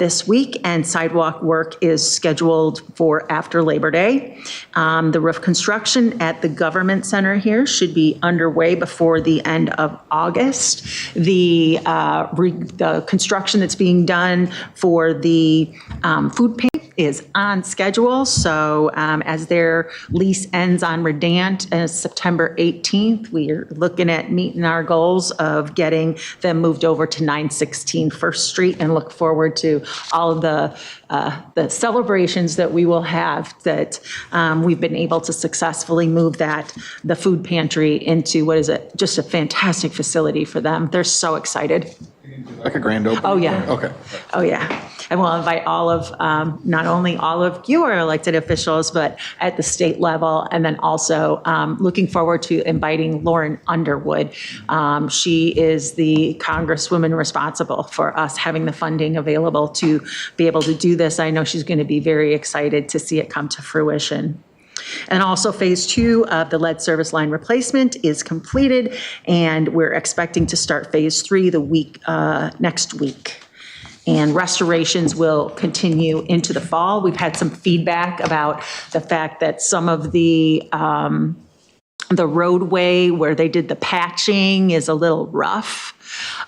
this week, and sidewalk work is scheduled for after Labor Day. The roof construction at the Government Center here should be underway before the end of August. The construction that's being done for the food pantry is on schedule. So as their lease ends on Redant September 18th, we are looking at meeting our goals of getting them moved over to 916 First Street, and look forward to all of the celebrations that we will have that we've been able to successfully move the food pantry into what is just a fantastic facility for them. They're so excited. Like a grand opening? Oh, yeah. Okay. Oh, yeah. And we'll invite all of, not only all of you are elected officials, but at the state level. And then also looking forward to inviting Lauren Underwood. She is the congresswoman responsible for us having the funding available to be able to do this. I know she's going to be very excited to see it come to fruition. And also phase 2 of the lead service line replacement is completed, and we're expecting to start phase 3 next week. And restorations will continue into the fall. We've had some feedback about the fact that some of the roadway where they did the patching is a little rough.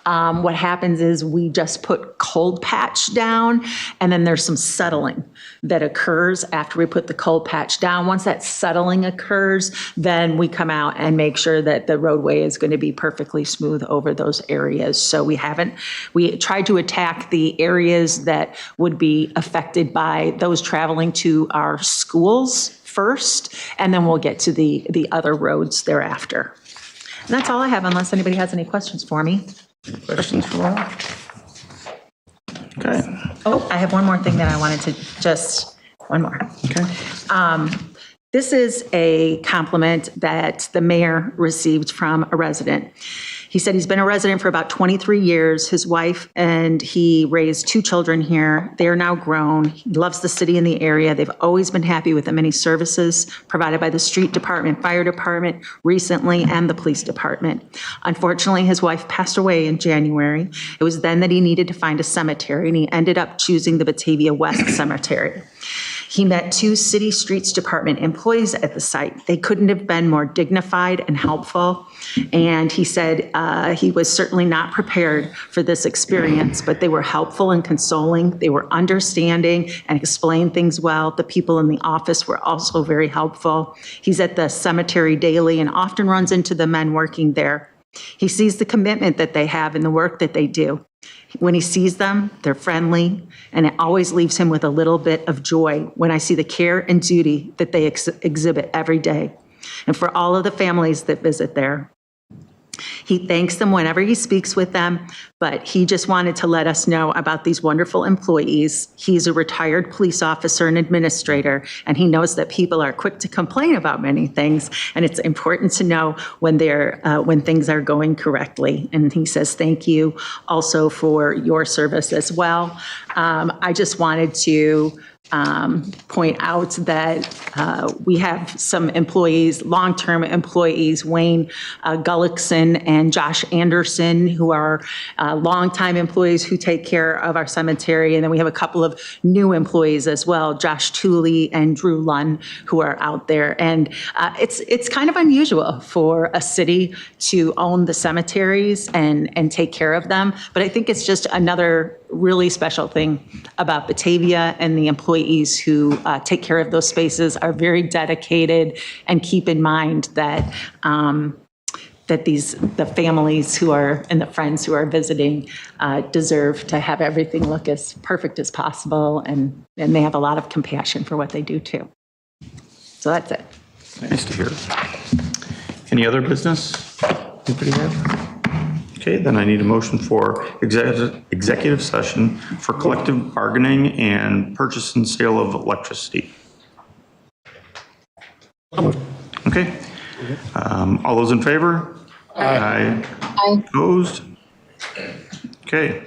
What happens is we just put cold patch down, and then there's some settling that occurs after we put the cold patch down. Once that settling occurs, then we come out and make sure that the roadway is going to be perfectly smooth over those areas. So we tried to attack the areas that would be affected by those traveling to our schools first, and then we'll get to the other roads thereafter. And that's all I have, unless anybody has any questions for me. Questions for Laura? Okay. Oh, I have one more thing that I wanted to one more. Okay. This is a compliment that the mayor received from a resident. He said he's been a resident for about 23 years. His wife and he raised 2 children here. They are now grown. He loves the city and the area. They've always been happy with the many services provided by the street department, fire department, recently, and the police department. Unfortunately, his wife passed away in January. It was then that he needed to find a cemetery, and he ended up choosing the Batavia West Cemetery. He met 2 city streets department employees at the site. They couldn't have been more dignified and helpful. And he said he was certainly not prepared for this experience, but they were helpful and consoling. They were understanding and explained things well. The people in the office were also very helpful. He's at the cemetery daily and often runs into the men working there. He sees the commitment that they have in the work that they do. When he sees them, they're friendly, and it always leaves him with a little bit of joy when I see the care and duty that they exhibit every day. And for all of the families that visit there, he thanks them whenever he speaks with them, but he just wanted to let us know about these wonderful employees. He's a retired police officer and administrator, and he knows that people are quick to complain about many things, and it's important to know when things are going correctly. And he says thank you also for your service as well. I just wanted to point out that we have some employees, long-term employees, Wayne Gullickson and Josh Anderson, who are longtime employees who take care of our cemetery. And then we have a couple of new employees as well, Josh Tooley and Drew Lunn, who are out there. And it's kind of unusual for a city to own the cemeteries and take care of them. But I think it's just another really special thing about Batavia, and the employees who take care of those spaces are very dedicated and keep in mind that the families who are and the friends who are visiting deserve to have everything look as perfect as possible, and they have a lot of compassion for what they do too. So that's it. Nice to hear. Any other business? Anybody have? Okay, then I need a motion for executive session for collective bargaining and purchase and sale of electricity. Okay. All those in favor? Aye. Opposed? Okay.